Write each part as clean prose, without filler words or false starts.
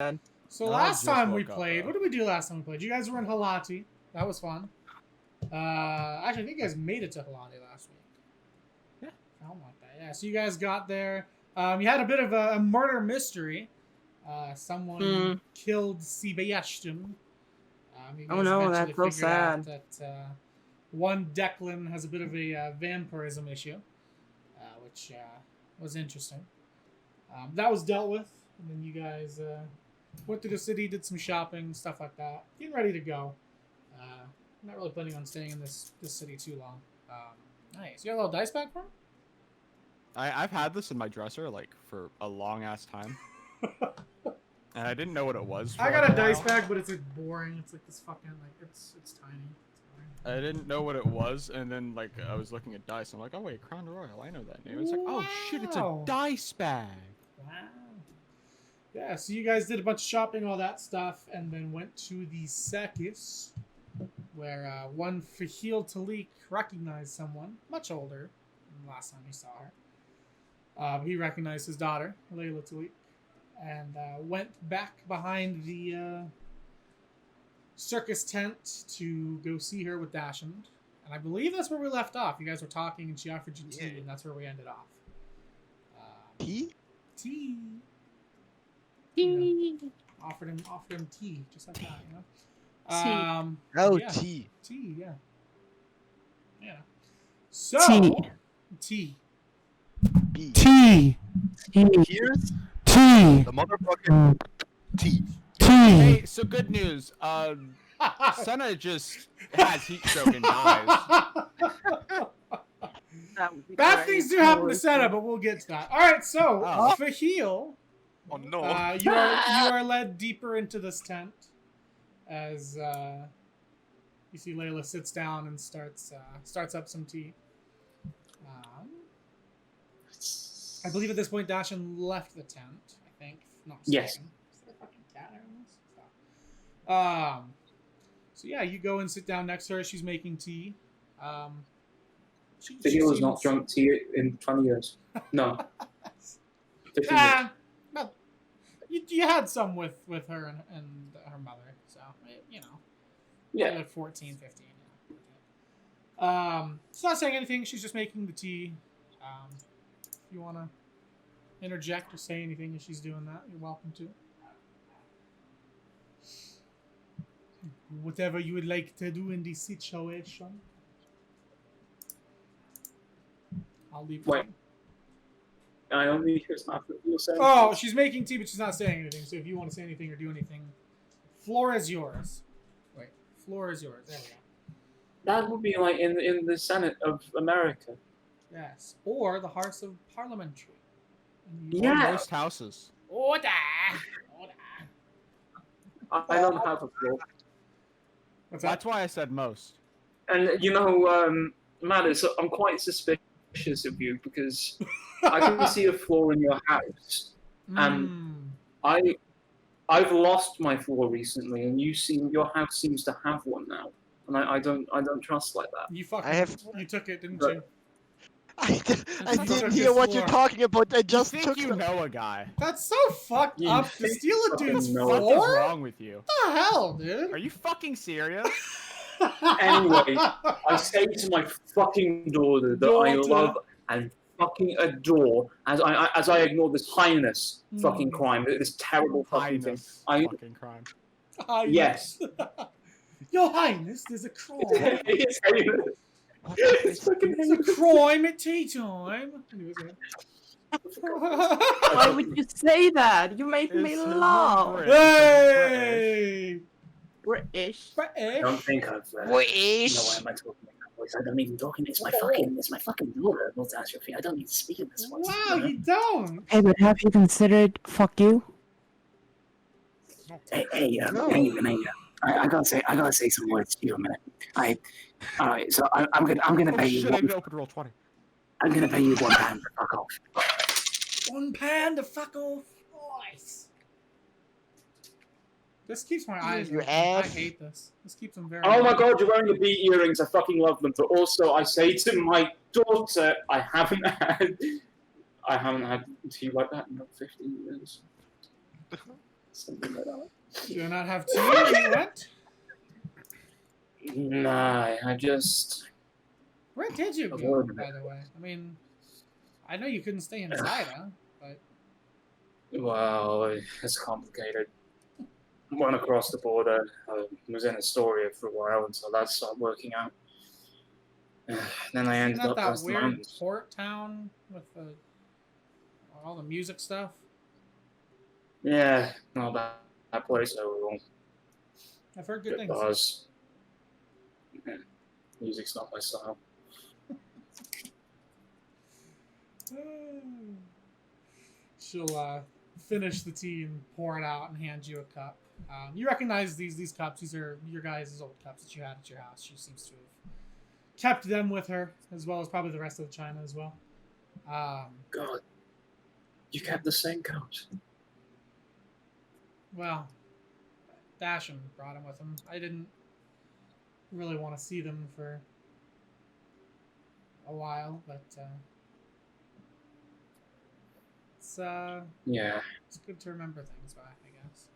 So last time we played, what did we do last time we played? You guys were in Halati. That was fun. Actually, I think you guys made it to Halati last week. Yeah. Something like that. Yeah, so you guys got there. You had a bit of a murder mystery. Someone killed Sebastian. Oh no, that's so sad. That one Declan has a bit of a vampirism issue, which was interesting. That was dealt with, and then you guys went to the city, did some shopping, stuff like that. Getting ready to go. Not really planning on staying in this city too long. Nice. You got a little dice bag for him? I've had this in my dresser like for a long ass time. And I didn't know what it was. I got a dice bag, but it's like boring. It's like this fucking like it's tiny. It's I didn't know what it was, and then like I was looking at dice. I'm like, oh wait, Crown Royal, I know that name. It's like, oh shit, it's a dice bag. Wow. Yeah, so you guys did a bunch of shopping, all that stuff, and then went to the circus, where one Faahil Taliq recognized someone much older than the last time he saw her. He recognized his daughter, Layla Taliq, and went back behind the circus tent to go see her with Dashund. And I believe that's where we left off. You guys were talking, and she offered you tea, and that's where we ended off. Tea? Tea. Tea. Offered him tea, just like that, you know. Yeah. Tea. Tea, yeah. Yeah. So Tea. tea. Tea. Tea. Here's Tea. the motherfucking tea. Hey, so good news. Senna just has heat stroke and dies. Bad things do happen to Senna, but we'll get to that. All right, so Faahil, Oh no. you are led deeper into this tent as you see Layla sits down and starts up some tea. I believe at this point Dashund left the tent. I think. Not yes. Is there a fucking cat around this? So yeah, you go and sit down next to her. She's making tea. Faahil has not drunk tea in 20 years. No. 50 years. Well, you had some with her and her mother, so you know. Yeah. Like 14, 15. Yeah. She's not saying anything. She's just making the tea. If you want to interject or say anything as she's doing that, you're welcome to. Whatever you would like to do in this situation. I'll leave. Wait. I only hear stuff that you're saying. Oh, she's making tea, but she's not saying anything. So if you want to say anything or do anything, floor is yours. Wait, floor is yours. There we go. That would be like in the Senate of America. Yes, or the House of Parliamentary. Yeah. Most houses. Order. I don't have a floor. That's why I said most. And you know, Matt, I'm quite suspicious of you because I can see a flaw in your house, and I've lost my floor recently, and your house seems to have one now, and I don't trust like that. You took it, didn't you? I didn't hear what you're talking about. I just think took you know a guy. That's so fucked up to steal a dude's What floor? is wrong with you? What the hell, dude? Are you fucking serious? Anyway, I say to my fucking daughter that I love and fucking adore as I ignore this heinous fucking crime, this terrible fucking thing. Fucking crime. Yes. Your Highness, there's a crime. It's heinous. It's a crime at tea time. Why would you say that? You made me laugh. Hey! British. I don't think I've. British. No, why am I talking in that voice? I don't even talk in it's my fucking daughter. Multi-astrophy. I don't need to speak in this voice. Wow, you don't. Hey, but have you considered fuck you? Hey, I gotta say some words to you a minute. All right, so I'm gonna pay you. I'm gonna pay you £1 to fuck off. £1 to fuck off. Nice. This keeps my eyes open. I hate this. This keeps them very. Oh my god, you're wearing the bead earrings. I fucking love them. But also, I say to my daughter, I haven't had tea like that in 15 years. Something like that. Do you not have tea when you went? Nah, I just. Where did you go, Avoided by the way? I mean, I know you couldn't stay in Zidah, but Well, it's complicated. Went across the border. I was in Astoria for a while until that started working out. Then I isn't ended that up that across the weird mountains. port town with all the music stuff? Yeah, well, that place overall. I've heard good Good things. bars. Yeah, music's not my style. She'll finish the tea and pour it out and hand you a cup. You recognize these cups. These are your guys' old cups that you had at your house. She seems to have kept them with her, as well as probably the rest of the china as well. God, you kept the same cups. Well, Dashund brought them with him. I didn't really want to see them for a while, but Yeah, it's good to remember things by, I guess.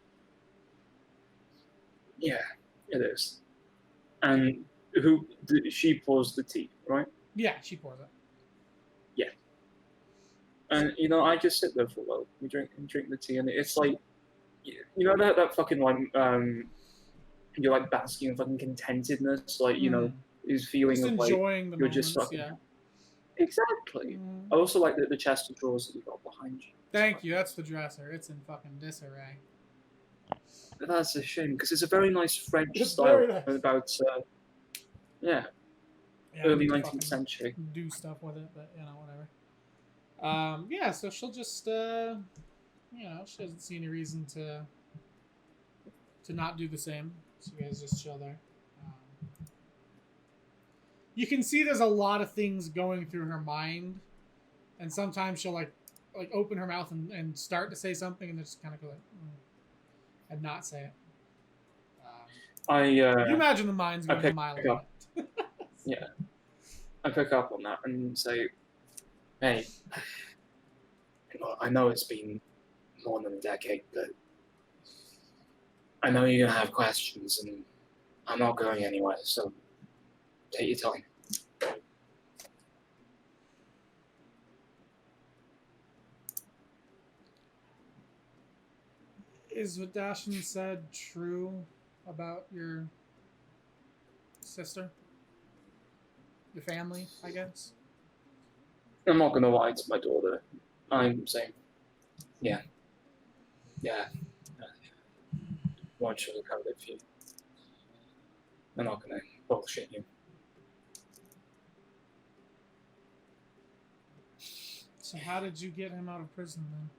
yeah, it is. And she pours the tea, right? Yeah, she pours it. And I just sit there for a while. We drink the tea, and it's like, that fucking like you're like basking in fucking contentedness, like is feeling Just of like enjoying the you're moments, just fucking yeah. exactly. I also like the chest of drawers that you got behind you. Thank you. That's the dresser. It's in fucking disarray. That's a shame because it's a very nice French It's style very nice. about Yeah, early we 19th fucking century. do stuff with it, but whatever. Yeah, so she'll just she doesn't see any reason to not do the same. So you guys just chill there. You can see there's a lot of things going through her mind, and sometimes she'll like open her mouth and start to say something, and then just kind of go like and not say it. You imagine the mind's going a mile away. Yeah, I pick up on that and say, "Hey, I know it's been more than a decade, but I know you're gonna have questions, and I'm not going anywhere. So take your time." Is what Dashund said true about your sister? Your family, I guess? I'm not gonna lie to my daughter. I'm saying, yeah. Won't sugarcoat it for you. I'm not gonna bullshit you. So how did you get him out of prison then?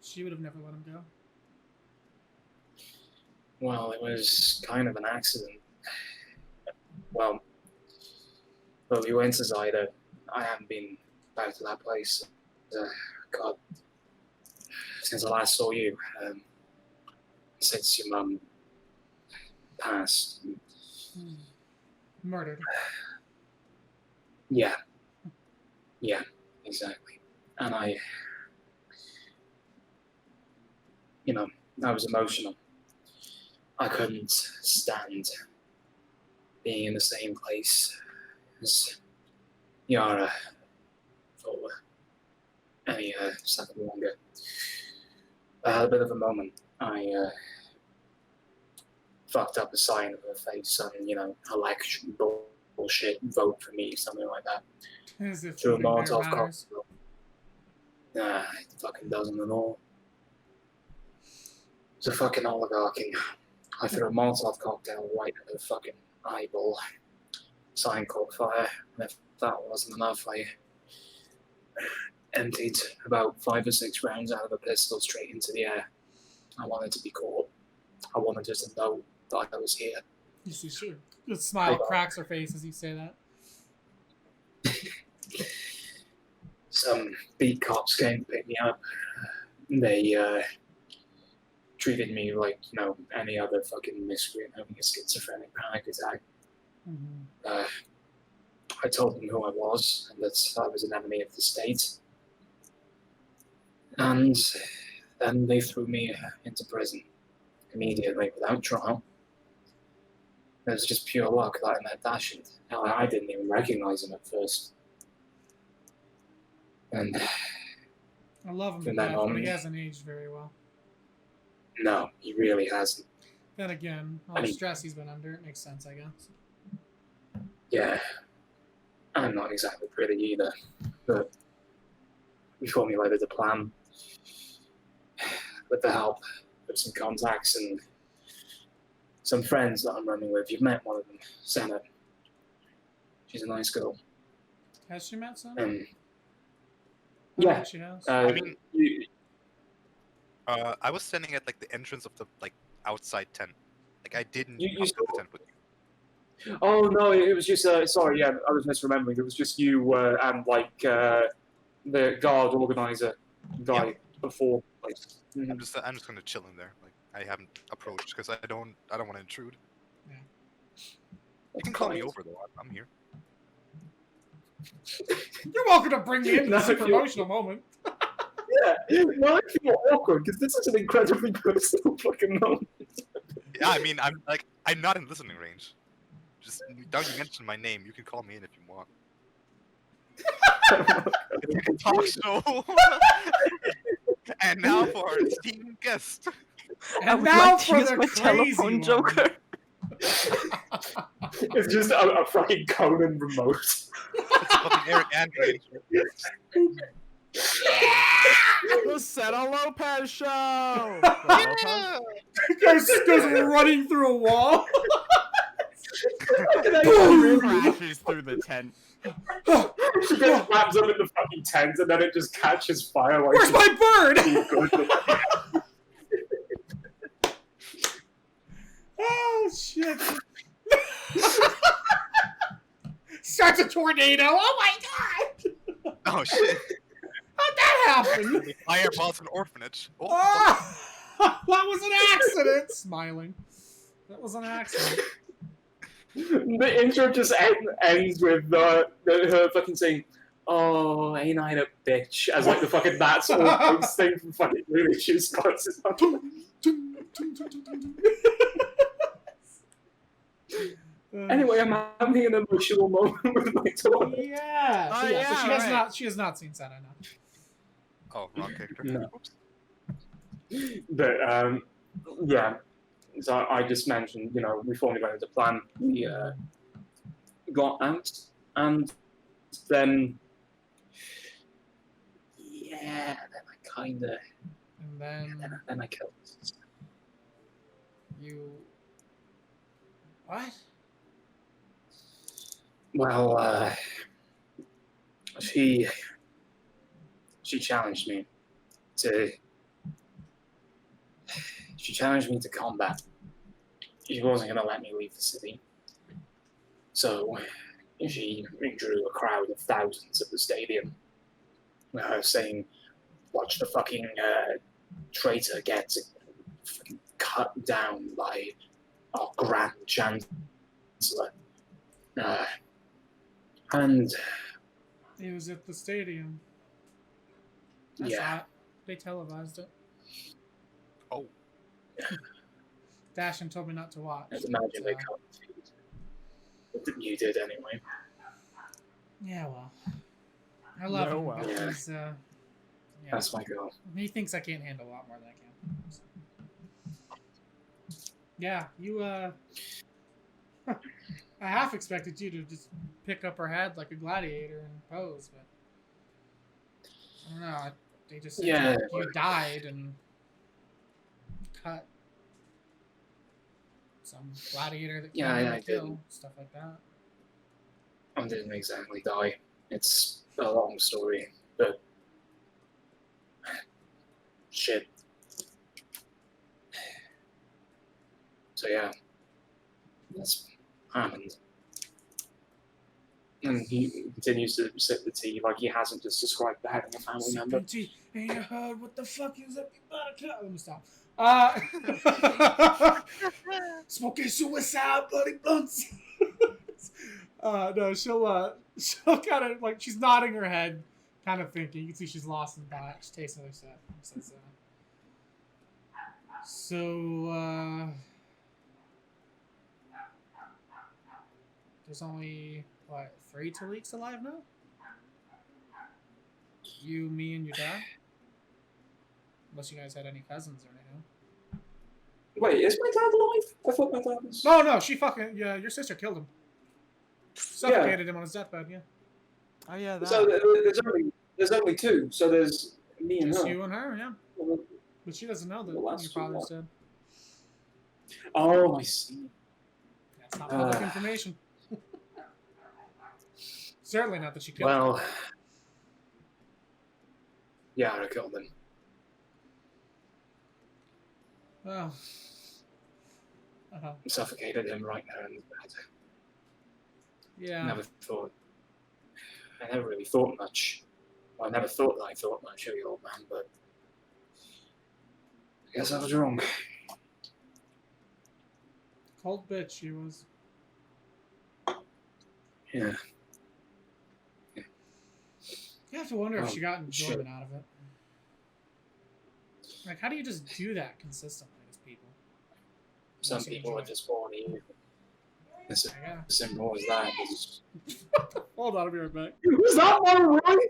She would have never let him go. Well, it was kind of an accident. Well, we went to Zidah. I haven't been back to that place. God, since I last saw you. Since your mum passed. Murdered. Yeah, exactly. And I was emotional. I couldn't stand being in the same place as Yara for any second longer. I had a bit of a moment. I fucked up a sign of her face and, election bullshit, vote for me, something like that. As if Through a voting there Molotov matters. cocktail. Nah, it fucking doesn't at all. It's a fucking oligarchy. I threw a Molotov cocktail right at her fucking eyeball. Sign caught fire, and if that wasn't enough, I emptied about 5 or 6 rounds out of a pistol straight into the air. I wanted to be caught. I wanted her to know that I was here. You see, sure. The smile cracks her face as you say that. Some beat cops came to pick me up. They treated me like, any other fucking miscreant having a schizophrenic panic attack. Mm-hmm. I told them who I was and that I was an enemy of the state. And then they threw me into prison. immediately without trial. It was just pure luck that I met Dashund. Hell, I didn't even recognize him at first. And I love him to from then death, but he on, hasn't aged very well. no, he really hasn't. Then again, all the stress he's been under, it makes sense, I guess. Yeah, I'm not exactly pretty either, but we formulated a plan with the help of some contacts and some friends that I'm running with. You've met one of them, Senna. She's a nice girl. Has she met someone? Yeah, she has. I mean, I was standing at like the entrance of the outside tent. Like I didn't come to the tent with you. Oh no, it was just sorry. Yeah, I was misremembering. It was just you and like the guard organizer guy before. Like, I'm just gonna chill in there. Like I haven't approached because I don't want to intrude. Yeah. You can call me over though. I'm here. You're welcome to bring me into this No, promotional moment. Yeah, no, I feel awkward because this is an incredibly personal fucking moment. Yeah, I mean, I'm not in listening range. Just don't you mention my name. You can call me in if you want. It's a talk show. And now for our esteemed guest. And now for the my crazy telephone one. joker. It's just a fucking Conan remote. It's fucking Eric Andre. The Seta Lopez show! Yeah! goes running through a wall. Crashes through the tent. She just wraps up in the fucking tent and then it just catches fire. Like Where's my bird? Oh shit! Starts a tornado. Oh my god! Oh shit! How'd that happen? Fireballs an orphanage. Oh, Ah, that was an accident. Smiling. That was an accident. The intro just ends with her fucking saying, "Oh, ain't I a bitch?" As like the fucking that's all those thing from fucking Looney Tunes classes. Anyway, I'm having an emotional moment with my daughter. Yeah. Oh, So, yeah, so right. she has not seen Santa now. oh, wrong character. No. Oops. But yeah. So I just mentioned, we formulated a plan. We got out, and then then I kind of, And then then I killed. you. What? Well, she challenged me to. She challenged me to combat. She wasn't going to let me leave the city. So she drew a crowd of thousands at the stadium, saying, "Watch the fucking traitor get fucking cut down by our Grand Chancellor." And It was at the stadium. I yeah. saw it. They televised it. Oh. Dashund told me not to watch. I'd imagine they but, cut. You did anyway. yeah, well. I love him, well. but Yeah. he's, yeah. That's my goal. He thinks I can't handle a lot more than I can. So. Yeah, you, I half expected you to just pick up her head like a gladiator and pose, but I don't know. They just said Yeah. you died and cut some gladiator that Yeah, came I to kill, didn't. stuff like that. I didn't exactly die. It's a long story, but shit. So yeah, that's happened. And he continues to sip the tea like he hasn't just described having a family member. Sipping tea. Ain't you heard what the fuck is up? You better cut. Let me stop. Smoking suicide bloody blunts. No, she'll kind of like she's nodding her head, kind of thinking. You can see she's lost in thought. She takes another sip. Says, So, there's only, what, 3 Taliqs alive now? You, me, and your dad? Unless you guys had any cousins or anything. Wait, is my dad alive? I thought my dad was. No, she fucking, yeah, your sister killed him. Suffocated him on his deathbed, yeah. Oh yeah, that. So there's only 2. So there's me and Just her. you and her, yeah. But she doesn't know that The last your two father's what? dead. Oh, I see. That's not public information. Certainly not that she killed him. Well, yeah, I killed him. Oh. Uh-huh. Suffocated him right there in the bed. Yeah. I never really thought much. Well, I never thought that I thought much of the old man, but I guess I was wrong. Cold bitch she was. Yeah. You have to wonder if Oh, she got enjoyment shit. out of it. Like, how do you just do that consistently as people? Some Unless you people enjoy are just born evil. It's it. I as simple as that. It's... Hold on, I'll be right back. Was that one right?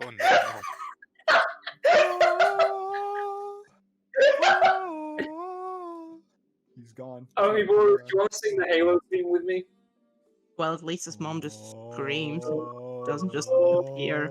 Oh no. He's gone. Oh, hey, boy, do you want to sing the Halo theme with me? Well, at least his mom just screams and doesn't just appear.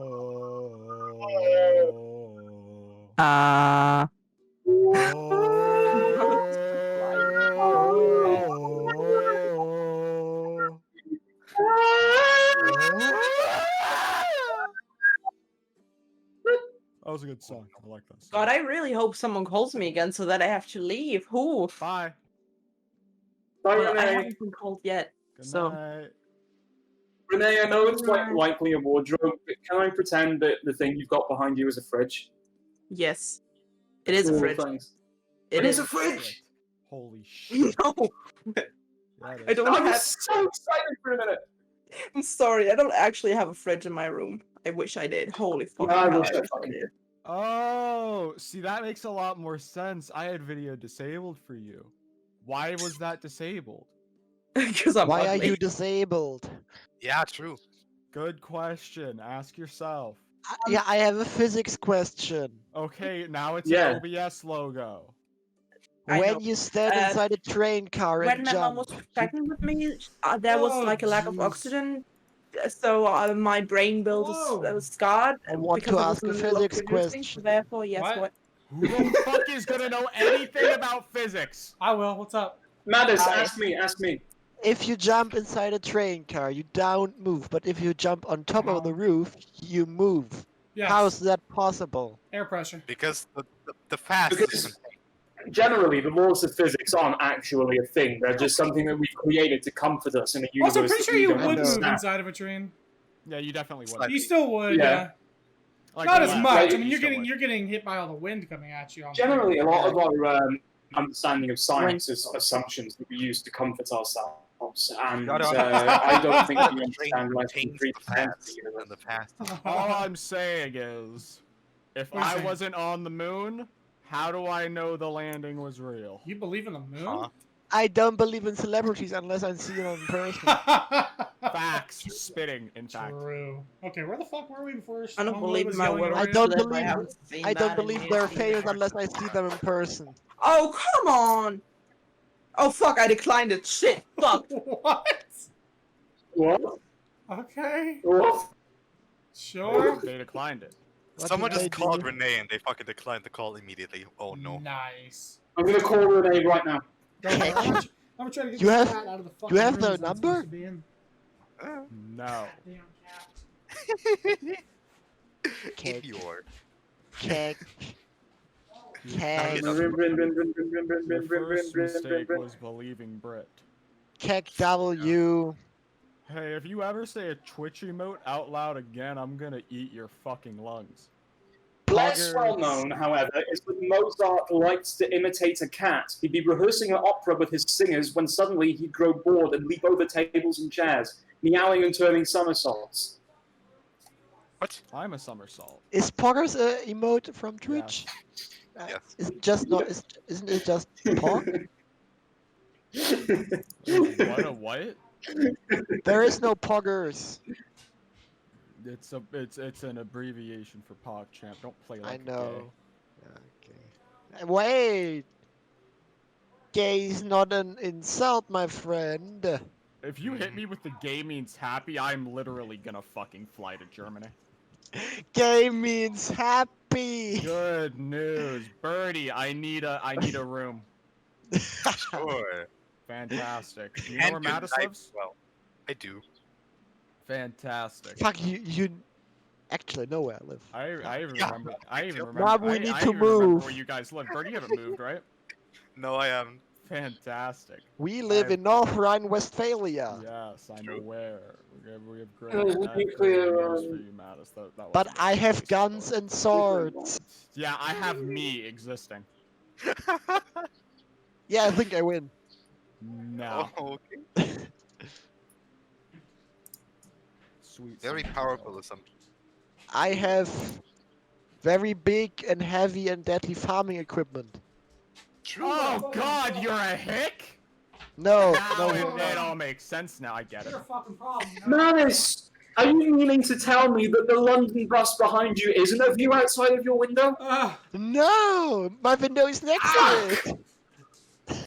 That was a good song. I like that song. God, I really hope someone calls me again so that I have to leave. Who? Bye. Bye, Well, I Renee. haven't been called yet. Good So- night. Renee, I know it's quite likely a wardrobe, but can I pretend that the thing you've got behind you is a fridge? Yes. It is a Cool, fridge. thanks. It is a fridge! Holy shit. No, That I is- don't I have. was so excited for a minute! I'm sorry, I don't actually have a fridge in my room. I wish I did. Holy fucking I hell, wish I I fucking did. did. Oh, see, that makes a lot more sense. I had video disabled for you. Why was that disabled? Because I'm Why are ugly. you disabled? Yeah, true. Good question. Ask yourself. Yeah, I have a physics question. Okay, now it's Yeah. an OBS logo. I know. When you stand inside a train car When and my mom was jump, pregnant with me, there was Oh, like a lack of jeez. oxygen, so my brain build Whoa. was scarred. I want because to I was ask in a the middle of physics producing, question. Therefore, yes, What? what? Who the fuck is gonna know anything about physics? I will. What's up? Madis, Hi. ask me. if you jump inside a train car, you don't move. But if you jump on top of the roof, you move. Yes. How is that possible? Air pressure. Because the fast Because- is Generally, the laws of physics aren't actually a thing. They're just something that we've created to comfort us in a universe Also, I'm pretty that sure we you don't would move understand. inside of a train. Yeah, you definitely would. Like- You still would, Yeah. yeah. Like Not as left, much. right, I mean, you you're still getting would. you're getting hit by all the wind coming at you. On Generally, a lot of yeah. our understanding of science is assumptions that we use to comfort ourselves, and gotta I don't think we Train understand less than contains 3% the of the fast, universe. and the fast. All I'm saying is, if What are you I saying? wasn't on the moon, how do I know the landing was real? You believe in the moon? Huh? I don't believe in celebrities unless I see them in person. Facts. Spitting, in fact. True. Okay, where the fuck were we before? I don't Mom believe was in my yelling word. at I us? don't that believe- haven't seen I that don't in believe years they're either. famous unless I see them in person. Oh, come on! Oh, fuck, I declined it. Shit, fuck. What? What? Okay. What? Sure. They declined it. What Someone did they just called do? Renee and they fucking declined the call immediately. Oh no. Nice. I'm gonna call Renee right now. Don't worry, I'm gonna try to get You this have- cat out of the fucking you have room their it's not number? supposed to be in. No. Damn cat. Cake. Idiot. Cake. You- Cake. Your first mistake was believing Brit. Cake W. Hey, if you ever say a Twitch emote out loud again, I'm gonna eat your fucking lungs. Less Poggers. well known, however, is that Mozart liked to imitate a cat. He'd be rehearsing an opera with his singers when suddenly he'd grow bored and leap over tables and chairs, meowing and turning somersaults. What? I'm a somersault. Is Poggers a emote from Twitch? Yes. Is it just not? Isn't it just Pog? What a what? There is no Poggers. It's an abbreviation for PogChamp. Don't play like I a gay. know. Okay. Wait. Gay is not an insult, my friend. If you hit me with the gay means happy, I'm literally gonna fucking fly to Germany. Gay means happy. Good news, Birdie. I need a room. Sure. Fantastic. Do you know And where your Mattis knife lives? as well. I do. Fantastic. Fuck you. You actually know where I live. I even Yeah. remember. I even Now remember. we I need even to remember move. where you guys live. Birdie, you haven't moved, right? No, I am. Fantastic. We live I've- in North Rhine-Westphalia. Yes, I'm True. aware. We have great, Oh, I have nuclear, great news for you, Mattis. That But wasn't I the have case, guns though. and swords. Yeah, I have me existing. Yeah, I think I win. No. Oh, okay. Sweet. Very son. powerful assumption. I have very big and heavy and deadly farming equipment. True. Oh God, you're a hick. No, Now no. it all makes sense now. I get it. You're a fucking problem. Manis, are you meaning to tell me that the London bus behind you isn't a view outside of your window? No, my window is next to it.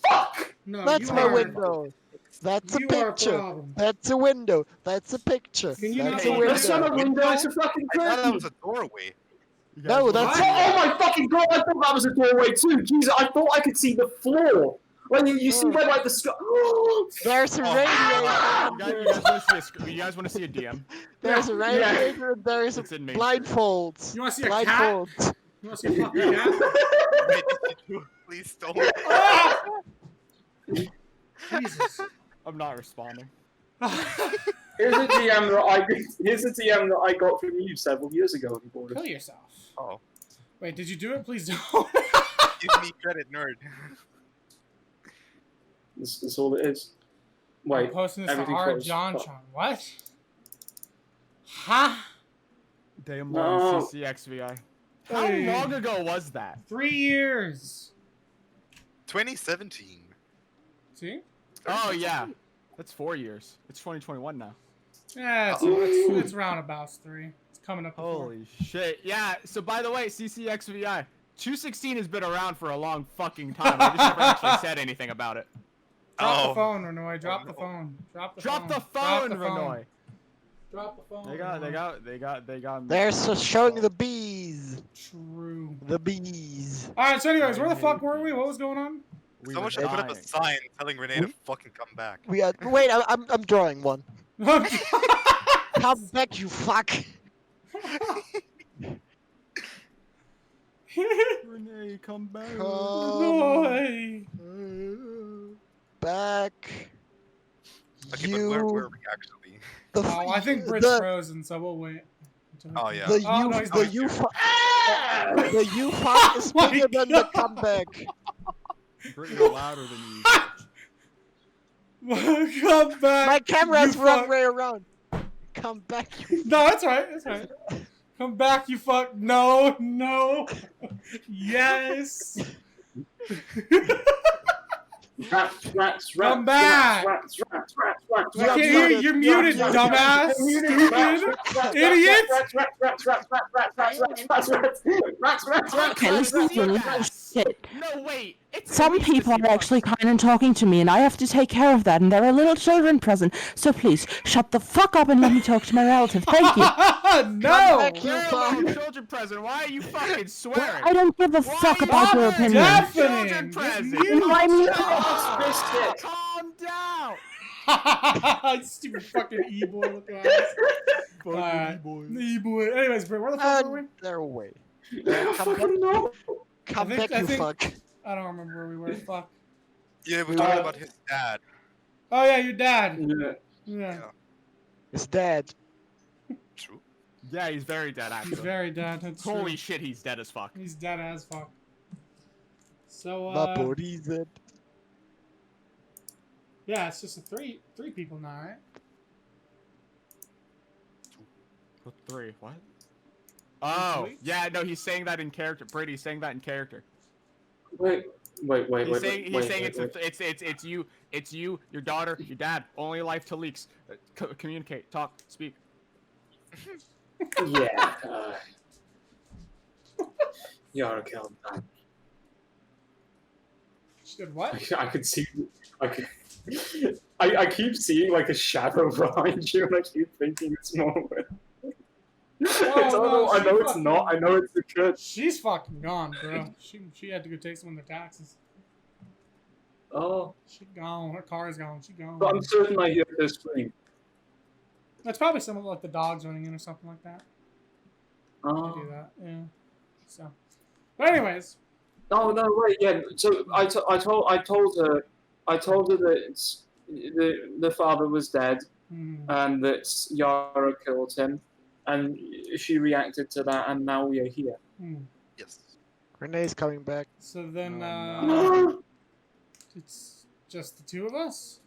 Fuck! No, That's you my are, window. That's a You are a picture. problem. That's a window. That's a picture. Can you That's not a fucking- That's not a window. window, it's a fucking I thought that curtain! was a doorway. You guys No, wanna that's- see Oh, it? oh my fucking god, I thought that was a doorway too! Jesus, I thought I could see the floor! Like, you see where, like, the sky... There's a Oh. radiator. You guys want to see a DM? There's a Yeah. radiator and there's a It's in me. blindfolds. You want to see a cat? Blindfolds. You want to see a fucking cat? Wait, did you please don't? Ah! Jesus. I'm not responding. Here's a DM that I got from you several years ago on board. Kill yourself. Oh, Wait, did you do it? Please don't. give me credit, nerd. That's all it is. I'm Wait, posting this to everything our closed. John Fuck. Chon. What? Ha! Day one No. CCXVI. How Hey. long ago was that? 3 years. 2017. See? Oh yeah, that's 4 years. It's 2021 now. Yeah, Uh-oh. it's roundabouts 3. It's coming up. to 4. Holy shit! Yeah. So by the way, CCXVI 216 has been around for a long fucking time. I just never actually said anything about it. Drop Oh. the phone, Renoy. Drop Oh, the no. phone. Drop the Drop phone. the phone, Drop the phone. Renoy. Drop the phone. They got. There's showing the bees. True. The bees. All right. So, anyways, where the I fuck hate were we? bees. What was going on? We Someone were should put up a dying. sign telling Renee to fucking come back. We are. Wait, I'm drawing one. Come back, you fuck. Renee, come back. Renoy. Back. Okay, You. but where were we actually? The, Oh, I think Brit's the, frozen, so we'll wait. until he Oh, comes yeah. the Oh, you, no, he's the not. you fuck. The you fuck is my bigger than the God. comeback. Brittany, you're louder than you. Come back. My camera's you wrong fuck. way around. Come back, you. No, that's right. That's right. Come back, you fuck. No, no. Yes. Rats, Come back. rats. I can't hear you. You're muted, dumbass. Stupid. Idiot. Okay, listen to me. Shit. No, wait. It's Some Elise people that are you actually kind and talking to me, and I have to take care of that, and there are little children present. So please, shut the fuck up and let me talk to my relative. Thank you. No. back, you There are fuck. little children present. Why are you fucking swearing? I don't give a Why fuck you about your fucking opinion. definitely. children Get present? mute. I'm Calm down. Stupid fucking e-boy looking ass. Alright. E-boy. Anyways, Brit, where the fuck were we? And they're away. I Come think- back, I you think- fuck. I don't remember where we were. Fuck. Yeah, we're talking about his dad. Oh yeah, your dad. Yeah. Yeah. It's dead. True. Yeah, he's very dead, He's actually. very dead. That's Holy true. shit, he's dead as fuck. He's dead as fuck. So My body's dead. yeah, it's just a three people now, right? Three, what? Oh, Taliq? yeah, no, he's saying that in character. Brady's saying that in character. Wait. He's saying it's you, your daughter, your dad. Only life to leaks. Communicate, talk, speak. Yeah. Yara killed that. She did what? I could see. I keep seeing like a shadow behind you, and I keep thinking it's more. I know it's not. I know it's the kid. She's fucking gone, bro. She had to go take some of their taxes. Oh, She gone. Her car is gone. She gone. but I'm certain I hear her scream. That's probably some of like the dogs running in or something like that. They do Oh. that, yeah. So, but anyways, Oh no, wait, yeah. So I told her that the father was dead and that Yara killed him, and she reacted to that, and now we are here. Yes. Renee's coming back. So then, No. it's just the two of us.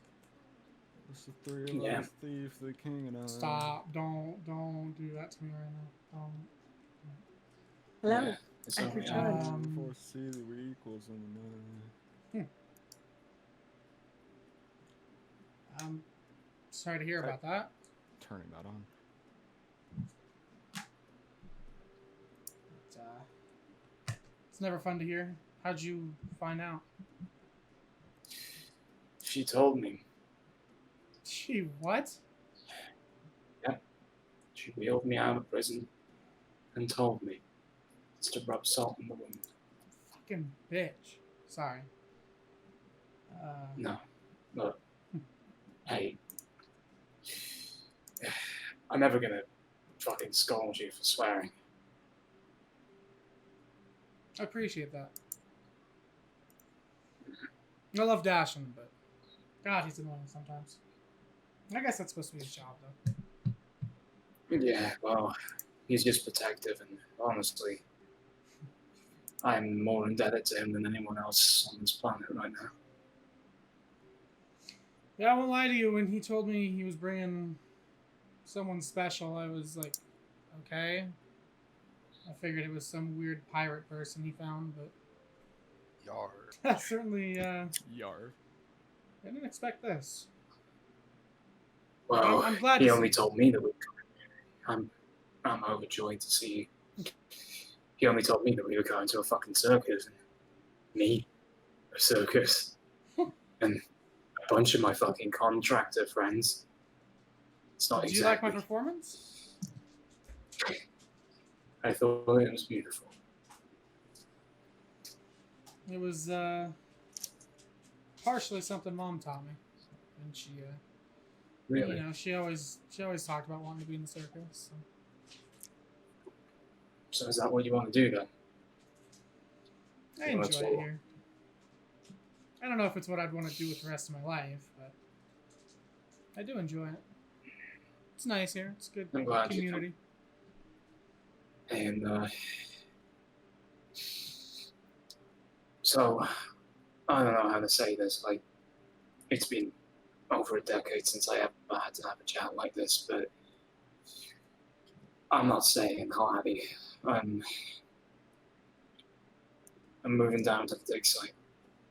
It's the three of Yeah. us, thief, the king, and I. Stop! Don't do that to me right now. Don't. Hello. Yeah, it's I've only- returned. Foresee the equals in the I'm sorry to hear about that. turning that on. But, it's never fun to hear. How'd you find out? She told me. Gee, what? She wheeled me out of prison and told me it's to rub salt in the wound. Fucking bitch. Sorry. No, look, hey, I'm never gonna fucking scold you for swearing. I appreciate that. I love Dashund, but God, he's annoying sometimes. I guess that's supposed to be his job, though. Yeah, well, he's just protective, and honestly, I'm more indebted to him than anyone else on this planet right now. Yeah, I won't lie to you. When he told me he was bringing someone special, I was like, okay. I figured it was some weird pirate person he found, but Yar. I certainly Yar. I didn't expect this. Well, I'm glad he to only see- told me that we. I'm overjoyed to see. He only told me that we were going to a fucking circus. And me, a circus, and a bunch of my fucking contractor friends. It's not Did exactly. you like my performance? I thought it was beautiful. It was partially something Mom taught me, and she, Really. you know, she always talked about wanting to be in the circus. So. So is that what you want to do then? I Well, that's enjoy it all. here. I don't know if it's what I'd want to do with the rest of my life, but I do enjoy it. It's nice here. It's good I'm glad you community. And so I don't know how to say this. Like, it's been over a decade since I ever had to have a chat like this, but I'm not saying Halati. I'm moving down to the digsite.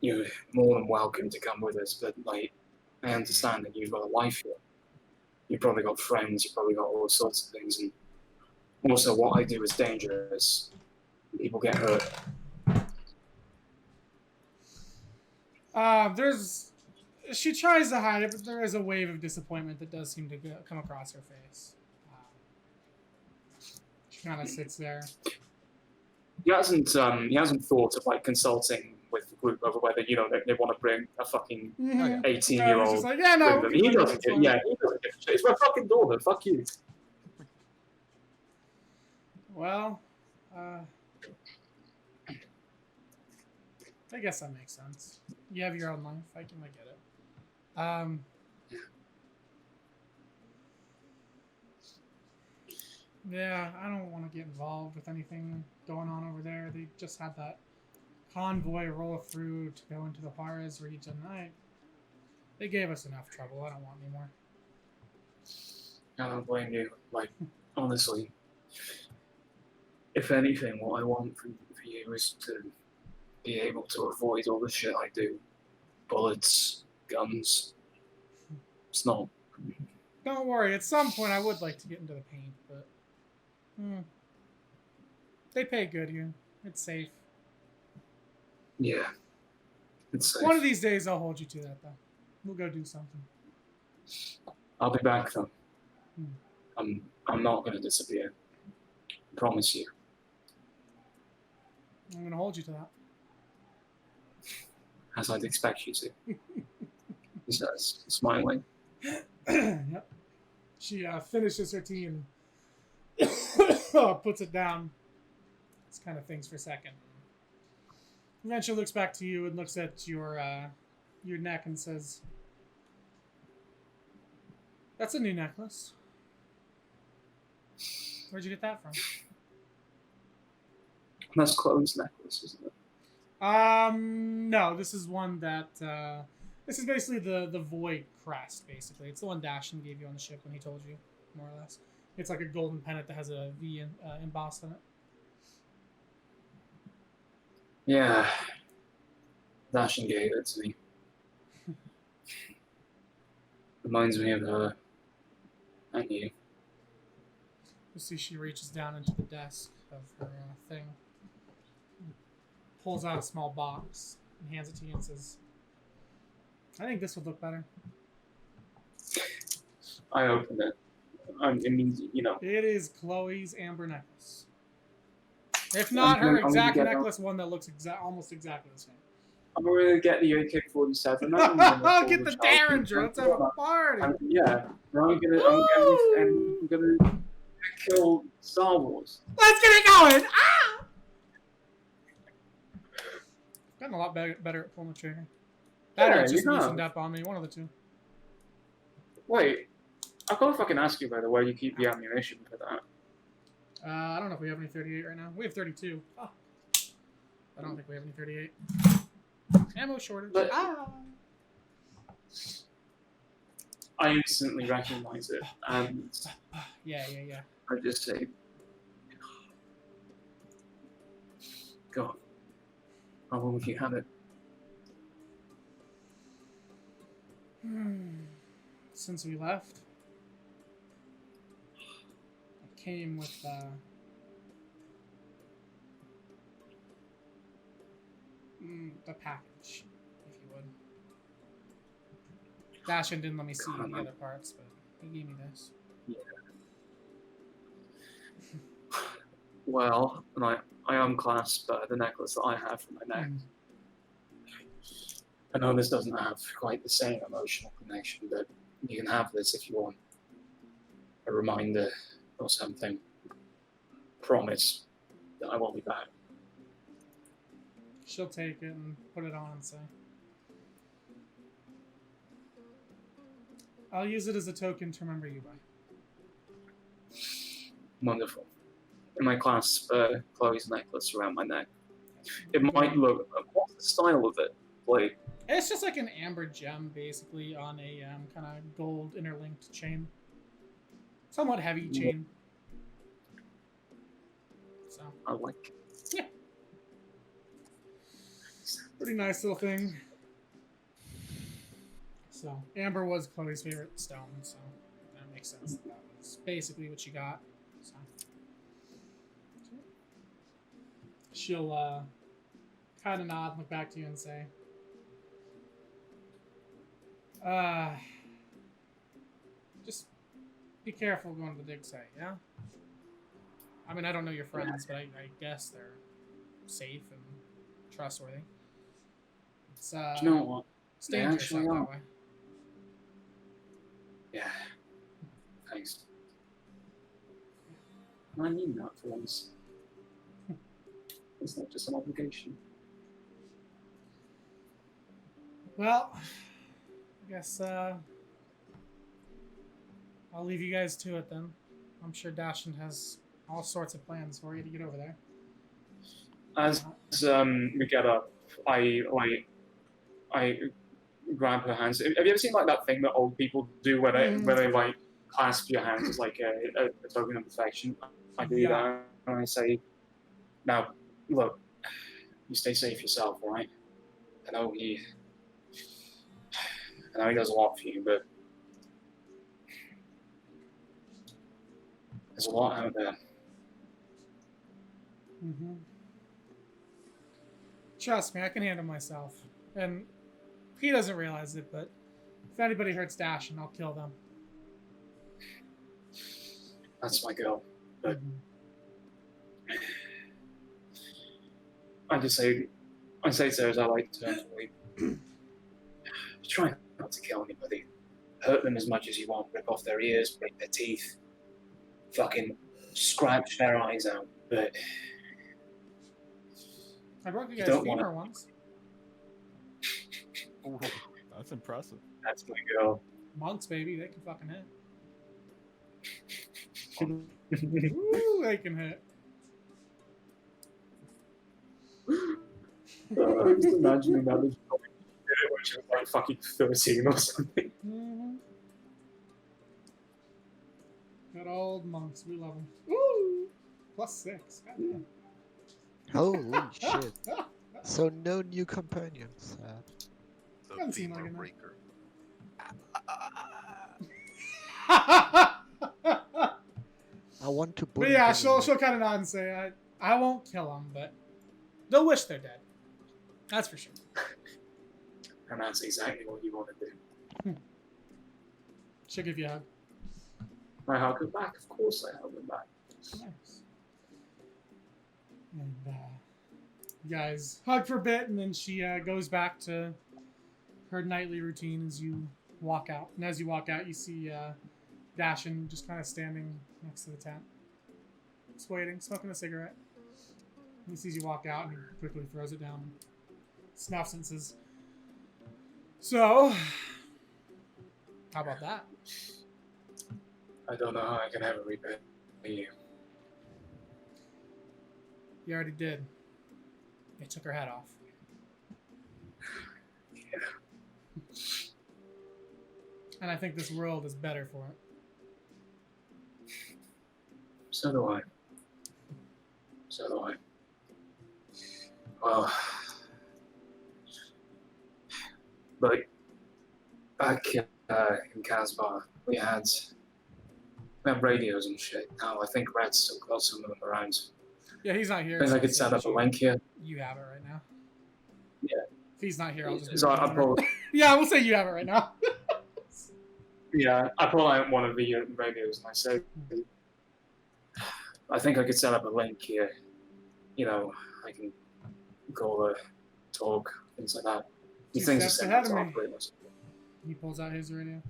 You're more than welcome to come with us, but like, I understand that you've got a life here. You've probably got friends. You've probably got all sorts of things, and also what I do is dangerous. People get hurt. She tries to hide it, but there is a wave of disappointment that does seem to come across her face. She kind of sits there. He hasn't thought of like consulting with the group over whether they want to bring a fucking Yeah, 18-year-old. he's just like, yeah, no. with them. we can He bring doesn't. it, it's Yeah, fine. he doesn't give a shit. It's my fucking daughter. Fuck you. Well, I guess that makes sense. You have your own life. I get it. Yeah, I don't want to get involved with anything going on over there. They just had that convoy roll through to go into the Juarez region. They gave us enough trouble. I don't want any more. I don't blame you. Like, honestly, if anything, what I want for you is to be able to avoid all the shit I do. Bullets, guns. It's not. Don't worry. At some point, I would like to get into the paint, but they pay good here. It's safe. Yeah. It's safe. One of these days, I'll hold you to that, though. We'll go do something. I'll be back though. I'm not gonna disappear. Promise you. I'm gonna hold you to that. As I'd expect you to. He says, smiling. Yep. She finishes her tea and puts it down. This kind of thinks for a second. Eventually looks back to you and looks at your neck and says, "That's a new necklace. Where'd you get that from?" That's Chloe's necklace, isn't it? No, this is one that, this is basically the Void crest, basically. It's the one Dashund gave you on the ship when he told you, more or less. It's like a golden pennant that has a V embossed on it. Yeah. Dashund gave it to me. Reminds me of her. And you. You see she reaches down into the desk of her thing, pulls out a small box, and hands it to you and says, "I think this would look better." I opened it. It means, you know. It is Chloe's amber necklace. If not her exact necklace, one that looks almost exactly the same. I'm going to get the AK-47. I'll get the Derringer. Let's have a party. Yeah. I'm gonna kill Star Wars. Let's get it going. Ah! Gotten a lot better at pulling the trigger. That or it's just loosened up on me. One of the two. Wait. I've got to fucking ask you, by the way, you keep the ammunition for that. I don't know if we have any 38 right now. We have 32. Oh. I don't think we have any 38. Ammo shortage. But- Ah! I instantly recognize it, and Yeah. I just say, "God, how long have you had it?" Since we left, it came with the package, if you would. Dashund didn't let me see the other parts, but he gave me this. Well, and I unclasp the necklace that I have from my neck. I know this doesn't have quite the same emotional connection, but you can have this if you want. A reminder or something. Promise that I won't be back. She'll take it and put it on and say, "I'll use it as a token to remember you by." Wonderful. And I clasp Chloe's necklace around my neck. It might look. What's the style of it? Like, It's just like an amber gem, basically, on a kind of gold interlinked chain. Somewhat heavy chain. So, I like it. yeah. Pretty nice little thing. So, amber was Chloe's favorite stone, so that makes sense. That was basically what she got. So, she'll kind of nod and look back to you and say, just be careful going to the dig site, yeah? I mean, I don't know your friends, but I guess they're safe and trustworthy. It's, Do you know what? stay They dangerous actually out are. that way. Yeah. Thanks. I mean that for once. It's not just an obligation. Well, I guess I'll leave you guys to it then. I'm sure Dashund has all sorts of plans for you to get over there. As we get up, I grab her hands. Have you ever seen like that thing that old people do where they like clasp your hands as like a token of affection? I do Yeah. that and I say, Now, look, you stay safe yourself, all right? I know he does a lot for you, but there's a lot out there. Mm-hmm. Trust me, I can handle myself. And he doesn't realize it, but if anybody hurts Dashund, I'll kill them. That's my goal. But Mhm. I say to as I like to turn to Lee, try not to kill anybody. Hurt them as much as you want. Rip off their ears, break their teeth, fucking scratch their eyes out. But I broke you You guys' don't wanna- femur once. Ooh, that's impressive. that's my goal. Monks, baby, they can fucking hit. Woo, they can hit. I'm just imagining that was probably did it when she was like fucking 13 or something. Mm-hmm. Good old monks, we love them. Woo! +6. Goddamn. Holy shit. So no new companions. The Doesn't seem like femur it, no. breaker. I want to But bully yeah, them she'll away. kind of nod and say, I won't kill them, but they'll wish they're dead. That's for sure. And that's exactly what you want to do. She'll give you a hug. I hug her back, of course I hug her back. Nice. And you guys hug for a bit, and then she goes back to her nightly routine as you walk out. And as you walk out, you see Dashund just kind of standing next to the tent. Just waiting, smoking a cigarette. He sees you walk out, and he quickly throws it down, snuffs and says, "So, how about that?" I don't know how I can ever repay you. You already did. They took her head off. Yeah. And I think this world is better for it. So do I. So do I. Well, but back in Casbah, we had radios and shit. Now I think Red's still got some of them around. Yeah, he's not here. I think I so could set up a link here. You have it right now. Yeah. If he's not here, I'll just. So I pull. Yeah, we'll say you have it right now. Yeah, I pull out one of the radios and I say, I think I could set up a link here. You know, I can call, talk, things like that. These Two things are steps simple ahead to of me. operate. He pulls out his radio.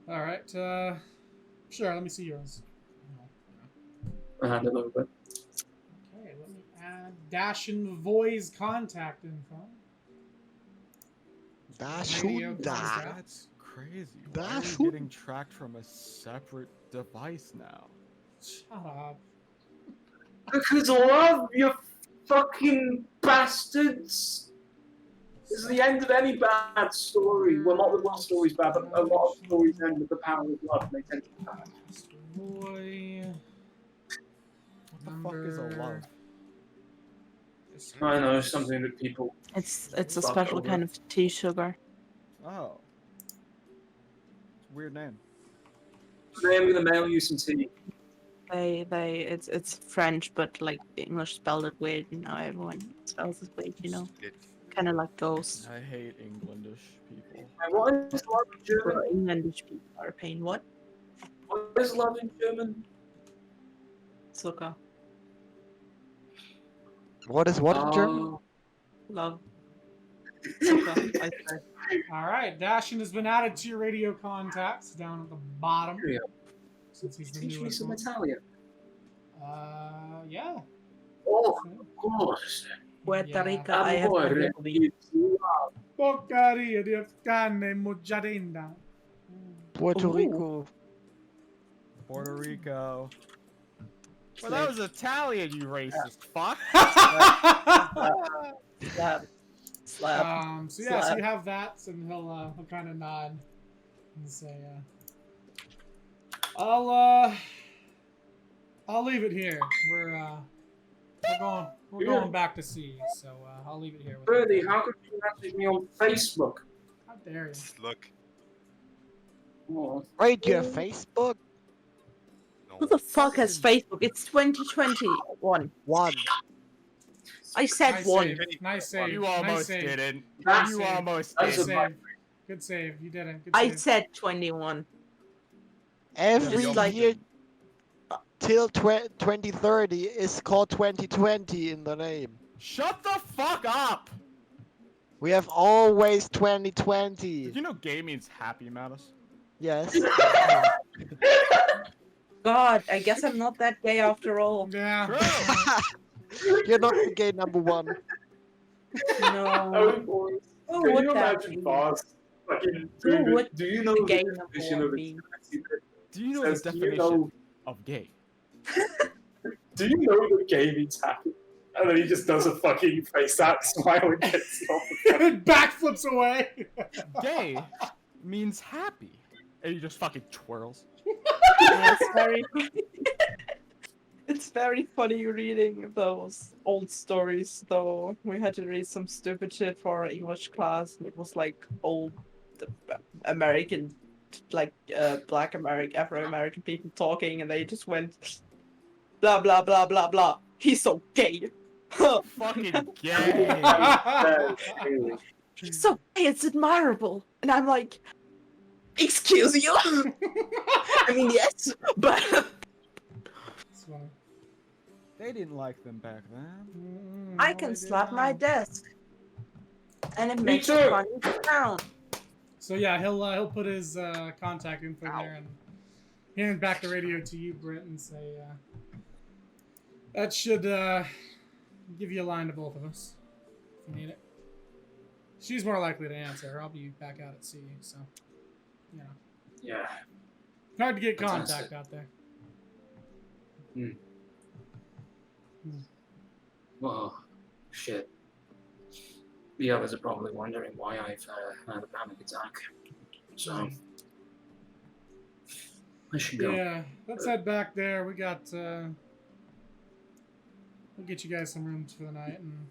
All right. Sure. Let me see yours. I hand it over. Okay. Let me add Dashund Voy's contact info. Radio Dashund contact. That's crazy. That Why are should- we getting tracked from a separate device now? Shut up. Because love, you fucking bastards! This is the end of any bad story. Well, not that one story's bad, but a lot of stories end with the power of love, and they tend to be bad. Voy. What the fuck is a love? I know, something that people. It's a Fuck special over. kind of tea sugar. Oh. It's a weird name. Today I'm going to mail you some tea. It's French, but like the English spelled it weird, and now everyone spells it weird, you know? It- Kind of like ghosts. I hate Englandish people. And what is love in German? But English people are a pain. What? What is love in German? Zucker. What is what in German? Oh, Love. Zucker, I say. All right. Dashund has been added to your radio contacts down at the bottom. Yeah. Since he's the teach me newest some one. Italian. Yeah. Oh, of course. Puerto Yeah. Rico, I have Amore, never been. it's love. Porcaria di carne mojadenda. Puerto Ooh. Rico. Puerto Rico. Well, that was Italian, you racist fuck. Slap. Slap. So yeah, so Slap. you have that, and he'll kind of nod and say, I'll leave it here. We're going back to sea, so I'll leave it here with Birdie, you. how could you message me on Facebook? How dare you? Look. Oh, Wait, you have Facebook? No. Who the fuck has Facebook? It's 2021. One. I said Nice one. save. Nice save. You nice almost save. didn't. That's You it. almost That's Good did. a- save. Good save. You did it. Good I save. said 21. Every Just like- year till 2030 is called 2020 in the name. Shut the fuck up! We have always 2020. Did you know gay means happy, Mattis? Yes. God, I guess I'm not that gay after all. Yeah. You're not the gay number one. No. oh boys. Who Can would you that imagine be? Boss? Fucking Who would do you know the the gay number definition one of be? Do you know Says, the do you definition know- of gay? Do you know that gay means happy? And then he just does a fucking face out smile and gets off. Backflips away. Gay means happy. And he just fucking twirls. Yeah, it's very it's very funny reading those old stories though. We had to read some stupid shit for our English class. It was like old American like black American Afro-American people talking and they just went blah blah blah blah blah. He's so gay. Fucking gay. He's so gay, it's admirable. And I'm like, excuse you? I mean yes, but That's funny. They didn't like them back then. I No, can they slap did my not. desk. And it Me makes too. a funny sound. So yeah, he'll put his contact info there and hand back the radio to you, Britt, and say that should give you a line to both of us if you need it. She's more likely to answer. I'll be back out at sea, so you know, Yeah. hard to get Fantastic. contact out there. Well, shit. The others are probably wondering why I've had a panic attack. So I should go. Yeah, let's head back there. We got we'll get you guys some rooms for the night and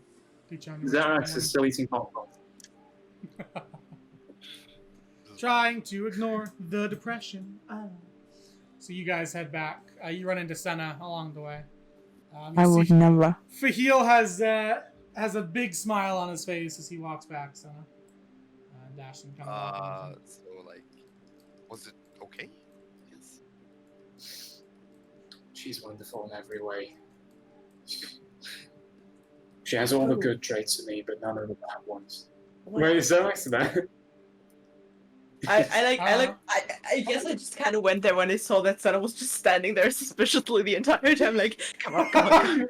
teach you on your way to the Xerax morning. is still eating popcorn. Trying to ignore the depression. So you guys head back. You run into Senna along the way. I would never. Faahil has a big smile on his face as he walks back. Senna. Dashund kind of. So like, was it okay? Yes. She's wonderful in every way. She has all the good traits of me, but none of the bad ones. Wait, is that next to that? I guess I just kind of went there when I saw that Senna was just standing there suspiciously the entire time, like, come on, come on.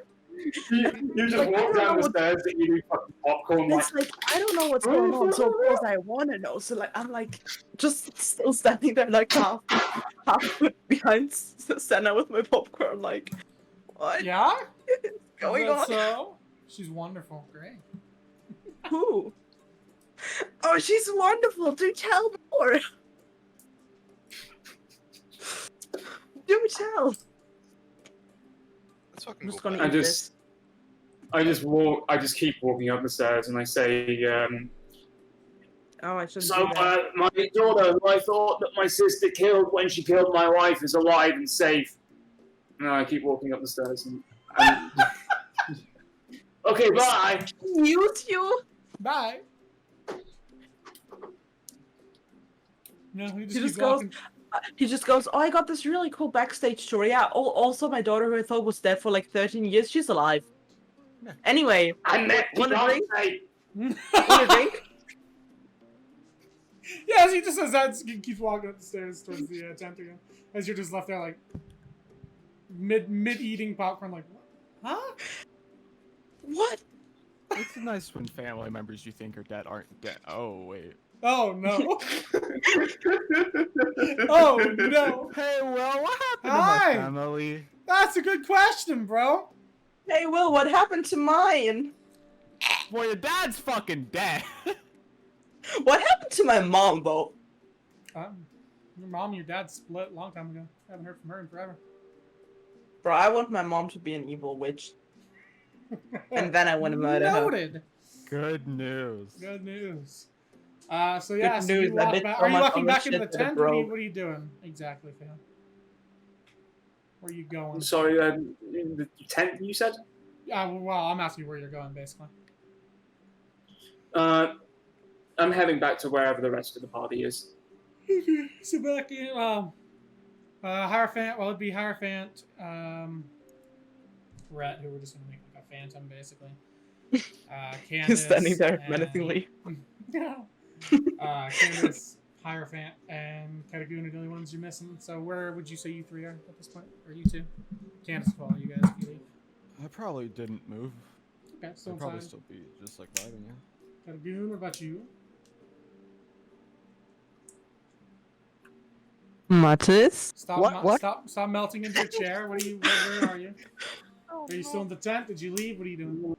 You just Like, I walk don't down know the what- stairs and you do fucking popcorn like, It's like, I don't know what's going on, so of course I want to know. So, like, I'm like, just still standing there, like, half behind Senna with my popcorn, like, what? Yeah? Going Is that on? So? She's wonderful. Great. Who? Oh, she's wonderful. Do tell more. Do tell. Let's fucking I'm just go gonna back. I just keep walking up the stairs and I say, Oh, I shouldn't so do that. my daughter, who I thought that my sister killed when she killed my wife, is alive and safe. No, I keep walking up the stairs and okay, bye. Mute you? Bye. No, he just, He keeps just goes, walking. He just goes, oh, I got this really cool backstage story. Yeah, also my daughter who I thought was dead for like 13 years, she's alive. Anyway, I met want a drink? Beyonce. Want a drink? Yes, he just says that. He keeps walking up the stairs towards the tent again. As you're just left there, like mid eating popcorn, like, huh? What? It's nice when family members you think are dead aren't dead. Oh, wait. Oh no! Oh no! Hey, well, what happened Hi. to my family? That's a good question, bro. Hey, Will, what happened to mine? Well, your dad's fucking dead. What happened to my mom, though? Your mom and your dad split a long time ago. I haven't heard from her in forever. Bro, I want my mom to be an evil witch. And then I want to murder her. Noted. Good news. Good news. So yeah, Good so you news, I walk did back. so Are you much walking other back into the shit that it tent? What are, you, broke. what are you doing exactly, Faahil? Where are you going? I'm sorry, in the tent you said? Well, I'm asking you where you're going, basically. I'm heading back to wherever the rest of the party is. So back in, Hierophant, well, it'd be Hierophant, Rhett, who we're just gonna make like a phantom, basically. Candace. He's standing there and- menacingly. Candace, Hierophant, and Katagoon are the only ones you're missing. So where would you say you three are at this point? Or you two? Candace will follow you guys if you leave. I probably didn't move. Okay, still I'd probably inside. still be just like vibing, yeah. Katagoon, what about you? Mattis? Stop melting into your chair. Where are you? Are you still in the tent? Did you leave? What are you doing?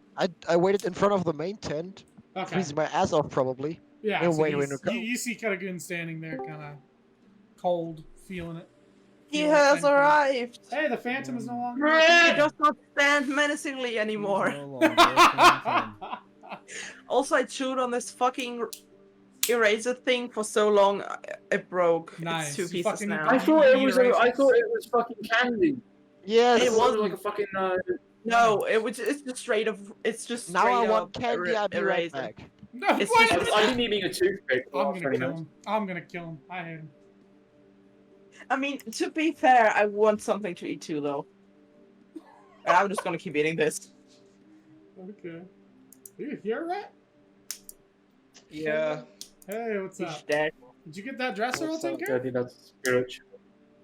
I waited in front of the main tent, Okay. freezing my ass off probably. Yeah, No, so wait, you, wait, no, you see Katagoon standing there, kind of cold, feeling it. He Feeling has anything. arrived! Hey, the Phantom is no longer. He does not stand menacingly anymore. No longer a phantom. Also, I chewed on this fucking eraser thing for so long, it broke. Nice. It's 2 You pieces fucking- now. I thought it was Erasers. fucking candy. Yes. It It was wasn't. like a fucking No, it's just straight up. It's just Now straight I up want candy. I'll be right eraser. back. No, It's what? just- I've been eating a toothpick. for the I'm last gonna 20 kill minutes. him. I'm gonna kill him. I hate him. I mean, to be fair, I want something to eat too, though. And I'm just gonna keep eating this. Okay. Are you here, Rhett? Yeah, Hey, what's He's up? dead. Did you get that dresser all What's taken up, care I of? think that's spiritual.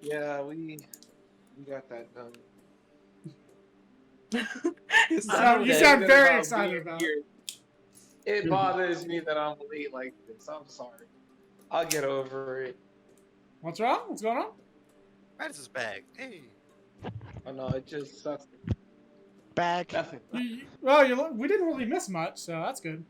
yeah, we got that done. He's You sound Good very about excited being about here. It bothers me that I'm late like this. I'm sorry. I'll get over it. What's wrong? What's going on? Francis' bag. Hey. Oh no, it just sucks. Back. Nothing. Well, we didn't really miss much, so that's good.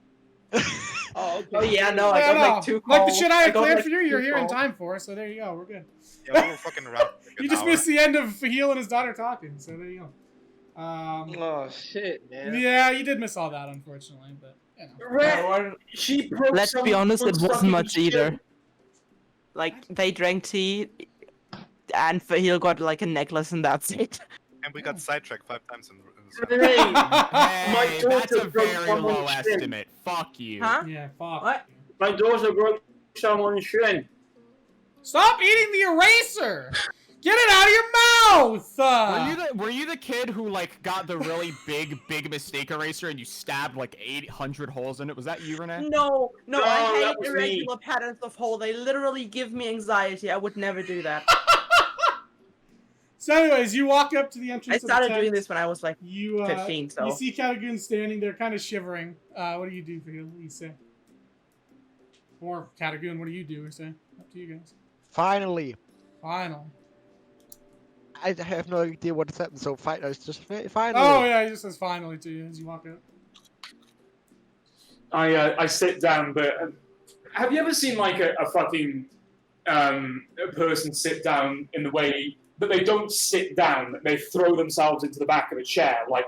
Oh, okay. Oh yeah, no, I Yeah, got like 2 calls. Like the shit I had got, planned like, for you, you're 2 here in calls. time for, so there you go, we're good. Yeah, we were fucking around. For like You an just hour. missed the end of Faahil and his daughter talking, so there you go. Oh shit, man. Yeah, you did miss all that, unfortunately, but you know. Red, she broke Let's be honest, it someone's wasn't fucking much shit. either. Like, they drank tea, and Faahil got like a necklace, and that's it. And we got sidetracked 5 times in the Hey, Hey, my that's daughter a broke very someone's low shin. estimate. Fuck you. Huh? Yeah, fuck. What? you. My daughter broke someone's shin. Stop eating the eraser! Get it out of your mouth! Were you the kid who like got the really big mistake eraser and you stabbed like 800 holes in it? Was that you, Renee? No, No, I that hate was irregular patterns of hole. They literally give me anxiety. I would never do that. So anyways, you walk up to the I entrance of the started tent. doing this when I was like You, 15, so. You see Katagoon standing there, kind of shivering. What do you do for him? What do you say? Or Katagoon, what do you do or say? Up to you guys. Finally. Final. I have no idea what happened, so it's just finally. Oh yeah, he just says finally to you as you walk up. I sit down, but have you ever seen like a fucking a person sit down in the way that they don't sit down, they throw themselves into the back of a chair, like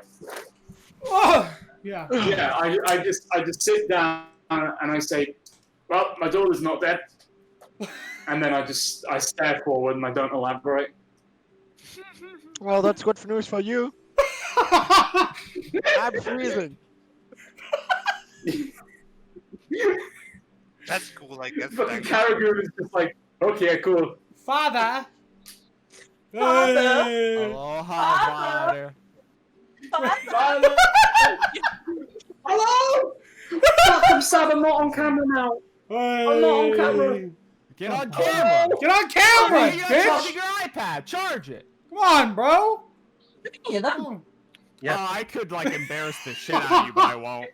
Oh yeah. yeah. I just sit down and I say, well, my daughter's not dead, and then I stare forward and I don't elaborate. Well, that's good news for you. I'm freezing. That's cool, I guess. Fucking thanks. Karagoon is just like, okay, cool. Father. Father. Hey. Aloha, Father. Father! Hello! Fuck, I'm sad I'm not on camera now. Hey. I'm not on camera. Get on camera. Get on camera, Hey, you gotta charge bitch! your iPad. Charge it. Come on, bro. Yeah. I could like embarrass the shit out of you, but I won't.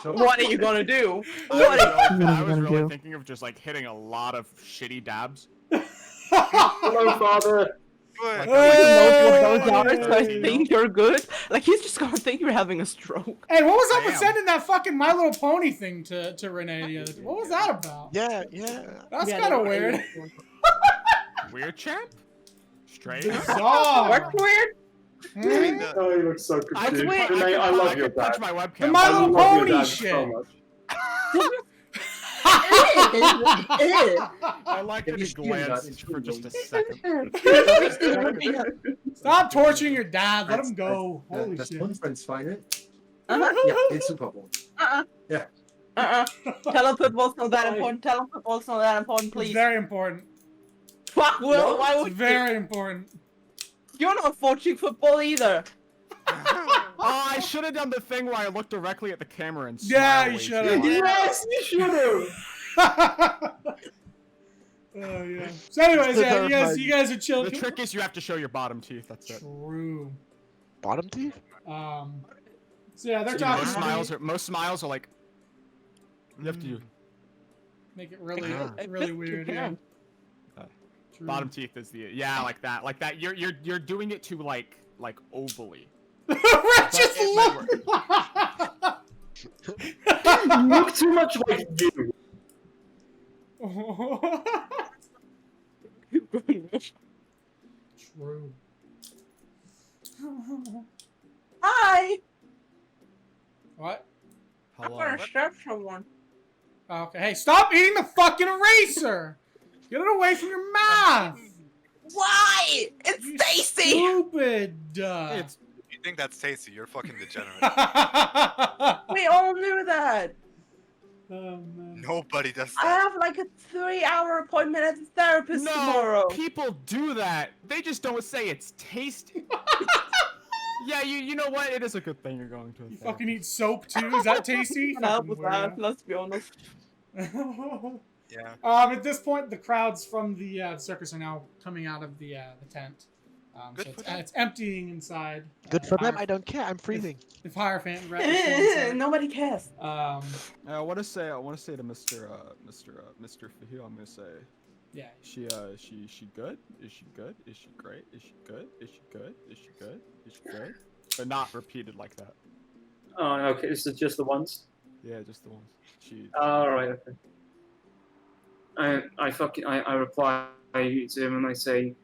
What are you gonna do? I was really thinking of just like hitting a lot of shitty dabs. Hello, Father. Good. I think you're good. Like, he's just gonna think you're having a stroke. Hey, what was up I with am. sending that fucking My Little Pony thing to Renee the other day? What was that about? Yeah. That's Yeah, kind of no, weird. Weird champ. Straight. Bizarre. What's weird? Doing the- Oh, you look so confused. wait, Renee, I love your could punch dad. my The webcam. My I Little love your Pony dad shit. so much. I like that he You're not glanced for just a second. Stop torturing your dad. Let him go. Holy That's shit. one friend's fine, right? Uh-huh. Yeah, it's a problem. Tell him football's not that important. Tell him football's not that important, It's please. very important. Fuck, Will, why It's would very important. You're not watching football either. Oh, I should have done the thing where I looked directly at the camera and Yeah, smiled you way should too have. hard. Yes, you should have. Oh yeah. So anyways, yeah, you guys are The chilling. trick is you have to show your bottom teeth. That's it. True. Bottom teeth? So yeah, they're You know, talking. most smiles are like. You have to do Make it really, Ah. really weird. Yeah. True. bottom teeth is the like that. You're doing it to like ovally. Rhett just it might looked. You look too much like you. True. Hi! What? I'm Hello. gonna stab someone. Okay. Hey, stop eating the fucking eraser! Get it away from your mouth! Why? It's You tasty! Stupid. It's If you think that's tasty, you're fucking degenerate. We all knew that. Oh, man. Nobody does I that. have like a 3-hour appointment at the therapist no tomorrow. people do that. They just don't say it's tasty. Yeah, you know what? It is a good thing you're going to. A You therapist. fucking eat soap too? Is that tasty? Can help Fucking with that, let's be honest. weirdo. Yeah. At this point, the crowds from the circus are now coming out of the tent. Good So for it's, them. it's emptying inside. Good for them. Hierophant- I don't care. I'm freezing. If Hierophant and Rhett are still inside. Nobody cares. I want to say to Mr. Faahil, I'm gonna say, Yeah. she good? Is she good? Is she great? Is she good? Is she good? Is she good? Is she good? But not repeated like that. Oh, okay. This is just the ones. Yeah, just the ones. She. All right. Okay. I reply to him and I say,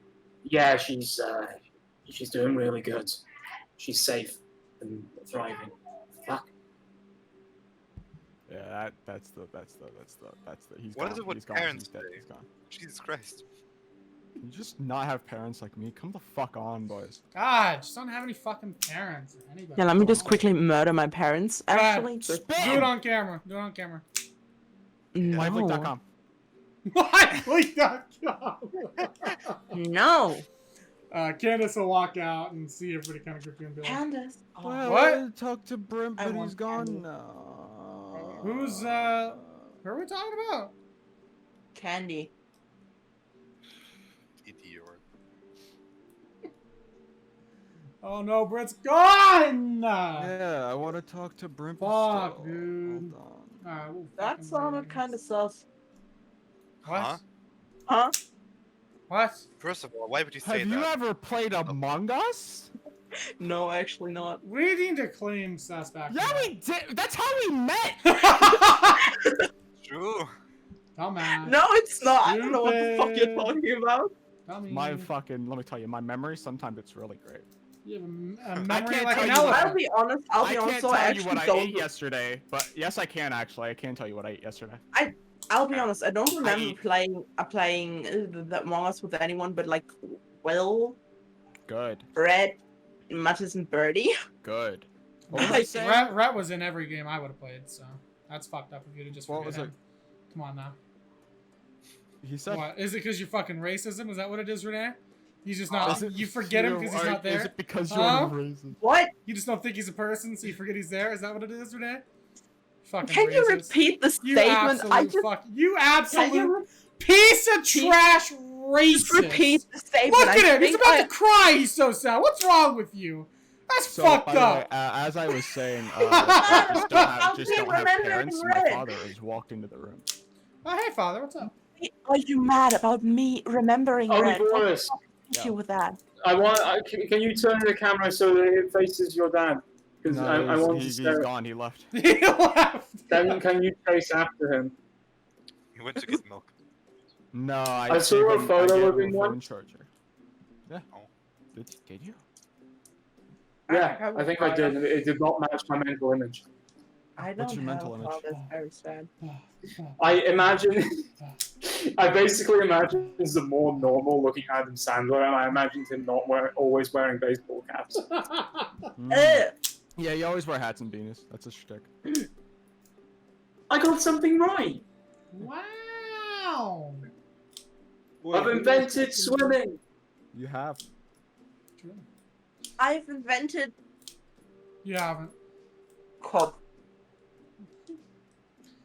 yeah, she's doing really good. She's safe and thriving. Fuck. Yeah, that's the. He's What gone. is it with He's gone. parents He's dead. say? He's gone. Jesus Christ. Can you just not have parents like me? Come the fuck on, boys. God, just don't have any fucking parents or anybody. Yeah, let me Come just on. quickly murder my parents, Go ahead. actually. Do it on camera. Do it on camera. No. Liveleak.com. No. Candace will walk out and see everybody kind of quickly and be like, Candace. Oh, Well, What? I wanted to talk to Brent, I but want he's gone candy. now. who's, who are we talking about? Candy. Idiot. Oh no, Brett's gone! Yeah, I want to talk to Brent. Fuck, still. dude. Hold on. Alright, we'll That fucking sounded wait. kind of sus. What? Huh? Huh? What? First of all, why would you say Have you that? ever played Among Us? No, actually not. We need to claim Sass back. Yeah, we did. That's how we met. True. Dumbass. No, it's not. I don't know what the fuck you're Stupid. talking about. Dummy. My fucking. Let me tell you, my memory sometimes it's really great. You have a memory can't like tell an you what- elephant. I'll be honest. I'll be I honest. can't So I tell you actually what I don't. ate yesterday, but yes, I can actually. I can tell you what I ate yesterday. I'll be honest. I don't remember eat. playing the Among Us with anyone, but like Will, Good, Red, Mattis, and Birdie. good. What was I Like, saying? Rhett was in every game I would have played, so that's fucked up if you to just What forget was him. it? Come on now. He said. What? Is it because you're fucking racism? Is that what it is, Renee? You just not. Is it You forget him because he's not Is there. it because Huh? you're racist? What? You just don't think he's a person, so you forget he's there. Is that what it is, Renee? Fucking Can you racist. repeat the You statement? absolute I just fuck. You can absolute you piece of Repeat- trash racist. just repeat the statement? Look at I him. He's think about I- to cry. He's so sad. What's wrong with you? That's So, fucked by the way, up. as I was saying, I just don't have, I'll just be don't have remembering parents. My Red. father has walked into the room. Oh, hey, father. What's up? Are you mad about me remembering I'll Red? be What's honest. the issue with that? Can you turn the camera so that it faces your dad? Because No, I want to he's stare. gone. He left. He left. Then can you chase after him? He went to get milk. No, I saw gave a him- photo I gave of him him a phone once. charger. Yeah. Oh. Did you? Yeah, I think I did. It did not match my mental image. I What's don't your have mental a image? That's very sad. I imagine. I basically imagined a more normal-looking Adam Sandler, and I imagined him not always wearing baseball caps. Ugh. Yeah, you always wear hats and beanies. That's a shtick. I got something right. Wow. I've invented swimming. You have. I've invented You haven't. cob.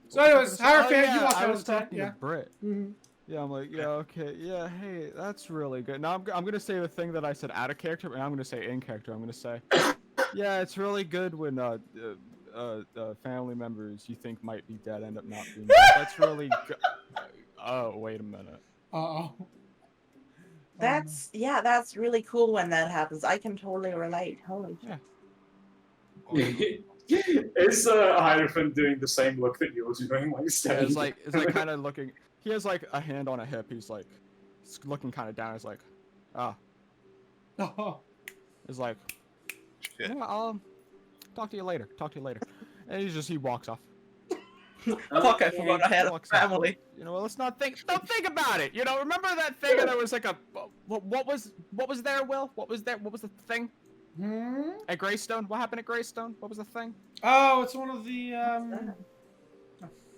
So anyways, Hierophant, Oh, yeah, you walk I out was of the tent. talking Yeah. to Britt. Mhm. Yeah, I'm like, yeah, okay, yeah, hey, that's really good. Now I'm gonna say the thing that I said out of character, and I'm gonna say in character. I'm gonna say, yeah, it's really good when family members you think might be dead end up not being dead. That's really good. Oh, wait a minute. Uh-oh. That's that's really cool when that happens. I can totally relate. Holy shit. Is Hierophant doing the same look that you're doing? Like, Yeah, staring it's like kind of looking. He has like a hand on a hip. He's like looking kind of down. He's like, Oh. He's like, Shit. yeah, I'll talk to you later. Talk to you later. And he walks off. Fuck, I forgot I had a Walks off. family. You know, let's not think. Don't think about it. You know, remember that thing? And there was like a what was there? Will, what was there? What was the thing at Greystone? What happened at Greystone? What was the thing? Oh, it's one of the I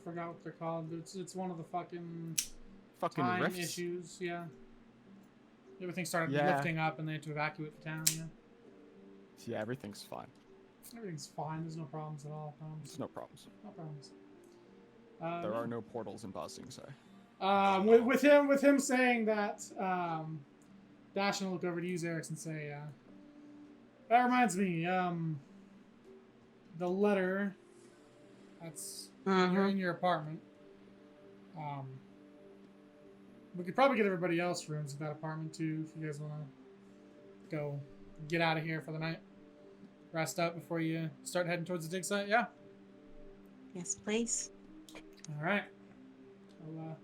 forgot what they're called. It's one of the fucking time rifts? issues. Yeah. Everything started Yeah. lifting up, and they had to evacuate the town. Yeah. Yeah, everything's fine. Everything's fine. There's no problems at all. Problems. There's no problems. No problems. There are no portals in Ba Sing Se. With him saying that, Dash will look over to you, Xerix, and say, that reminds me, the letter that's you're in your apartment. We could probably get everybody else rooms in that apartment too, if you guys want to go get out of here for the night. Rest up before you start heading towards the dig site. Yeah. Yes, please. All right. I'll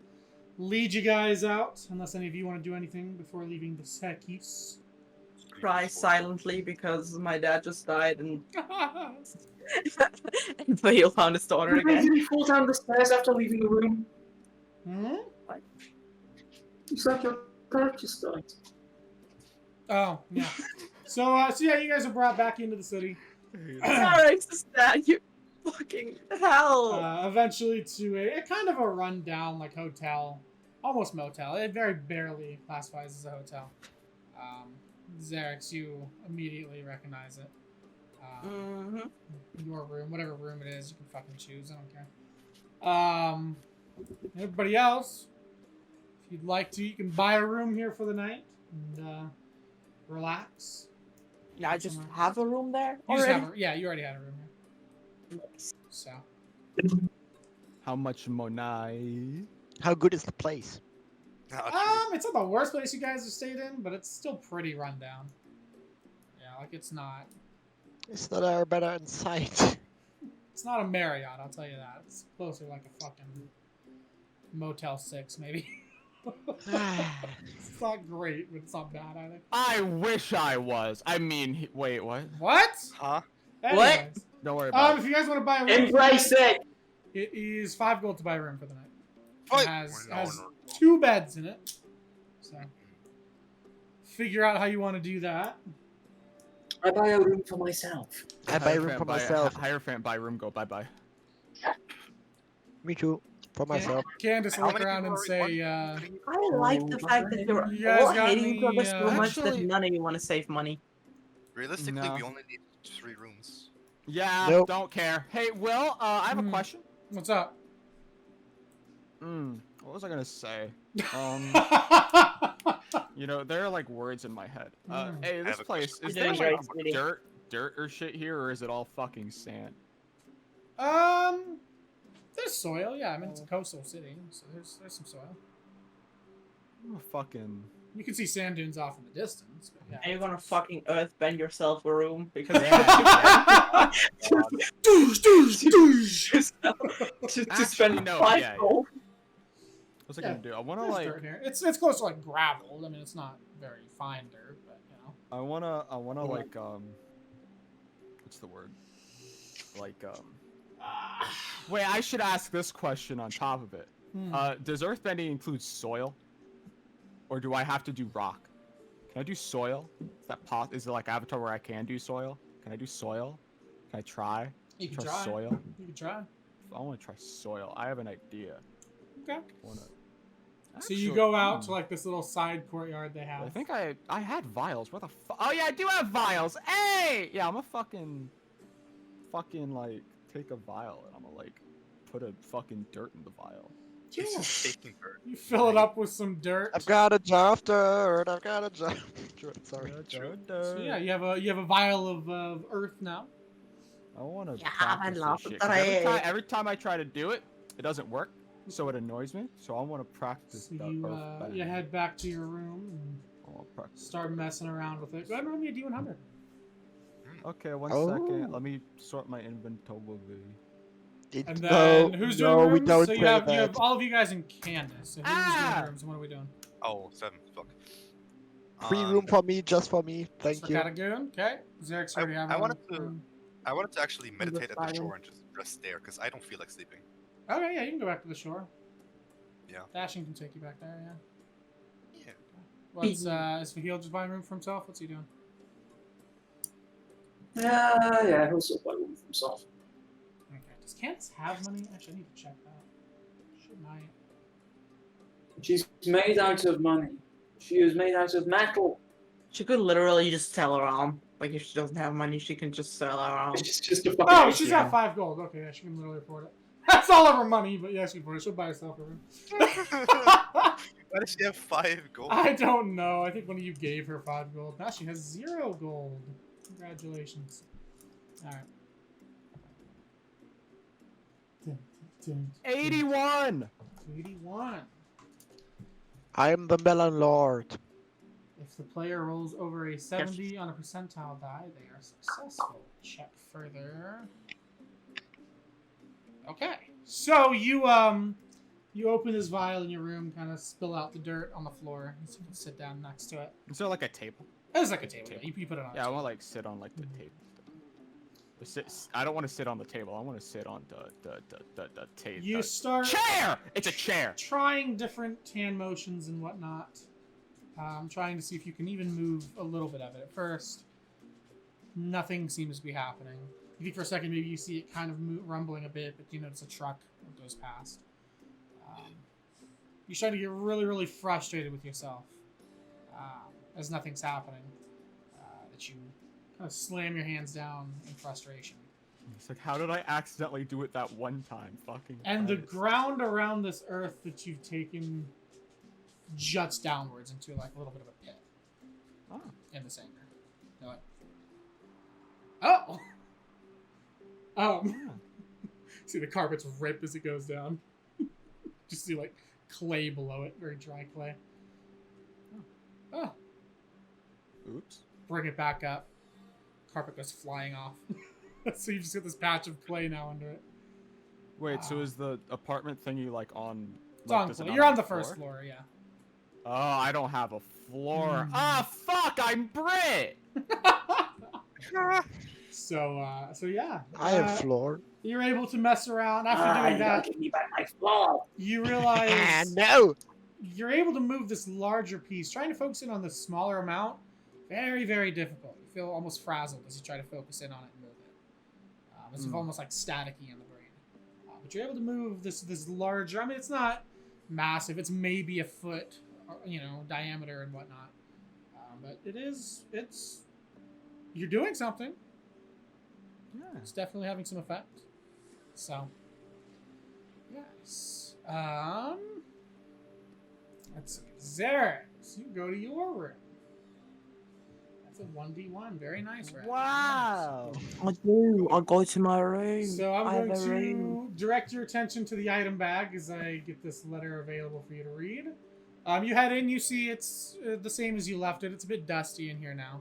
lead you guys out, unless any of you want to do anything before leaving the Sekis. Cry silently because my dad just died and and Faahil found his daughter Did again. he fall down the stairs after leaving the room? It's like your dad just died. Oh, yeah. So yeah, you guys are brought back into the city. Sorry, dad, you fucking hell. Eventually to a kind of a rundown, like, hotel. Almost motel. It very barely classifies as a hotel. Xerix, you immediately recognize it. Your room, whatever room it is, you can fucking choose. I don't care. Everybody else, if you'd like to, you can buy a room here for the night and relax. Yeah, I just have a room there You just already. have you already had a room here. So. How much money? How good is the place? It's not the worst place you guys have stayed in, but it's still pretty rundown. Yeah, like it's not. It's not our better in sight. It's not a Marriott, I'll tell you that. It's closer like a fucking Motel 6, maybe. It's not great, but it's not bad either. I wish I was. I mean, wait, what? What? Huh? Anyways, Don't worry about if you guys want to buy a room, Embrace it! it is 5 gold to buy a room for the night. Fight! It has 2 beds in it. So, figure out how you want to do that. I buy a room for myself. I buy a room for myself. Hierophant, buy room, go bye-bye. Me too. For myself. Candace will How look many around and people are say, I like the fact that you're You guys all got hating each other any, so much that Actually- none of you want to save money. Realistically, No. we only need 3 rooms. Yeah, Nope. don't care. Hey, Will, I have a question. what's up? What was I gonna say? You know, there are like words in my head. Hey, this have a place, question. is You're there doing like great, sweetie. dirt or shit here, or is it all fucking sand? There's soil, yeah. I mean, it's a coastal city, so there's some soil. Oh, fucking. You can see sand dunes off in the distance, but yeah. And you're gonna fucking earthbend yourself a room because Doosh, doosh, doosh. to Actually, spend no, 5 yeah. gold. What's I Yeah, gonna do? I wanna There's like. dirt here. It's close to like gravel. I mean, it's not very fine dirt, but you know. I wanna like what's the word? Like Wait, I should ask this question on top of it. Does earthbending include soil, or do I have to do rock? Can I do soil? Is it like Avatar where I can do soil? Can I do soil? Can I try? You can try. Soil. You can try. I want to try soil. I have an idea. Okay. So Actually, you go out to like this little side courtyard they have. I think I had vials. Where the fuck? Oh yeah, I do have vials. Hey! Yeah, I'm a fucking like take a vial and I'm gonna like put a fucking dirt in the vial. He's just taking dirt. You fill it up with some dirt. I've got a jar of dirt. I've got a jar of dirt. Sorry. So yeah, you have a vial of earth now. I want to Yeah, practice I love this shit. dirt. Every time I try to do it, it doesn't work. So it annoys me. So I want to practice. So you head back to your room and start messing around with it. Go ahead and roll me a D100. Okay, one Oh. second. Let me sort my inventory. And then No, who's no, doing we rooms? don't So you play have that. all of you guys in Candace. So who's doing rooms? And what are we doing? Oh, 7. Fuck. Free room for me, just for me. Thank you. Goon. Okay. Xerxes already have I one. wanted to actually meditate at the silent. shore and just there because I don't feel like sleeping. Okay, yeah, you can go back to the shore. Yeah. Dashing can take you back there, yeah. Yeah. What's is Faahil just buying room for himself? What's he doing? Yeah, he'll still buy one for himself. Okay. Does Candace have money? Actually, I need to check that. Shouldn't I? She's made out of money. She is made out of metal. She could literally just sell her arm. Like, if she doesn't have money, she can just sell her arm. It's just a fucking Oh, she's got ATM. 5 gold. Okay, yeah, she can literally afford it. That's all of her money, but yeah, she can afford it. She'll buy herself a room. Why does she have 5 gold? I don't know. I think one of you gave her 5 gold. Now she has 0 gold. Congratulations. Alright. 81. 81. I am the melon lord. If the player rolls over a 70 on a percentile die, they are successful. Check further. Okay. So you open this vial in your room, kind of spill out the dirt on the floor, so you can sit down next to it. Is there like a table? It's like a table. Yeah, you put it on. Yeah, I want to like sit on like the table. I don't want to sit on the table. I want to sit on the table. You start chair. It's a chair. trying different hand motions and whatnot. Trying to see if you can even move a little bit of it. At first, nothing seems to be happening. You think for a second maybe you see it kind of rumbling a bit, but you notice a truck that goes past. You start to get really, really frustrated with yourself as nothing's happening. That you kind of slam your hands down in frustration. It's like, how did I accidentally do it that one time? Fucking. And the Christ. ground around this earth that you've taken juts downwards into like a little bit of a pit Oh. in the center. You're like, oh! Yeah. See the carpets rip as it goes down. Just see like clay below it, very dry clay. Oh. Oops. Bring it back up. Carpet goes flying off. So you just got this patch of clay now under it. Wait, so is the apartment thingy like on? It's like, on does it clay. not You're have on the a first floor, yeah. Oh, I don't have a floor. Mm. Ah, fuck! I'm Brit. So yeah. I have floor. You're able to mess around after doing that. Give me back my floor. You realize No. you're able to move this larger piece. Trying to focus in on the smaller amount, very, very difficult. You feel almost frazzled as you try to focus in on it and move it. It's almost like staticky in the brain. But you're able to move this larger. I mean, it's not massive. It's maybe a foot, diameter and whatnot. But it's you're doing something. Yeah. It's definitely having some effect. So, yes. Let's see. Xerxes, you go to your room. That's a 1d1. Very nice, right? Wow. I do. I go to my room. So I'm I going have a to room. direct your attention to the item bag as I get this letter available for you to read. You head in, you see it's the same as you left it. It's a bit dusty in here now.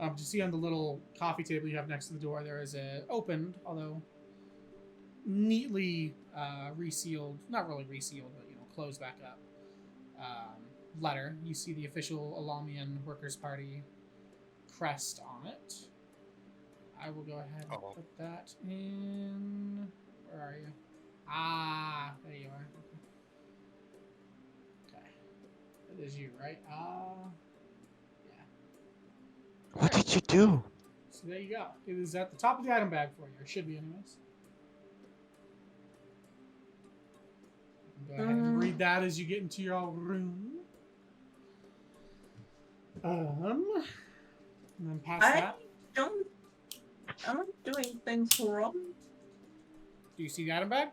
You see on the little coffee table you have next to the door, there is a opened, although neatly resealed, not really resealed, but closed back up letter. You see the official Alamian Workers' Party crest on it. I will go ahead and Oh. put that in. Where are you? Ah, there you are. Okay. That is you, right? Yeah. What did you do? So there you go. It is at the top of the item bag for you. Or should be, anyways. Go ahead and read that as you get into your room. And then past that. I'm not doing things wrong. Do you see the item bag?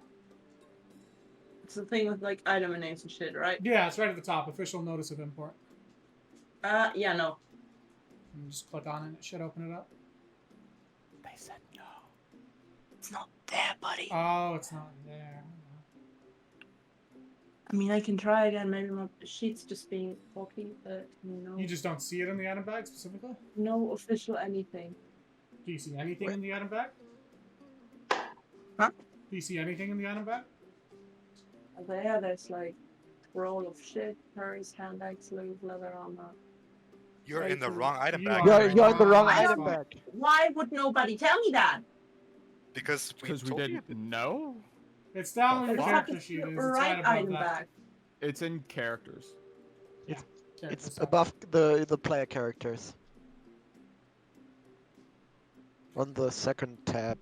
It's the thing with like item and names and shit, right? Yeah, it's right at the top. Official notice of import. Yeah, no. And just click on it. It should open it up. They said no. It's not there, buddy. Oh, it's not there. I mean, I can try again. Maybe my sheet's just being faulty, but no. You just don't see it in the item bag specifically? No official anything. Do you see anything in the item bag? Huh? Do you see anything in the item bag? There's like roll of shit, furs, handbags, loot, leather armor. You're in the Like, wrong item you bag. are You're in the wrong I item don't- bag. Why would nobody tell me that? Because we Because we told you. didn't know. It's down on The your fuck character is sheet. the It's right right above item that. bag? It's in characters. Character It's side. above the player characters. On the second tab.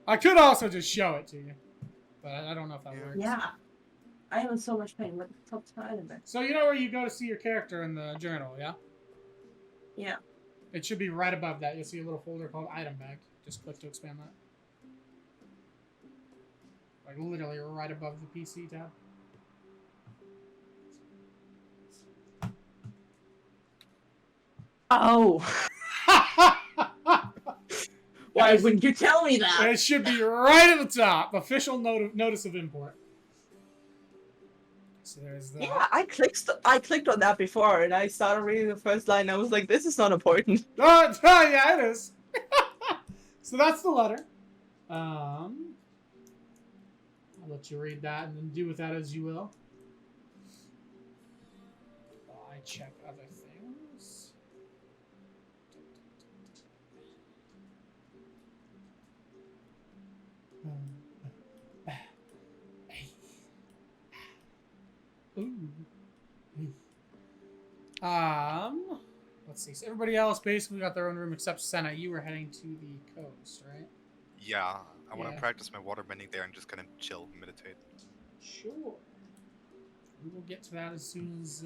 I could also just show it to you, but I don't know if that Yeah. works. Yeah. I am in so much pain. What the fuck's my item bag? So you know where you go to see your character in the journal, yeah? Yeah. It should be right above that. You'll see a little folder called item bag. Just click to expand that. Like literally right above the PC tab. Oh. Why wouldn't you tell me that? It should be right at the top. Official notice of import. So there's that. Yeah, I clicked on that before, and I started reading the first line. I was like, "This is not important." Oh, yeah, it is. So that's the letter. I'll let you read that and then do with that as you will. While I check other things. Ooh. Let's see. So everybody else basically got their own room except Senna. You were heading to the coast, right? Yeah, I want to Yeah. practice my water bending there and just kind of chill, meditate. Sure. We will get to that as soon as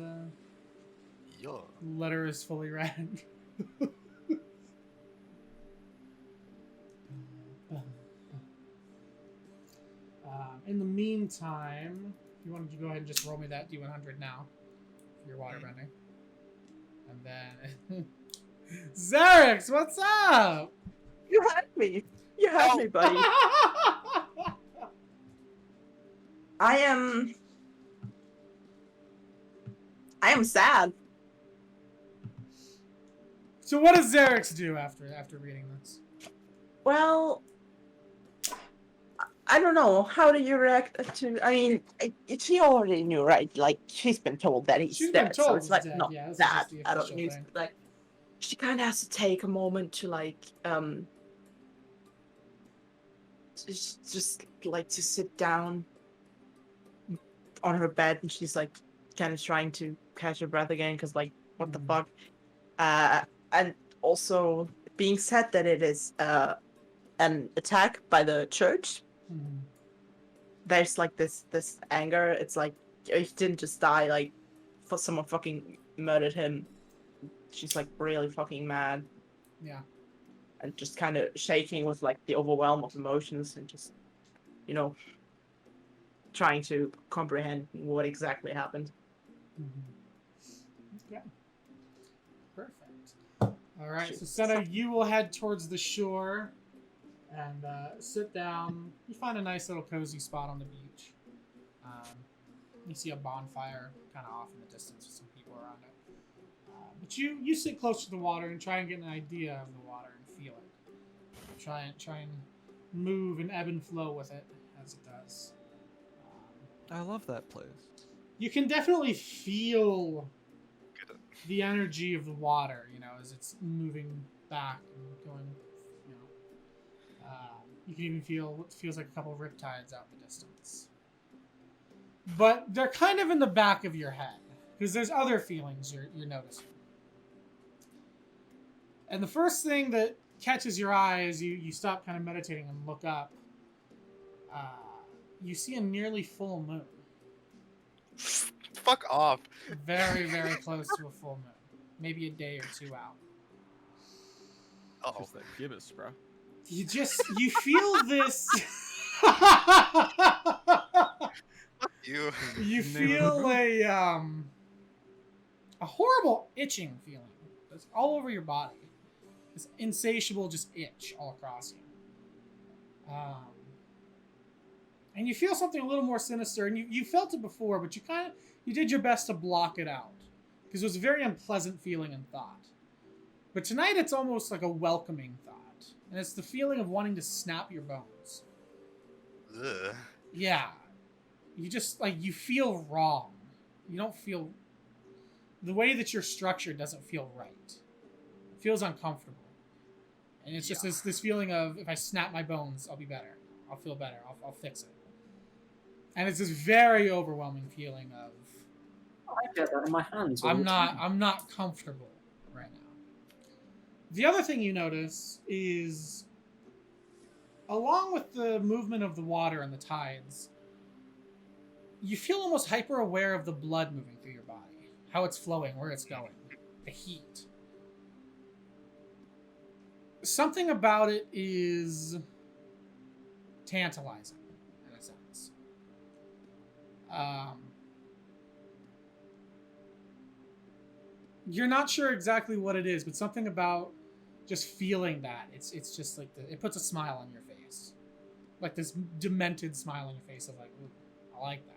Yeah. letter is fully read. In the meantime, if you wanted to go ahead and just roll me that D100 now for your water bending. And then... Zarix, what's up? You had me. You had me, buddy. I am sad. So what does Zarix do after reading this? Well, I don't know. How do you react to? I mean, she already knew, right? Like she's been told that he's She's been dead, told so it's he's like dead, not yeah, this is that. just the I don't official need thing. like. She kind of has to take a moment to like just like to sit down on her bed, and she's like kind of trying to catch her breath again because like what the fuck, and also being said that it is an attack by the church. Mhm. There's like this anger. It's like he didn't just die like for someone fucking murdered him. She's like really fucking mad Yeah. and just kind of shaking with like the overwhelm of emotions and just, you know, trying to comprehend what exactly happened. Okay. Perfect. All right, so Senna, you will head towards the shore and sit down. You find a nice little cozy spot on the beach. You see a bonfire kind of off in the distance with some people around it. But you sit close to the water and try and get an idea of the water and feel it. Try and move and ebb and flow with it as it does. I love that place. You can definitely feel Get it. the energy of the water, you know, as it's moving back and going, you know. You can even feel what feels like a couple of riptides out in the distance. But they're kind of in the back of your head, because there's other feelings you're noticing. And the first thing that catches your eye as you stop kind of meditating and look up, you see a nearly full moon. Fuck off. Very, very close to a full moon. Maybe a day or two out. Uh-oh. Just that gibbous, bro. You feel this... You. You feel a horrible itching feeling. It's all over your body. This insatiable just itch all across you. And you feel something a little more sinister, and you felt it before, but you did your best to block it out. Because it was a very unpleasant feeling and thought. But tonight it's almost like a welcoming thought. And it's the feeling of wanting to snap your bones. Ugh. Yeah. You just, you feel wrong. You don't feel... The way that you're structured doesn't feel right. It feels uncomfortable. And it's just this feeling of, if I snap my bones, I'll be better. I'll feel better. I'll fix it. And it's this very overwhelming feeling of... I get that in my hands. I'm not comfortable right now. The other thing you notice is, along with the movement of the water and the tides, you feel almost hyper aware of the blood moving through your body, how it's flowing, where it's going, the heat. Something about it is tantalizing, in a sense. You're not sure exactly what it is, but something about just feeling that, it's just like, it puts a smile on your face. Like this demented smile on your face of like, ooh, I like that.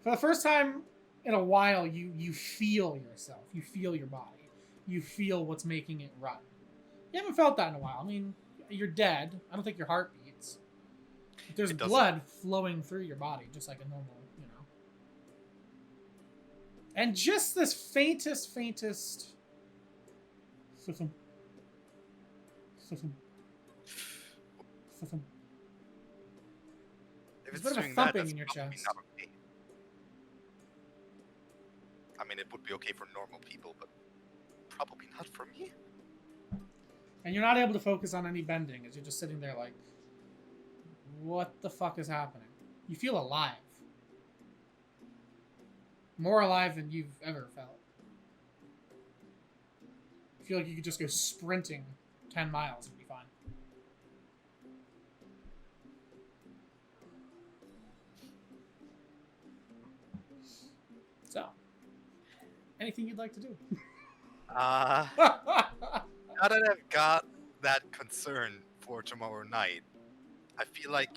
For the first time in a while, you feel yourself. You feel your body. You feel what's making it run. You haven't felt that in a while. I mean, you're dead. I don't think your heart beats. But there's blood flowing through your body, just like a normal, And just this faintest... System. If There's it's a bit of a doing that, thumping that's in your probably chest. not okay. I mean, it would be okay for normal people, but probably not for me. And you're not able to focus on any bending as you're just sitting there like, what the fuck is happening? You feel alive. More alive than you've ever felt. You feel like you could just go sprinting 10 miles and be fine. So, anything you'd like to do? Now that I've got that concern for tomorrow night, I feel like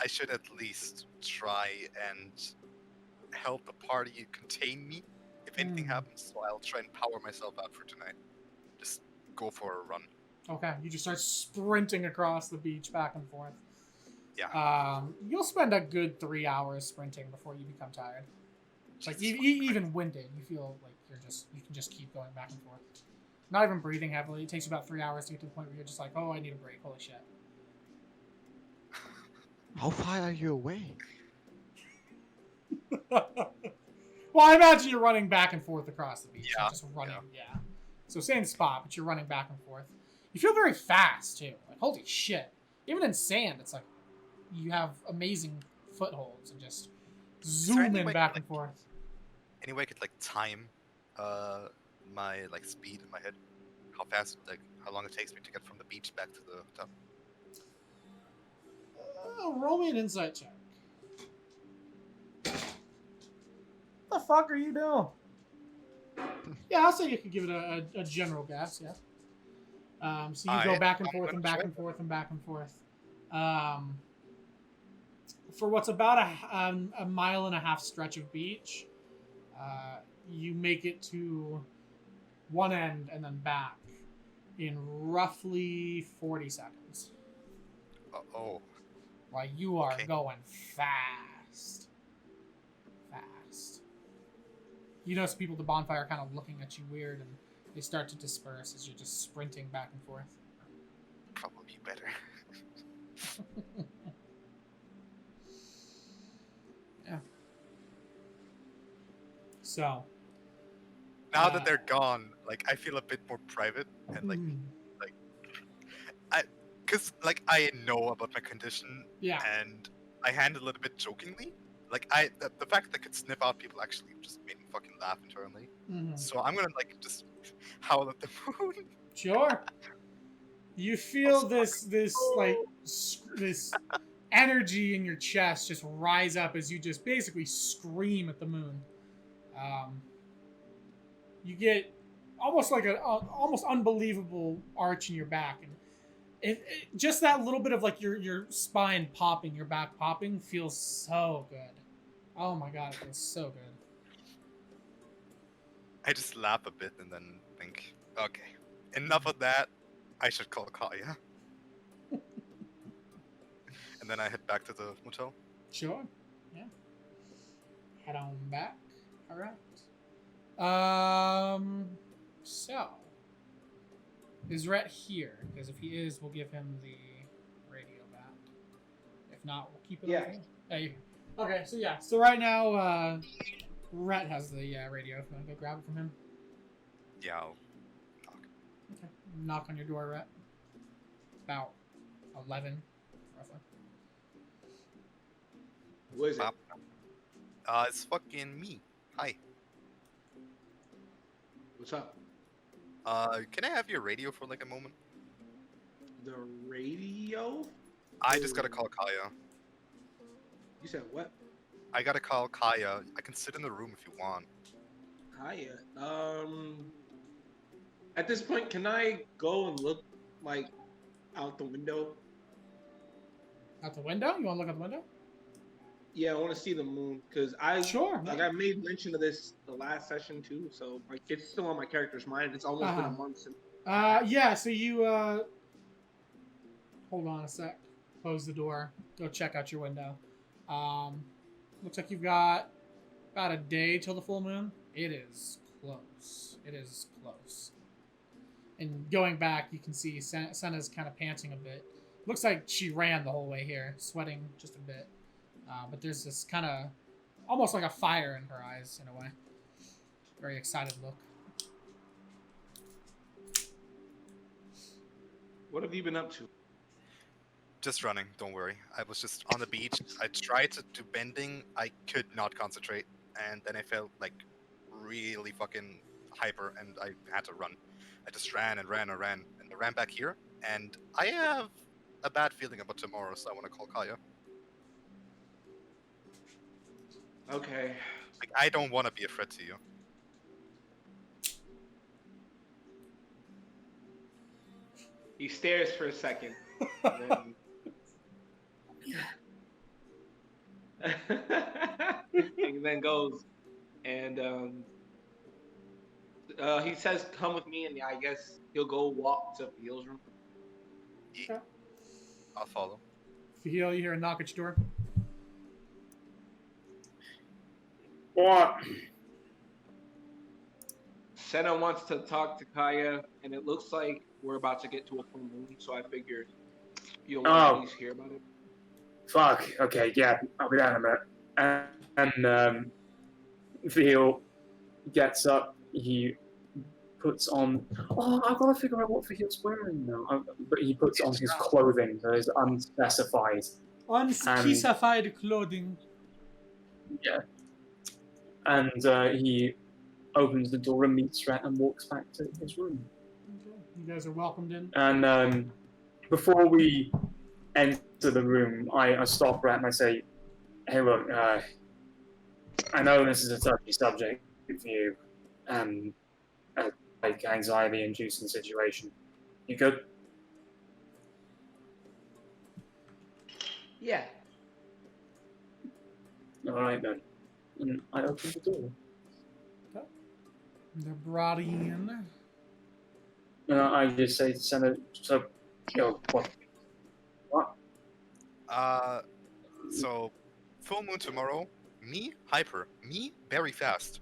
I should at least try and help the party contain me if anything happens, so I'll try and power myself out for tonight. Just go for a run. Okay, you just start sprinting across the beach back and forth. Yeah. You'll spend a good 3 hours sprinting before you become tired. Like even winded, you feel like you can just keep going back and forth. Not even breathing heavily. It takes you about 3 hours to get to the point where you're just like, oh, I need a break. Holy shit. How far are you away? Well, I imagine you're running back and forth across the beach. Yeah. Not just running, yeah. So same spot, but you're running back and forth. You feel very fast, too. Like, holy shit. Even in sand, it's like you have amazing footholds and just zooming back and forth. Any way I could time my speed in my head? How fast, how long it takes me to get from the beach back to the top? Roll me an insight check. What the fuck are you doing? Yeah, I'll say you could give it a general guess, yeah. So you go back and forth and back and forth and back and forth. For what's about a mile and a half stretch of beach, you make it to one end and then back in roughly 40 seconds. Oh. Like, you are going fast. Fast. You notice people at the bonfire kind of looking at you weird, and they start to disperse as you're just sprinting back and forth. Probably better. Yeah. So. Now that they're gone, like I feel a bit more private and like, mm, cause like I know about my condition yeah. and I handle it a bit jokingly. Like the fact that I could sniff out people actually just made me fucking laugh internally. Mhm. So I'm gonna like just howl at the moon. Sure. You feel this energy in your chest just rise up as you just basically scream at the moon. You get almost like a almost unbelievable arch in your back, and it just that little bit of like your spine popping, your back popping feels so good. Oh my god, it feels so good. I just laugh a bit and then think, okay, enough of that. I should call Kaya. And then I head back to the motel. Sure. Yeah. Head on back. All right. So is Rhett here? Because if he is, we'll give him the radio back. If not, we'll keep it. Yeah. Okay. Hey. Okay. So yeah. So right now, Rhett has the radio. If you want to go grab it from him. Yeah. I'll Okay. Knock on your door, Rhett. About 11, roughly. What is it? It's fucking me. Hi. What's up? Can I have your radio for like a moment? The radio? I just gotta call Kaya. You said what? I gotta call Kaya. I can sit in the room if you want. Hiya. At this point, can I go and look like out the window? Out the window? You want to look out the window? Yeah, I want to see the moon because I Sure. like I made mention of this the last session too, so like it's still on my character's mind. It's almost been a month since. Yeah. So you hold on a sec. Close the door. Go check out your window. Looks like you've got about a day till the full moon. It is close. It is close. And going back, you can see Senna's kind of panting a bit. Looks like she ran the whole way here, sweating just a bit. But there's this kind of, almost like a fire in her eyes, in a way. Very excited look. What have you been up to? Just running, don't worry. I was just on the beach. I tried to do bending. I could not concentrate. And then I felt like really fucking hyper and I had to run. I just ran and ran and ran. And I ran back here. And I have a bad feeling about tomorrow, so I want to call Kaya. Okay. Like, I don't want to be a threat to you. He stares for a second. And then goes and he says, "Come with me," and I guess he'll go walk to Faahil's room. Okay. I'll follow. Faahil, you hear a knock at your door. What? Senna wants to talk to Kaya, and it looks like we're about to get to a full moon, so I figured you'll at least hear about it. Fuck. Okay, yeah, I'll be down in a minute. And Faahil gets up. He puts on. Oh, I've got to figure out what Faahil's wearing now. But he puts on his clothing that is unspecified. Unspecified clothing. Yeah. And he opens the door and meets Rhett and walks back to his room. Okay. You guys are welcomed in. And before we enter the room, I stop Rhett and I say, "Hey, look, I know this is a touchy subject for you, like anxiety-inducing situation. You good?" Yeah. All right then. And I open the door. They're brought in. And I just say to Senna, "So, yo, what? So, full moon tomorrow. Me, hyper. Me, very fast.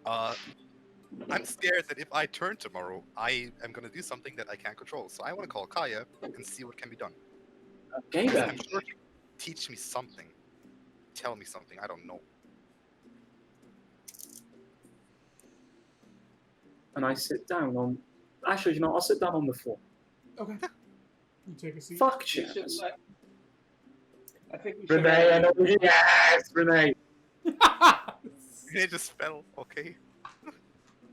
I'm scared that if I turn tomorrow, I am gonna do something that I can't control. So I want to call Kaya and see what can be done. Okay then. I'm sure she'll teach me something. Tell me something. I don't know. And I sit down on. Actually, you know, I'll sit down on the floor. Okay. You take a seat. Fuck We should chairs. let- I think we should. Renee, I know. Yes, Renee. It just fell. Okay.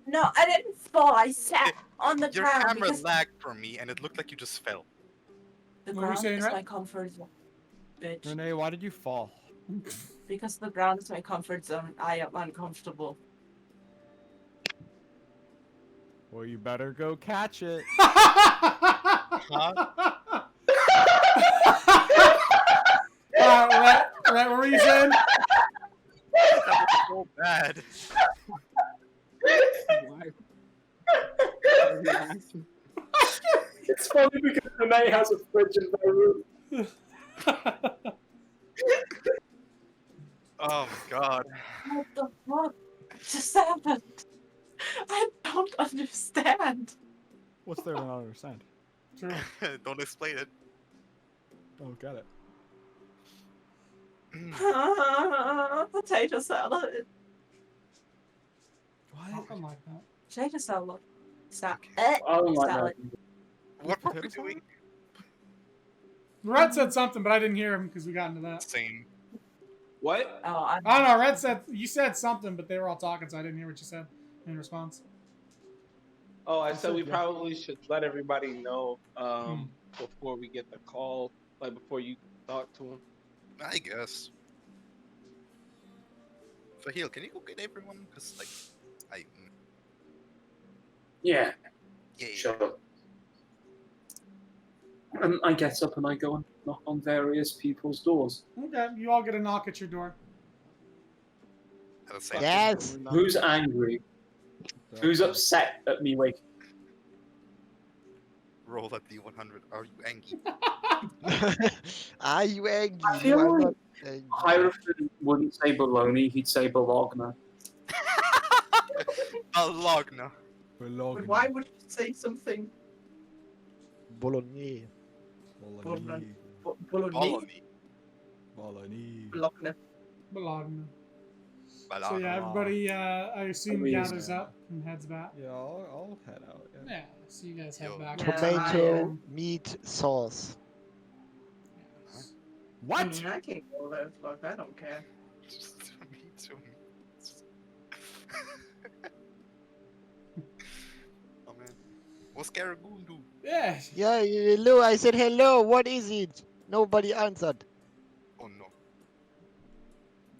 No, I didn't fall. I sat on the Your ground camera because lagged for me, and it looked like you just fell. the What were you ground saying, is Rat? my comfort zone. Bitch. Renee, why did you fall? Because the ground is my comfort zone. I am uncomfortable. Well, you better go catch it. Right, what were you saying? That was so bad. It's funny because Renee has a fridge in my room. Oh my god. What the fuck just happened? I don't understand. What's there to not understand? True. Don't explain it. Oh, got it. Potato salad. What? Something like that. Potato salad. I don't like salad. that. What were we Potato doing? Red said something, but I didn't hear him because we got into that. Same. What? Oh, I I don't know. Red said you said something, but they were all talking, so I didn't hear what you said in response. Oh, I said we yeah. probably should let everybody know before we get the call, like before you talk to him. I guess. Faahil, can you go get everyone? Cause like, Yeah, yeah. sure. I get up and I go and knock on various people's doors. Okay, you all get a knock at your door. At the same Yes. Who's angry? Who's upset at me waking? roll at D100. Are you angry? Are you angry? I feel You are like not angry. Hierophant wouldn't say baloney, he'd say bologna. Alogna. But why would you say something? Bolognese. Bolognese. Bolognese? Bolognese. Bologna. Bologna. So Balogna. yeah, everybody, I assume Please. gathers up and heads back. Yeah, I'll head out. Yeah. Yeah, so you guys head Yo. back. Yeah. Tomato meat sauce. What? I can go there. Fuck, I don't care. Me too. Oh man. What's Garagoon do? Yeah. Yeah, hello. I said hello. What is it? Nobody answered. Oh no.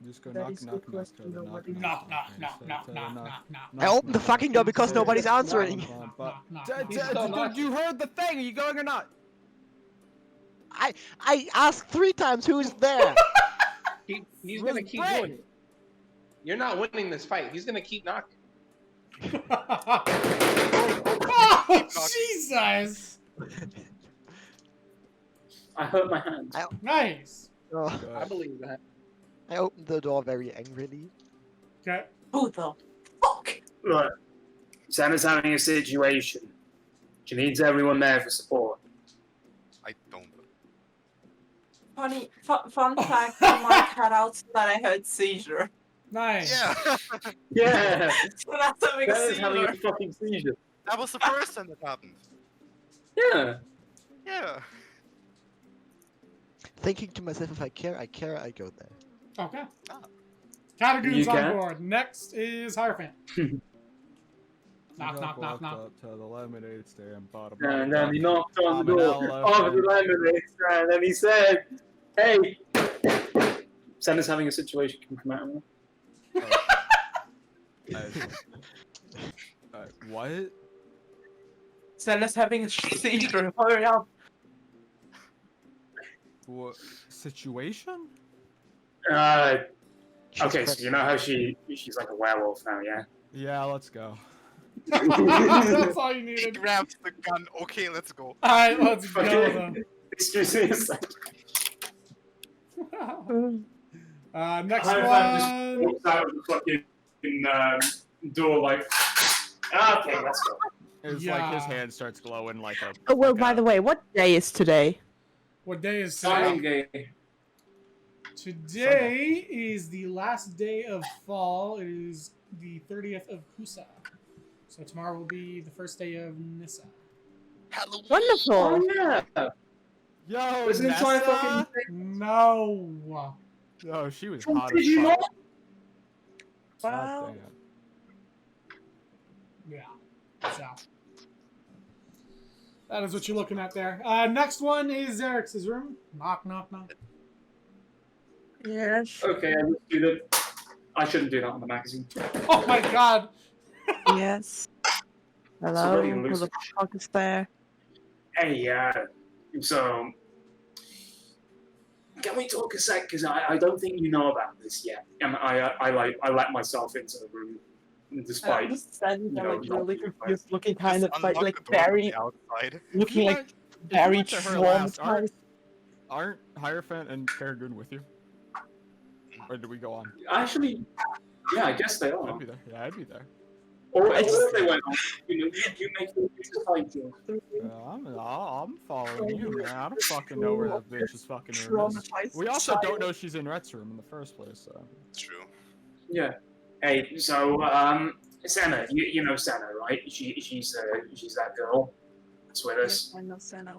Just go That knock, is a knock, good knock, question, tell the nobody- Knock, knock, okay, knock, so knock, tell the knock, knock, knock. I opened the fucking door because nobody's answering. Knock, knock, knock, He's still knocking. You heard the thing. Are you going or not? I asked 3 times who's there. He's gonna Where's keep Brett? doing it. You're not winning this fight. He's gonna keep knocking. Oh, Jesus! I hurt my hand. Nice. Oh, I believe that. I opened the door very angrily. Okay. Who the fuck? Look, Santa's having a situation. She needs everyone there for support. I don't. Fun fact, my cutouts that I heard seizure. Nice. Yeah. Yeah, So that's having a Santa's having a seizure. fucking seizure. That was the first time that happened. Yeah. Yeah. Thinking to myself, if I care, I go there. Okay. Ah. Catagoon's You on can. board. Next is Hierophant. Knock, knock, knock, Walked knock. up to the lemonade stand, bought a And bottle then he of knocked on the I'm an door elephant. of the lemonade stand and he said, "Hey, Santa's having a situation. Can you come out?" What? Stella's having a seizure. Hurry up. What situation? Okay, so pregnant. you know how she's like a werewolf now, yeah? Yeah, let's go. That's all you He needed. grabs the gun. Okay, let's go. Alright, let's go Okay. then. Excuse me a second. Next Hierophant one. just walks out of the fucking door like, okay, let's go. It's like his hand starts glowing like a. Oh well, like by a- the way, what day is today? What day is Signing today? day. Today is the last day of fall. It is the 30th of Kusa. So tomorrow will be the first day of Nissa. Halloween. Wonderful. Oh yeah. Yo, There's an entire Nessa? fucking thing. No. Oh, she was From hot as Digimon? fuck. Wow. God damn. Yeah. So that is what you're looking at there. Next one is Eric's room. Knock, knock, knock. Yes. Okay, I just do that. I shouldn't do that on the magazine. Oh my god. Yes. Hello. really Who the elusive. fuck is there? Hey, so can we talk a sec? Because I don't think you know about this yet, and I let myself into the room, despite standing there, like, really confused, looking Just unlock the door from the outside. looking If you went to her last, aren't Hierophant and Karagoon with you? Or did we go on? actually, yeah, I guess they I'd are. be there. Yeah, I'd be there. Or they went on. You make it fight you. I'm following you, man. I don't fucking know where that bitch's fucking room is. We also don't know she's in Rhett's room in the first place, so. It's true. Yeah. Hey, so Senna, you know Senna, right? She's that girl that's with us. I know Senna.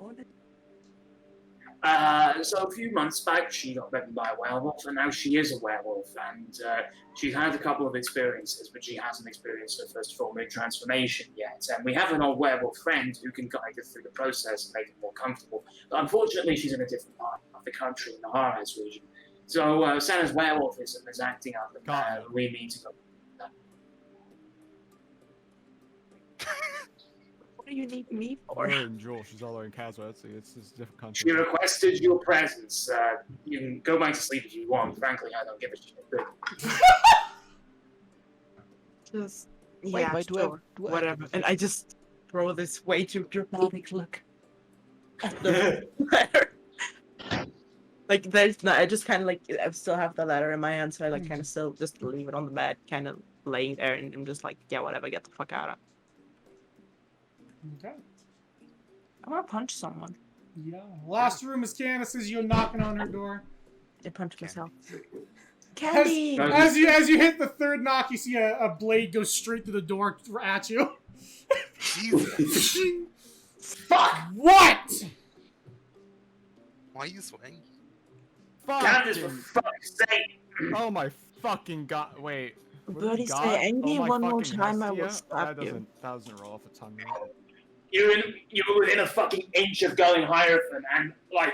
So a few months back, she got bitten by a werewolf, and now she is a werewolf. And she's had a couple of experiences, but she hasn't experienced her first full moon transformation yet. And we have an old werewolf friend who can guide her through the process and make it more comfortable. But unfortunately, she's in a different part of the country, in the Haras region. So Senna's werewolfism is acting up, and we need to go. What do you need me for? Her and Jewel, she's all the way in Caswa. It's a different country. She requested your presence. You can go back to sleep if you want. Frankly, I don't give a shit. But Just Wait, yeah, wait, sure, whatever. And I just throw this way too dramatic look at the letter. Like there's no, I just kind of like I still have the letter in my hand, so I like kind of still just leave it on the bed, kind of laying there, and I'm just like, yeah, whatever, get the fuck out of. Okay. I want to punch someone. Yeah. Last room is Candace's. You're knocking on her door. I punch myself. As, Candy. as you hit the third knock, you see a blade go straight through the door at you. Jesus. fuck! What? Why are you swaying? Candace, for Fucking, fuck's sake! oh my fucking god! Wait. what did Birdie, we say got? angry Oh my one more fucking time, I will Hestia? slap you. That doesn't roll off the tongue. Right? You were within a fucking inch of going Hierophant, and like,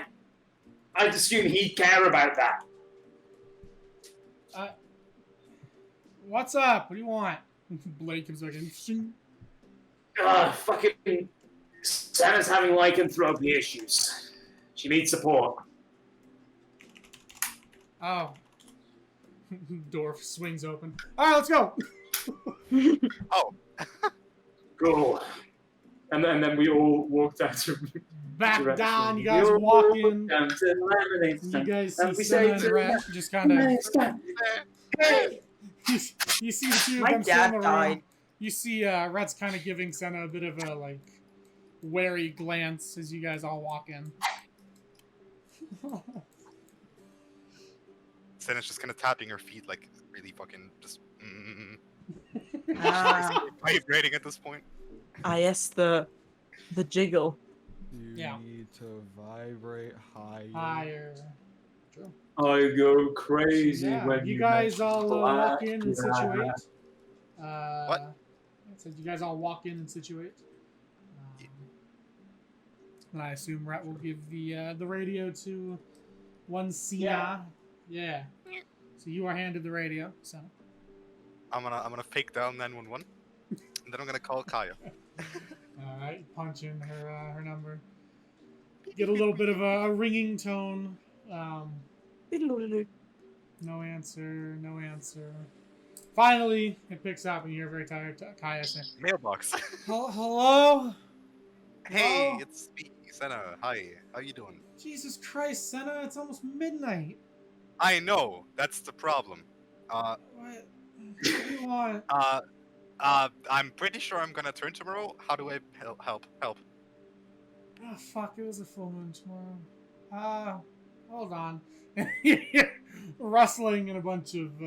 I'd assume he'd care about that. What's up? What do you want? Blade comes back in. Fucking Santa's having lycanthropy issues. She needs support. Oh. Door swings open. Alright, let's go! Oh. Cool. And then we all walked out of Back down, you guys walk in. down to the lemonade You stand. guys And see we Senna say and to Rat just kind of. lemonade stand, hey! You see the two of My them still in dad the room. died. You see Rat's kind of giving Senna a bit of a, like, wary glance as you guys all walk in. Senna's just kind of tapping her feet, like really fucking just Ah, vibrating at this point. yes, the jiggle. You Yeah. need to vibrate higher. Higher. True. I go crazy Yeah, when you guys mention all black. walk in and situate. What? So you guys all walk in and situate. And I assume Rat will give the radio to one Sina. Yeah. So you are handed the radio. So. I'm gonna fake down 911, and then I'm gonna call Kaya. All right. Punch in her number. Get a little bit of a ringing tone. No answer. No answer. Finally, it picks up, and you hear very tired Kaya say, Mailbox. Hello? Hey, Hello? it's me, Senna. Hi, how you doing? Jesus Christ, Senna, it's almost midnight. I know, that's the problem. What do you want? I'm pretty sure I'm gonna turn tomorrow. How do I help? Oh fuck! It was a full moon tomorrow. Hold on. Rustling and a bunch of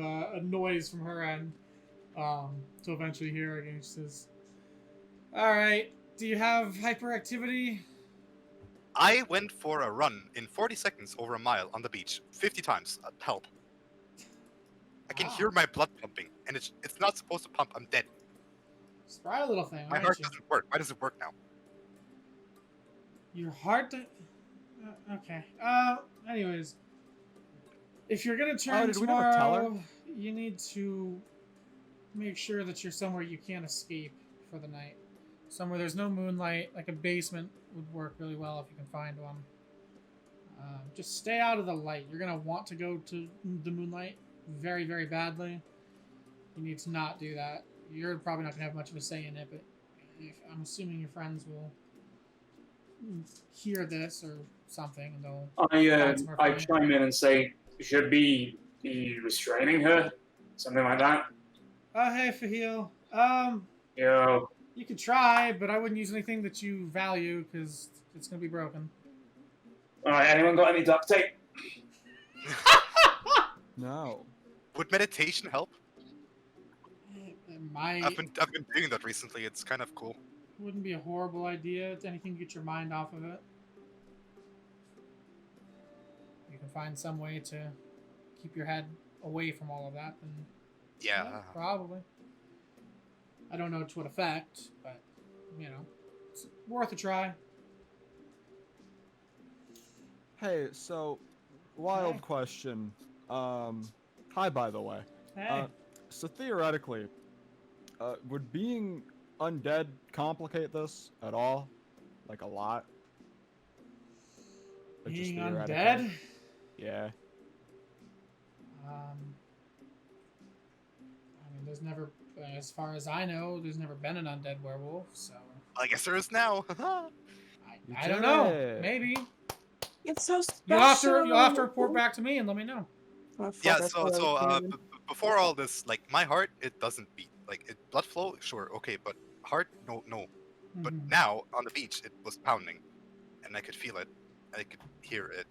noise from her end. To eventually hear again. She says, "All right. Do you have hyperactivity?" I went for a run in 40 seconds over a mile on the beach 50 times. Help. I can hear my blood pumping, and it's not supposed to pump. I'm dead. Spry little thing. My aren't heart you? doesn't work. Why does it work now? Your heart. Okay. Anyways, if you're gonna turn did we never tell her? tomorrow, you need to make sure that you're somewhere you can't escape for the night. Somewhere there's no moonlight, like a basement would work really well if you can find one. Just stay out of the light. You're gonna want to go to the moonlight very, very badly. You need to not do that. You're probably not gonna have much of a say in it, but I'm assuming your friends will hear this or something, and they'll. I chime in and say, should be restraining her, something like that. Oh, hey, Faahil. Yo, You could try, but I wouldn't use anything that you value because it's gonna be broken. all right. Anyone got any duct tape? No. Would meditation help? It might. I've been doing that recently. It's kind of cool. Wouldn't be a horrible idea. It's anything to get your mind off of it. You can find some way to keep your head away from all of that, then Yeah. probably. I don't know to what effect, but you know, it's worth a try. Hey, so wild Hey. question. Hi, by the way. Hey, So theoretically, would being undead complicate this at all? Like a lot? Like, just being theoretically? undead. Yeah. I mean, there's never, as far as I know, there's never been an undead werewolf, so I guess there is now. I don't know. did. Maybe It's so you'll special. have to report back to me and let me know. Oh, Yeah. fuck, So I thought it was before all this, like my heart, it doesn't beat. Like blood flow, sure, okay, but heart, no. But Mhm. now on the beach, it was pounding, and I could feel it. I could hear it.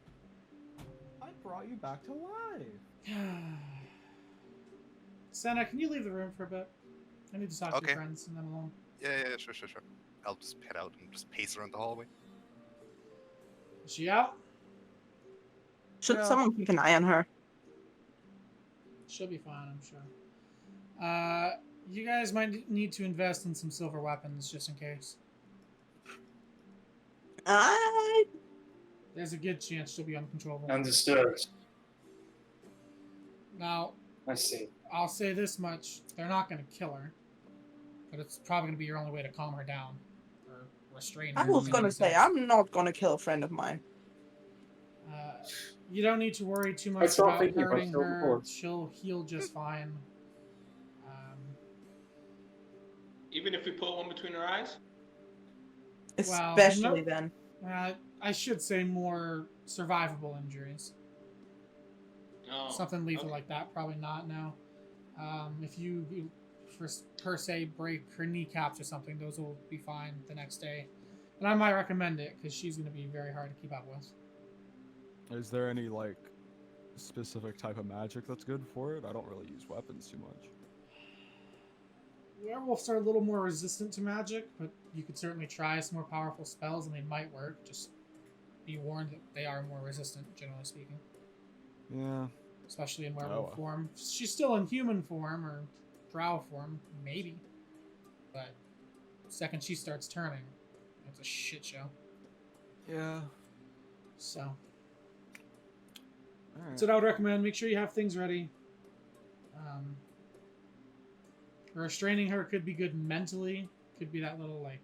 I brought you back to life. Senna, can you leave the room for a bit? I need to talk to Okay. your friends and then alone. Yeah, sure. I'll just head out and just pace around the hallway. Is she out? Should Yeah. someone keep an eye on her? She'll be fine, I'm sure. You guys might need to invest in some silver weapons just in case. There's a good chance she'll be uncontrollable. Understood. Now, I see. I'll say this much: they're not going to kill her, but it's probably going to be your only way to calm her down or restrain her. I was in gonna any say, sense. I'm not gonna kill a friend of mine. You don't need to worry too I much start about thinking about hurting silver her. bullets. She'll heal just fine. Even if we put one between her eyes? Well, Especially no- then. I should say more survivable injuries. No. Something lethal okay. like that, probably not now. If you, per se, break her kneecaps or something, those will be fine the next day. And I might recommend it, because she's going to be very hard to keep up with. Is there any, like, specific type of magic that's good for it? I don't really use weapons too much. Werewolves are a little more resistant to magic, but you could certainly try some more powerful spells, and they might work. Just be warned that they are more resistant, generally speaking. Yeah. Especially in werewolf well. form. She's still in human form, or drow form, maybe. But the second she starts turning, it's a shit show. Yeah. So, Alright. that's what I would recommend. Make sure you have things ready. Restraining her could be good mentally. Could be that little, like,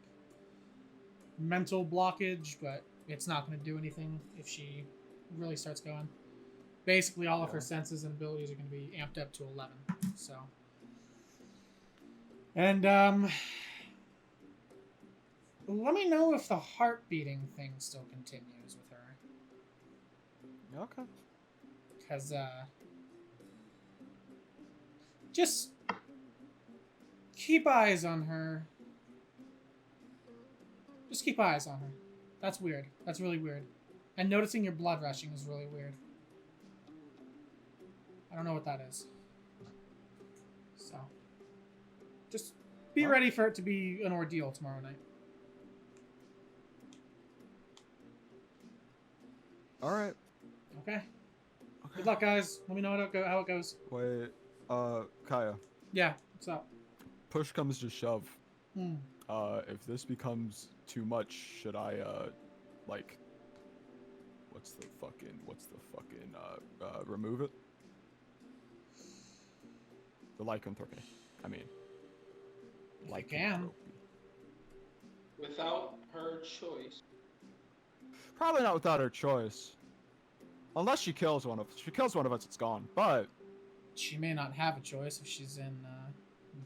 mental blockage, but it's not going to do anything if she really starts going. Basically, all of her senses and abilities are going to be amped up to 11. So, and let me know if the heart beating thing still continues with her, Okay. because just keep eyes on her. Just keep eyes on her. That's weird. That's really weird. And noticing your blood rushing is really weird. I don't know what that is. So, just be ready for it to be an ordeal tomorrow night. All right. Okay? Good luck, guys. Let me know how it goes. Wait, Kaya. Yeah, what's up? Push comes to shove. Hmm. If this becomes too much, should I, like, what's the fucking, remove it? The lycanthropy. I mean. If I can. Without her choice. Probably not without her choice. Unless she kills one of us. If she kills one of us, it's gone. But She may not have a choice if she's in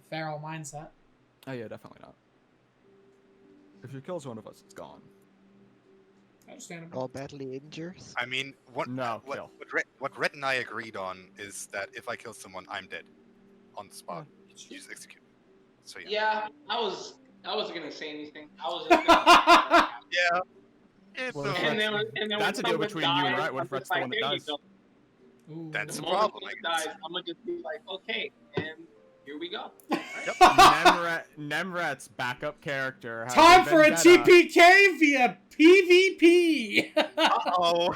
feral mindset. oh yeah, definitely not. If she kills one of us, it's gone. Understandable. All badly injured. I mean, what No, kill. what Rhett and I agreed on is that if I kill someone, I'm dead on the spot. You just execute. So yeah. Yeah, I wasn't gonna say anything. I was just gonna Yeah. It's Well, and then That's a when deal someone between you and dies, Rhett. What I'm if Rhett's just the one that "There you dies? go." Ooh. That's The a moment problem, someone I guess. dies, I'm gonna just be like, okay, and here we go. Nemret's backup character. has Time for a vendetta. TPK via PvP! Oh.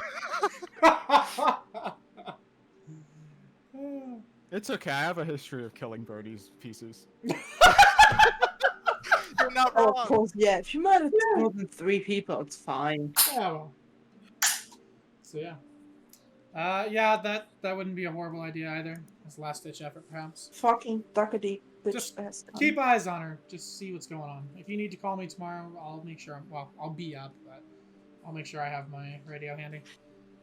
It's okay. I have a history of killing Brody's pieces. You're not Oh, wrong. of course, yeah. If you murder more than 3 people, it's fine. Yeah, well. So yeah. Yeah, that wouldn't be a horrible idea either. As a last-ditch effort, perhaps. Fucking duckity bitch Just ass cunt. Keep eyes on her. Just see what's going on. If you need to call me tomorrow, I'll make sure I'll be up, but I'll make sure I have my radio handy.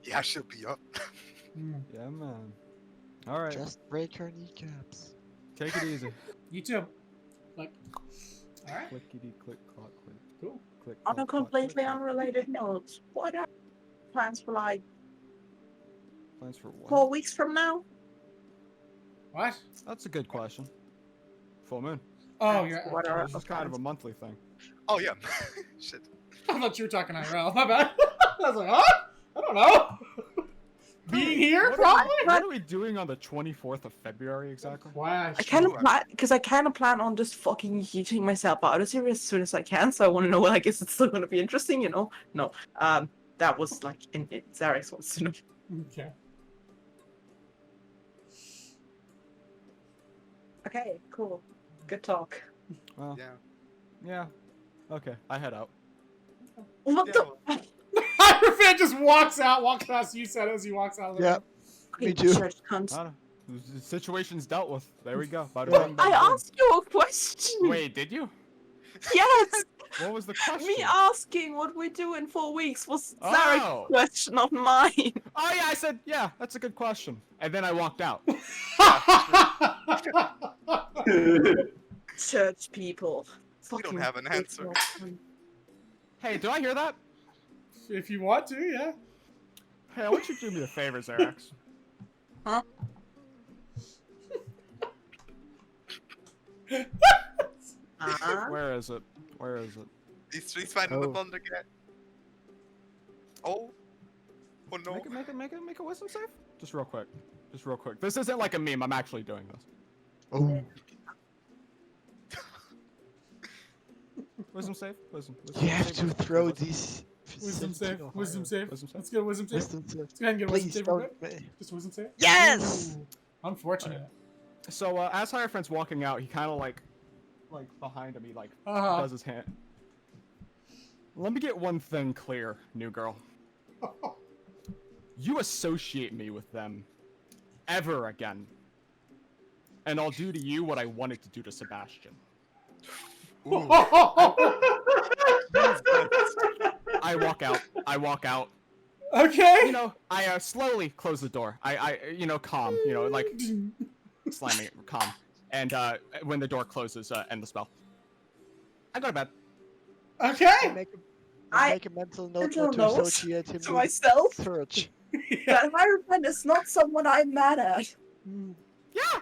Yeah, she'll be up. Mm. Yeah, man. All right. Just break her kneecaps. Take it easy. You too. Like, all right. Clickety click clock click. Cool. Click. On a clock, clock, completely click. unrelated note, what are plans for like Plans for what? 4 weeks from now? What? That's a good question. Full moon. Oh, you're. What are This is kind of a monthly thing. Oh yeah. Shit. I thought you were talking IRL. My bad. I was like, huh? I don't know. Being here, probably. What are we doing on the 24th of February exactly? Why? I kind of plan because I kind of plan on just fucking yeeting myself out of here as soon as I can. So I want to know. I guess it's still going to be interesting, you know? No, that was like in Zarex wants to know. Okay. Okay, cool, good talk. Well, Yeah. yeah. Okay, I head out. What Yeah, the? well, Hyperfan just walks past you, said as he walks out of the Yeah. room. Me too. Church cunt. I don't know. The situation's dealt with. There we go. Bada Yeah. bing, I bada bing. asked you a question. Wait, did you? Yes. What was the question? Me asking what we do in 4 weeks was Oh. Zarek's question, not mine. Oh yeah, I said yeah. That's a good question. And then I walked out. Church people. We don't have an answer. Hey, do I hear that? If you want to, yeah. Hey, I want you to do me a favor, Zarex. Huh? Where is it? Where is it? He's finding the Oh. thunder cat. Oh. Oh no. Make a wisdom save. Just real quick. Just real quick. This isn't like a meme. I'm actually doing this. Oh. Wisdom save. Wisdom. You have save, to wisdom, throw wisdom. these. Wisdom save. higher. Wisdom save. Wisdom save. Let's get a wisdom save. Wisdom save. Let's go ahead and get a wisdom Please save real don't. quick. Just wisdom save. Yes. Ooh, unfortunate. So as Hierophant's walking out, he kind of like behind him, he like Uh-huh. does his hand. Let me get one thing clear, new girl. You associate me with them ever again, and I'll do to you what I wanted to do to Sebastian. I walk out. Okay. You know, I slowly close the door. I calm. You know, like slamming it, calm. And when the door closes, end the spell. I go to bed. Okay. Make a mental note mental not to notes associate him to with myself. search. That Hierophant is not someone I'm mad at. Yeah.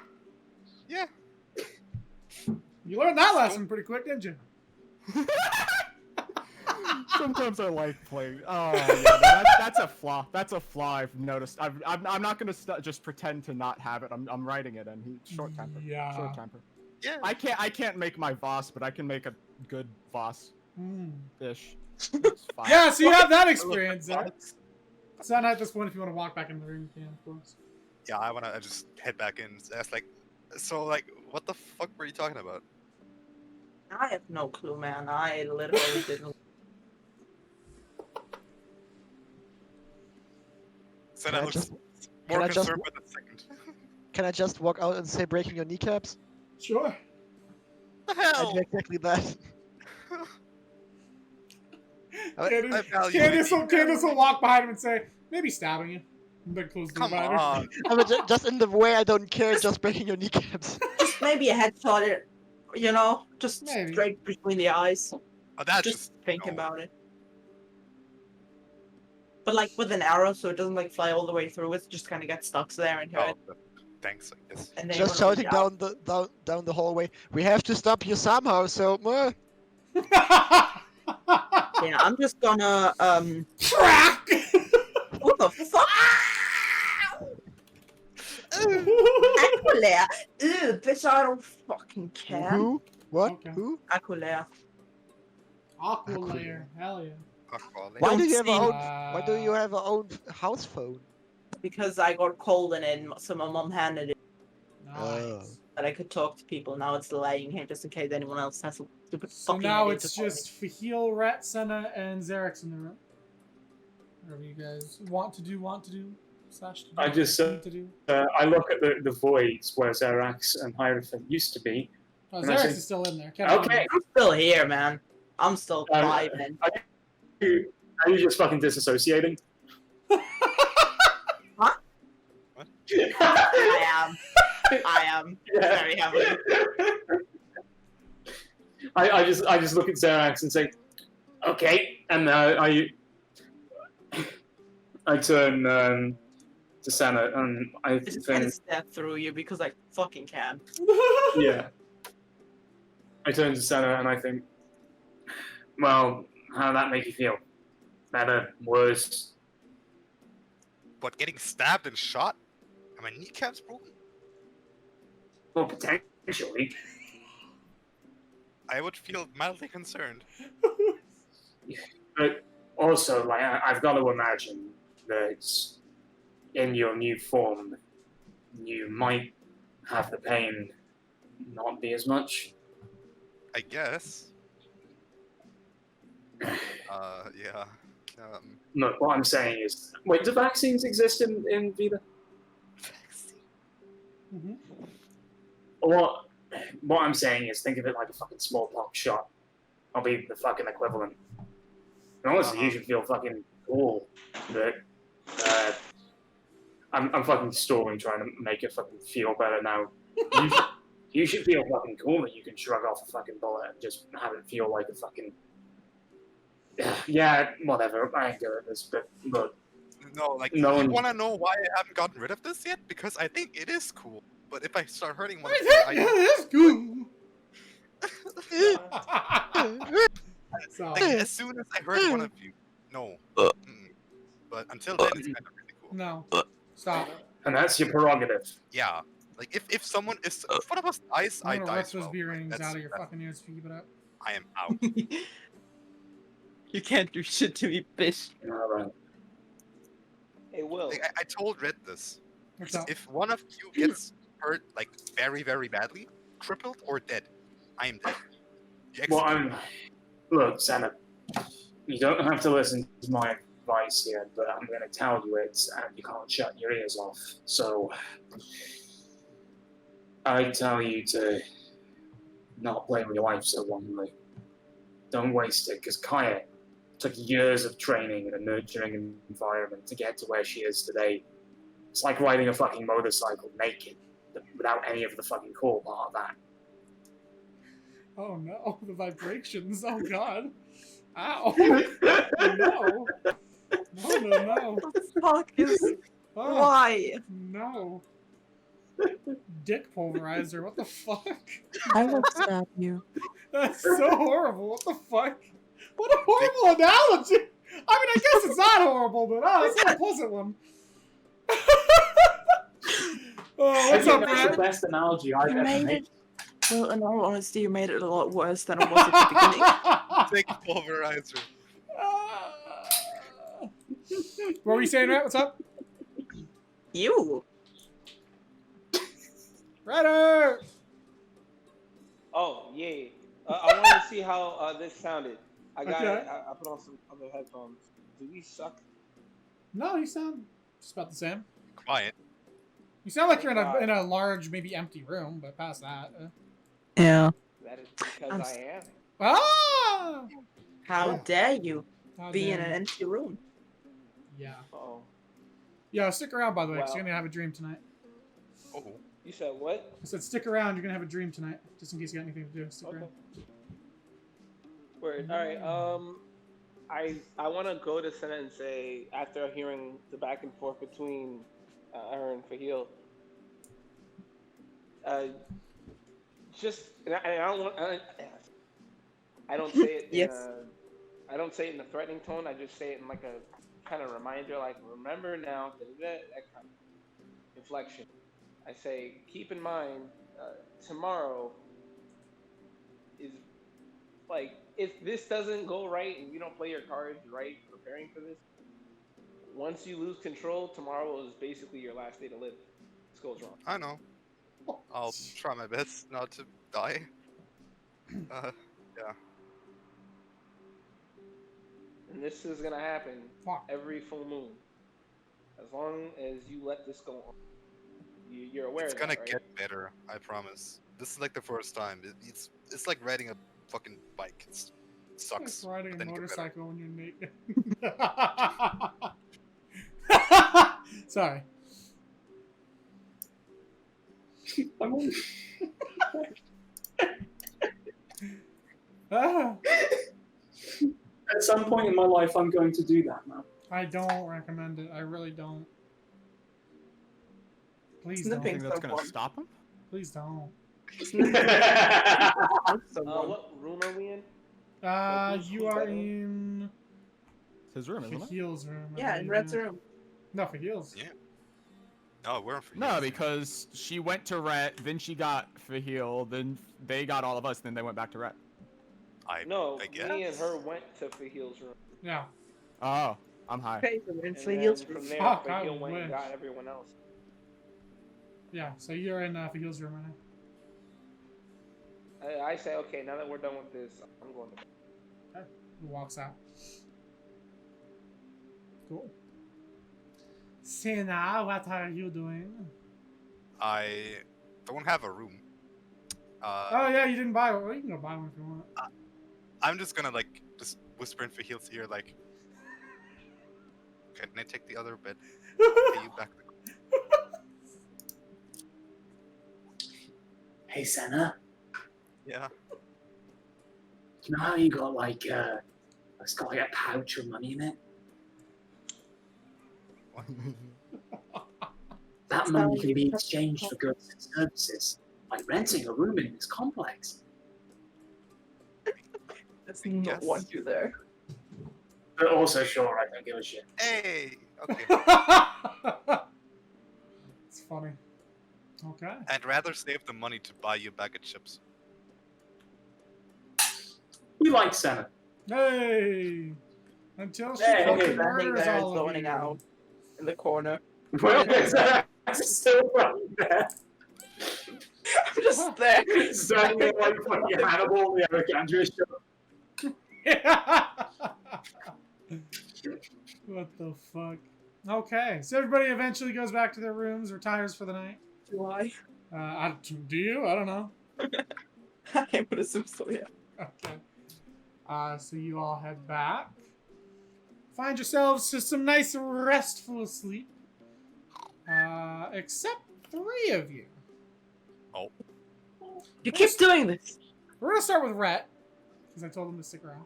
Yeah. You learned that lesson pretty quick, didn't you? Sometimes I like playing. Oh, yeah, that's a flaw. That's a flaw I've noticed. I'm not gonna just pretend to not have it. I'm writing it, and he's short temper. Yeah. Short temper. Yeah. I can't make my Voss, but I can make a good Voss Hmm. ish. It's fine. Yeah, so you have that experience there. So at this point, if you want to walk back in the room, you can, of course. Yeah, I wanna just head back in. Ask like, so like, what the fuck were you talking about? I have no clue, man. I literally didn't. Senna I looks just- more I just- concerned by the second. Can I just walk out and say breaking your kneecaps? Sure. The I hell? do exactly that. Candace will walk behind him and say, maybe stabbing you. And then close the door Come behind her. on. I mean, just in the way I don't care, just breaking your kneecaps. Just maybe a headshot, you know, just Maybe. straight between the eyes. Oh, that's Just just think no. about it. But like with an arrow, so it doesn't like fly all the way through. It just kind of gets stuck there into Oh, it. thanks, I guess. And then Just when it shouting goes down the hallway. We have to stop you somehow. So, yeah, I'm just gonna Crack! What the fuck? Aquilea. Ew, bitch, I don't fucking care. who? What? Okay. Who? Aquilea. Aqua layer. Hell yeah. Why Don't do you have steal. Why do you have our own house phone? Because I got cold in it, so my mom handed it Nice. that I could talk to people. Now it's laying here just in case anyone else has a stupid So fucking now idea it's to call me. just Faahil, Ret, Senna, and Xerix in the room. Whatever you guys want to do, slash to do, I just, need to do. I look at the voids where Zerax and Hierophant used to be. Oh, And I Xerix say, is still in there. Okay. I'm still here, man. I'm still Um, vibing. Are you just fucking disassociating? Huh? What? I am very heavily. I just look at Zerax and say, okay, and I turn to Senna and I I just kind think, of step through you because I fucking can. yeah. I turn to Senna and I think, well, how did that make you feel? Better, worse? What, getting stabbed and shot? Are my kneecaps broken? Well, potentially. I would feel mildly concerned. But also, like, I've got to imagine that in your new form, you might have the pain not be as much. I guess. Yeah. Look, what I'm saying is, wait, do vaccines exist in Vita? Mhm. What I'm saying is, think of it like a fucking smallpox shot. I'll be the fucking equivalent. And honestly, you should feel fucking cool that I'm fucking stalling trying to make it fucking feel better now. You should feel fucking cool that you can shrug off a fucking bullet and just have it feel like a fucking... Yeah, whatever. I ain't good at this, but look. No, like, No you one- want to know why I haven't gotten rid of this yet? Because I think it is cool. But if I start hurting one of you, That's cool. So, like, as soon as I hurt one of you, no. But until then, it's kind of really cool. no. Stop. And that's your prerogative. Yeah. Like, if someone is... If one of us dies, I I'm gonna die rip as those well. beer rings That's- out of your fucking ears if you keep it up. I am out. You can't do shit to me, bitch. Alright. Hey, Will. Like, I told Red this. What's up? If one of you gets hurt, like, very, very badly, crippled, or dead, I am dead. You Well, execute me. Look, Santa, you don't have to listen to my advice here, but I'm going to tell you it, and you can't shut your ears off. So, I tell you to not play with your life so wantonly. Don't waste it, because Kaya took years of training in a nurturing environment to get to where she is today. It's like riding a fucking motorcycle naked, without any of the fucking cool part of that. Oh no, the vibrations. Oh god. Ow. No. No. What the fuck is... Oh, Why? no. Dick pulverizer. What the fuck? I will stab you. That's so horrible. What the fuck? What a horrible analogy. I mean, I guess it's not horrible, but it's not a pleasant one. Oh, I what's think up, that's the Brad? best analogy I've You ever made made. it. Well, in all honesty, you made it a lot worse than it was at the beginning. Take pulverizer. What were you saying, Rat? What's up? You. Ryder! Oh yeah. I wanted to see how this sounded. I got Okay. it. I put on some other headphones. Do we suck? No, you sound just about the same. Quiet. You sound like you're in a large, maybe empty room, but past that. Yeah. That is because I'm I s- am. Ah! How Yeah. dare you How be in dare an you. empty room? Yeah. Oh. Yeah, stick around, by the way, because Well. you're going to have a dream tonight. Oh. You said what? I said stick around, you're going to have a dream tonight, just in case you got anything to do. Stick Okay. around. Word. All right. I want to go to Senate and say, after hearing the back and forth between her and Faahil, and I don't want. I don't say it. Yes. I don't say it in a threatening tone. I just say it in like a kind of reminder, like remember now, that kind of inflection. I say, keep in mind, tomorrow is like if this doesn't go right and you don't play your cards right, preparing for this. Once you lose control, tomorrow is basically your last day to live. This goes wrong. I know. I'll try my best not to die. Yeah. And this is gonna happen Fuck. every full moon. As long as you let this go on. You're aware It's of gonna that, right? get better, I promise. This is like the first time. It's like riding a fucking bike. It sucks. It's riding but a then you get better. motorcycle when you're naked. Sorry. I'm on- Ah, At some point in my life, I'm going to do that, man. I don't recommend it. I really don't. Please You don't. Snipping. think that's gonna Someone. stop him? Please don't. Someone. What room are we in? Who's You are better? in It's his room, isn't it? Faahil's room. I Yeah, in believe, Red's room. No, Faahil's. Yeah. No, we're for No, because she went to Rhett, then she got Faahil, then they got all of us, then they went back to Rhett. No, I guess. me and her went to Faahil's room. Yeah. Oh, I'm high. Okay, so we're in And Faahil's then room. from there, Fuck, I Faahil went and wish. got everyone else. Yeah. So you're in Faahil's room right now. I say, okay, now that we're done with this, I'm going to bed. Okay. He walks out. Cool. Sena, what are you doing? I don't have a room. Oh yeah, you didn't buy one. Well, you can go buy one if you want. I'm just gonna like just whisper in Faahil's ear like, can I take the other bed? Pay you back the Hey, Senna, Yeah. you know how you got like it's got like a pouch of money in it? That money can be exchanged for goods and services, like renting a room in this complex. That's not Yes. want you there. But also, sure, I don't give a shit. Hey. Okay. It's funny. Okay. I'd rather save the money to buy you a bag of chips. We like Senna. Hey. Until she Hey, fucking hey, Standing murders there, all of zoning you. out in the corner. Well, that's still right there. I'm just there. Standing there like fucking Hannibal in the Alexandria show. What the fuck? Okay, so everybody eventually goes back to their rooms, retires for the night. Do I? Do you? I don't know. I would assume so, yeah. Okay. So you all head back. Find yourselves to some nice restful sleep. Except 3 of you. You keep doing this. We're gonna start with Rhett, because I told him to stick around.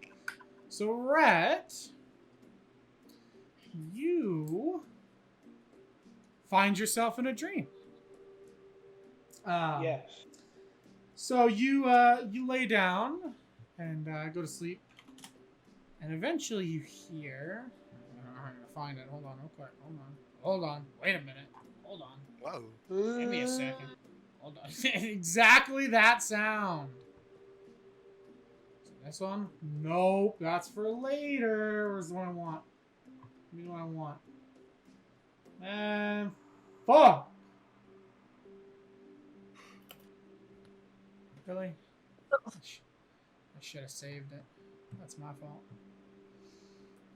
So Rhett, you find yourself in a dream. Yes. So you lay down and go to sleep, and eventually you hear. I'm gonna find it. Hold on, real quick. Hold on. Wait a minute. Hold on. Whoa. Give me a second. Hold on. Exactly that sound. So this one? Nope. That's for later. Where's the one I want? Give me the one I want. And fuck. Really? I should have saved it. That's my fault.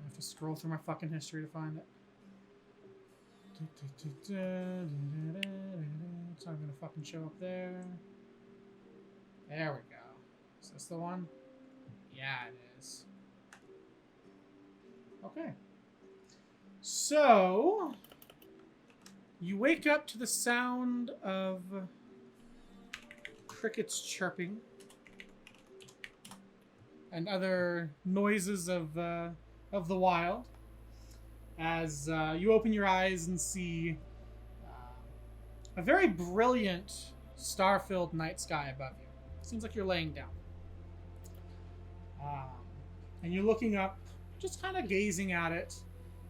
I have to scroll through my fucking history to find it. It's not gonna fucking show up there. There we go. Is this the one? Yeah, it is. Okay. So, you wake up to the sound of crickets chirping and other noises of the wild as you open your eyes and see a very brilliant star-filled night sky above you. Seems like you're laying down. And you're looking up, just kind of gazing at it,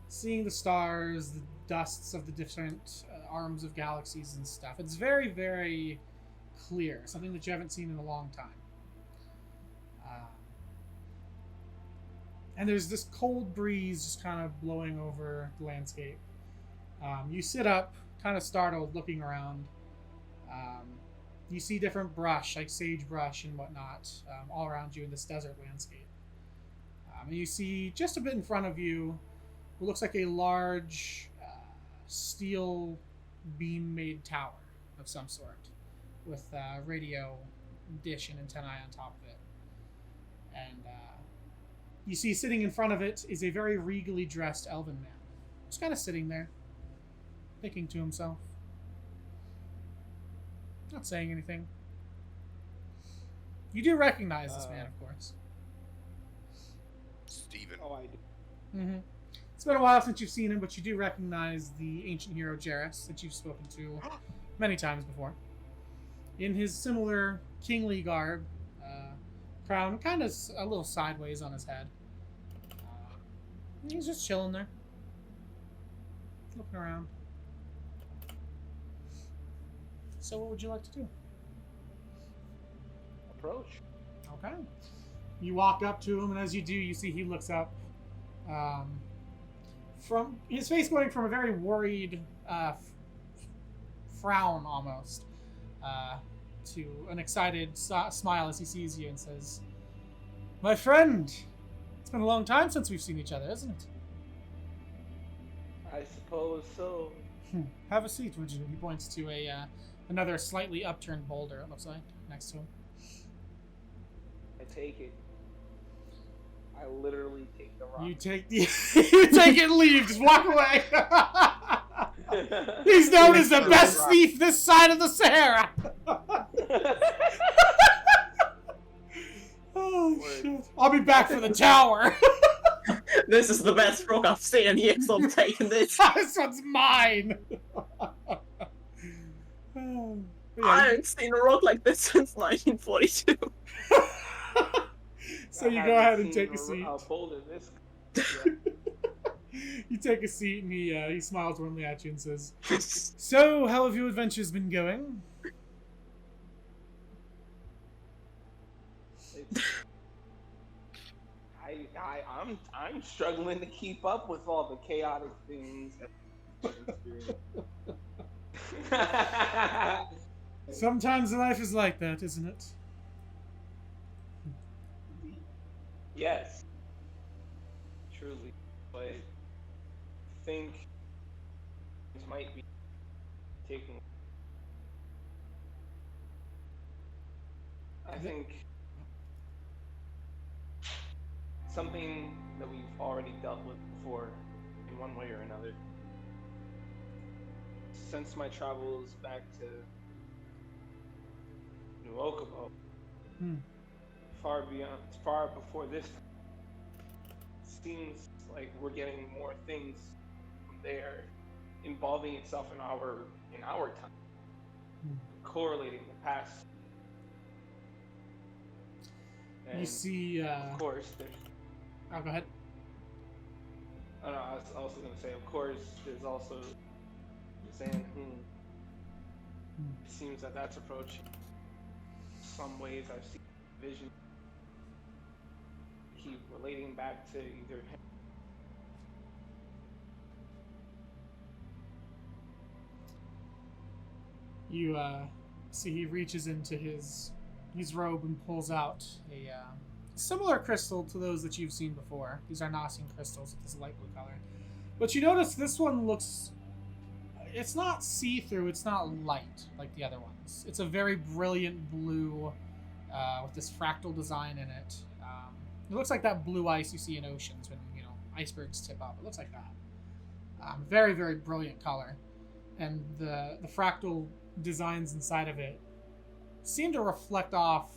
seeing the stars, the dusts of the different arms of galaxies and stuff. It's very, very clear, something that you haven't seen in a long time. And there's this cold breeze just kind of blowing over the landscape. You sit up, kind of startled, looking around. You see different brush, like sagebrush and whatnot, all around you in this desert landscape. And you see just a bit in front of you what looks like a large steel beam-made tower of some sort with a radio dish and antennae on top of it. And you see sitting in front of it is a very regally dressed elven man. Just kind of sitting there, thinking to himself. Not saying anything. You do recognize this man, of course. Steven. Oh, I do. Mm-hmm. It's been a while since you've seen him, but you do recognize the ancient hero Jarrus that you've spoken to many times before. In his similar kingly garb, crown kind of a little sideways on his head. He's just chilling there, looking around. So what would you like to do? Approach. Okay. You walk up to him, and as you do, you see he looks up. From his face going from a very worried frown almost to an excited smile as he sees you and says, "My friend, it's been a long time since we've seen each other, isn't it?" I suppose so. Have a seat, would you? He points to another slightly upturned boulder, it looks like, next to him. I take it. I literally take the rock. You take you take it and leave. Just walk away. He's known as the best thief this side of the Sahara. Oh shit! I'll be back for the tower. This is the best rock I've seen in years. I'm taking this. This one's mine. Oh, yeah. I haven't seen a rock like this since 1942. So you go ahead and take a seat. This. You take a seat, and he smiles warmly at you and says, "So, how have your adventures been going?" I'm struggling to keep up with all the chaotic things. Sometimes life is like that, isn't it? Yes, truly, but I think it might be taking. I think something that we've already dealt with before, in one way or another. Since my travels back to New Okubo, far before this, seems like we're getting more things from there involving itself in our time. correlating the past. And You see, of course, there's. oh, go ahead. Oh no, I was also going to say, of course, there's also Zan Hoon. It seems that that's approaching. Some ways I've seen vision keep relating back to either him. You see he reaches into his robe and pulls out a similar crystal to those that you've seen before. These are Arnasian crystals with this light blue color. But you notice this one looks... It's not see-through, it's not light like the other ones. It's a very brilliant blue with this fractal design in it. It looks like that blue ice you see in oceans when, you know, icebergs tip up. It looks like that. Very, very brilliant color. And the fractal designs inside of it seem to reflect off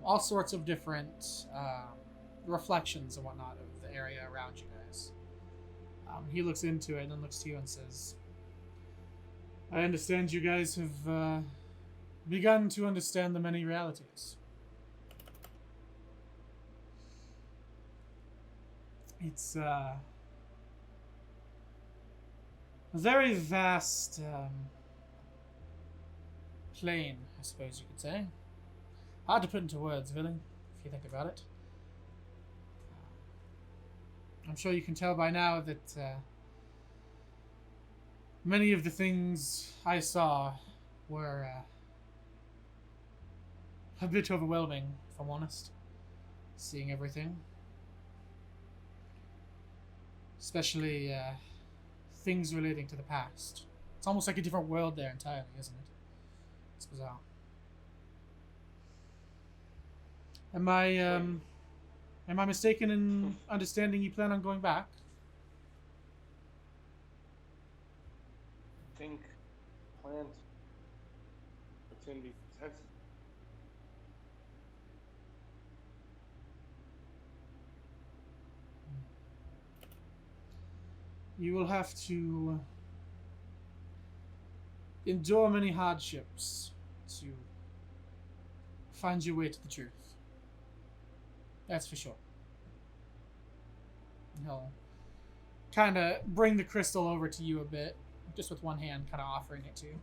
all sorts of different reflections and whatnot of the area around you guys. He looks into it and then looks to you and says, I understand you guys have begun to understand the many realities. It's a very vast plane, I suppose you could say. Hard to put into words, really, if you think about it. I'm sure you can tell by now that many of the things I saw were a bit overwhelming, if I'm honest. Seeing everything. Especially things relating to the past. It's almost like a different world there entirely, isn't it? It's bizarre. Am I mistaken in understanding you plan on going back? I think plans, opportunity presents. You will have to endure many hardships to find your way to the truth. That's for sure. He'll kind of bring the crystal over to you a bit, just with one hand, kind of offering it to you.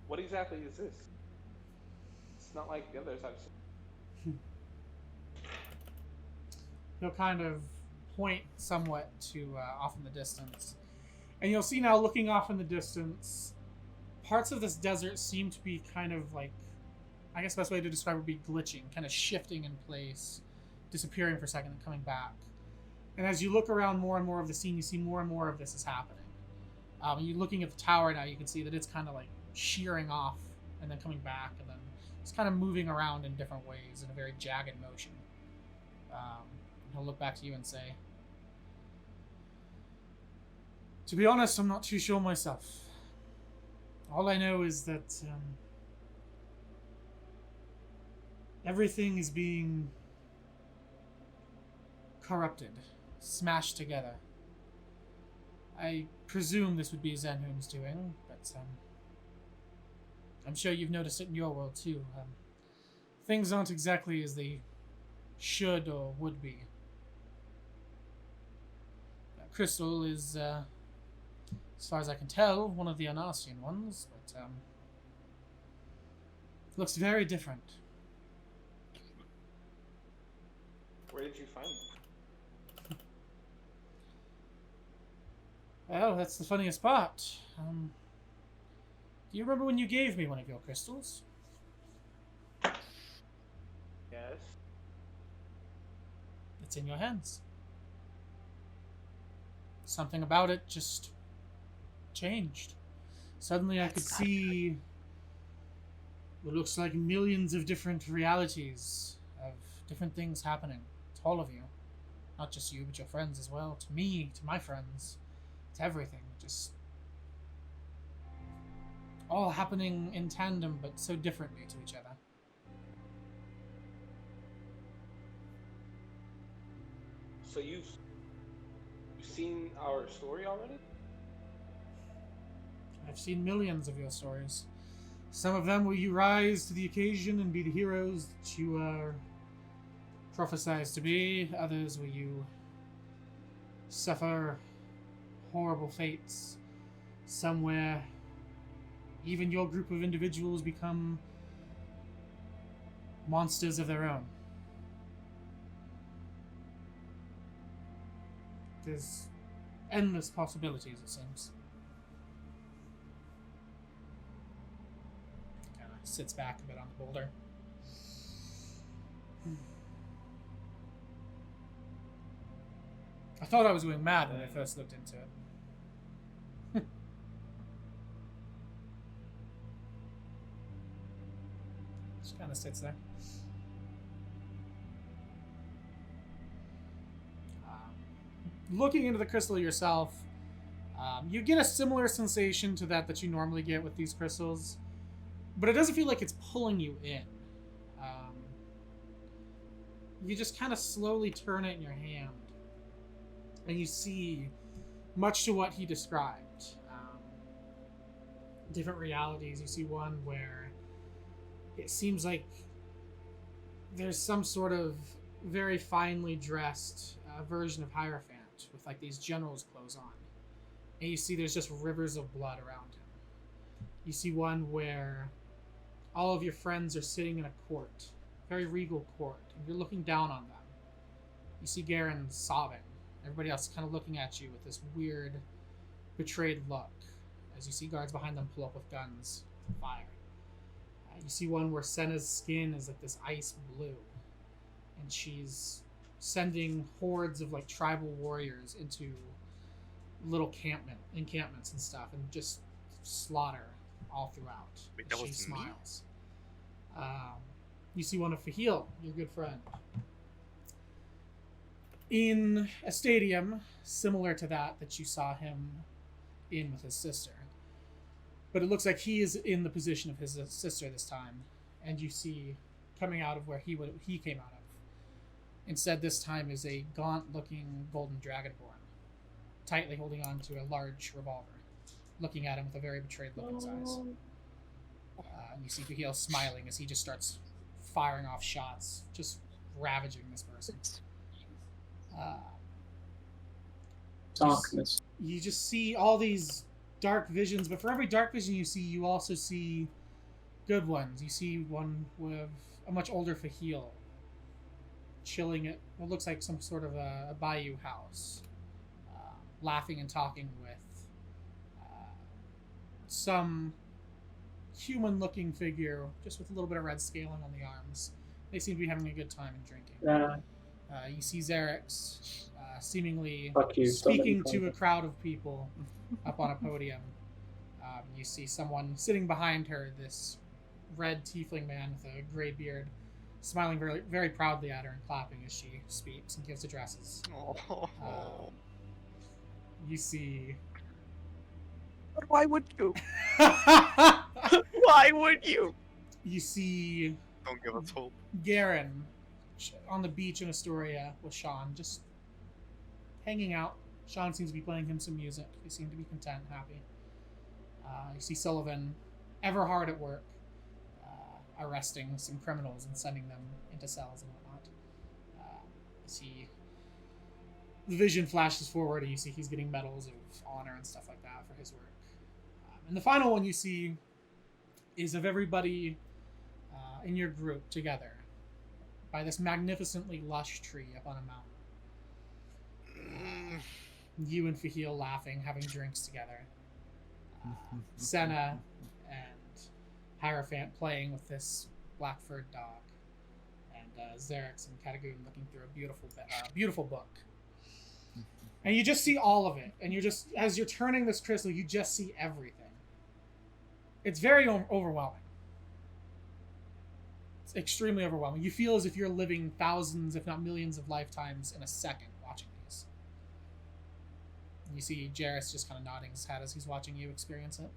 What exactly is this? It's not like the others I've seen. He'll kind of point somewhat to off in the distance. And you'll see now, looking off in the distance, parts of this desert seem to be kind of like, I guess the best way to describe it would be glitching, kind of shifting in place, disappearing for a second and coming back. And as you look around more and more of the scene, you see more and more of this is happening. You're looking at the tower now, you can see that it's kind of like shearing off and then coming back, and then it's kind of moving around in different ways in a very jagged motion. He'll look back to you and say, to be honest, I'm not too sure myself. All I know is that everything is being corrupted, smashed together. I presume this would be Zenhun's doing, but I'm sure you've noticed it in your world too. Things aren't exactly as they should or would be. Crystal is, as far as I can tell, one of the Arnasian ones, but looks very different. Where did you find them? Well, that's the funniest part. Do you remember when you gave me one of your crystals? Yes. It's in your hands. Something about it just changed. Suddenly I could see what looks like millions of different realities of different things happening to all of you. Not just you, but your friends as well. To me, to my friends, to everything. Just all happening in tandem, but so differently to each other. So you seen our story already? I've seen millions of your stories. Some of them will you rise to the occasion and be the heroes that you are prophesized to be. Others will you suffer horrible fates. Somewhere, even your group of individuals become monsters of their own. There's endless possibilities, it seems. Kind of sits back a bit on the boulder. I thought I was going mad when I first looked into it. Just kind of sits there. Looking into the crystal yourself, you get a similar sensation to that you normally get with these crystals, but it doesn't feel like it's pulling you in. You just kind of slowly turn it in your hand, and you see, much to what he described, different realities. You see one where it seems like there's some sort of very finely dressed version of Hierophant with like these general's clothes on, and you see there's just rivers of blood around him. You see one where all of your friends are sitting in a court, very regal court, and you're looking down on them. You see Garen sobbing. Everybody else kind of looking at you with this weird, betrayed look as you see guards behind them pull up with guns and fire. You see one where Senna's skin is like this ice blue, and she's sending hordes of like tribal warriors into little encampments and stuff, and just slaughter all throughout. Wait, as that she was me? smiles. You see one of Faahil, your good friend, in a stadium similar to that you saw him in with his sister. But it looks like he is in the position of his sister this time, and you see coming out of where he came out of. Instead, this time is a gaunt-looking golden dragonborn, tightly holding on to a large revolver, looking at him with a very betrayed look in his eyes. You see Faahil smiling as he just starts firing off shots, just ravaging this person. Darkness. You just see all these dark visions, but for every dark vision you see, you also see good ones. You see one with a much older Faahil chilling at what looks like some sort of a bayou house, laughing and talking with some human-looking figure, just with a little bit of red scaling on the arms. They seem to be having a good time and drinking. You see Xerix seemingly speaking to a crowd of people up on a podium. You see someone sitting behind her, this red tiefling man with a gray beard, smiling very, very proudly at her and clapping as she speaks and gives addresses. You see... But why would you? Why would you? You see Don't give us hope. Garen on the beach in Astoria with Sean, just hanging out. Sean seems to be playing him some music. They seem to be content, happy. You see Sullivan, ever hard at work, arresting some criminals and sending them into cells and whatnot. You see the vision flashes forward, and you see he's getting medals of honor and stuff like that for his work. And the final one you see is of everybody in your group together by this magnificently lush tree up on a mountain. You and Faahil laughing, having drinks together. Senna and Hierophant playing with this black furred dog, and Xerix and Katagoon looking through a beautiful book. And you just see all of it, and as you're turning this crystal, you just see everything. It's very overwhelming. It's extremely overwhelming. You feel as if you're living thousands, if not millions of lifetimes in a second watching these. And you see Jarrus just kind of nodding his head as he's watching you experience it.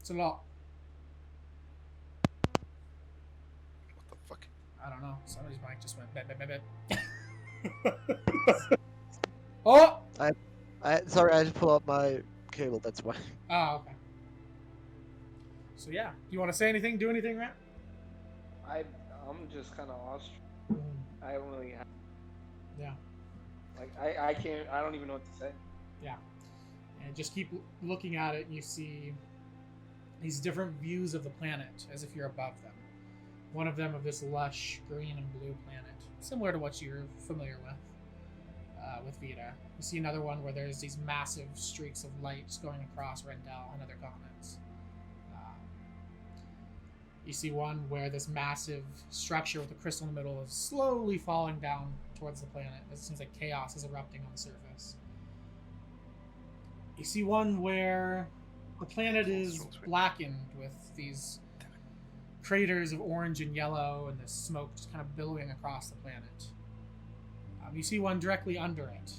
It's a lot. What the fuck? I don't know. Somebody's mic just went bip, bip, bip, bip. Oh! Sorry, I had to pull out my cable. That's why. Oh, okay. So yeah, do you want to say anything? Do anything, Rat? I'm just kind of lost. I don't really have, Yeah. like I can't. I don't even know what to say. Yeah. And just keep looking at it, and you see these different views of the planet as if you're above them. One of them of this lush green and blue planet, similar to what you're familiar with Vita. You see another one where there's these massive streaks of light going across Rendell and other continents. You see one where this massive structure with a crystal in the middle is slowly falling down towards the planet. It seems like chaos is erupting on the surface. You see one where the planet is blackened with these craters of orange and yellow and this smoke just kind of billowing across the planet. You see one directly under it.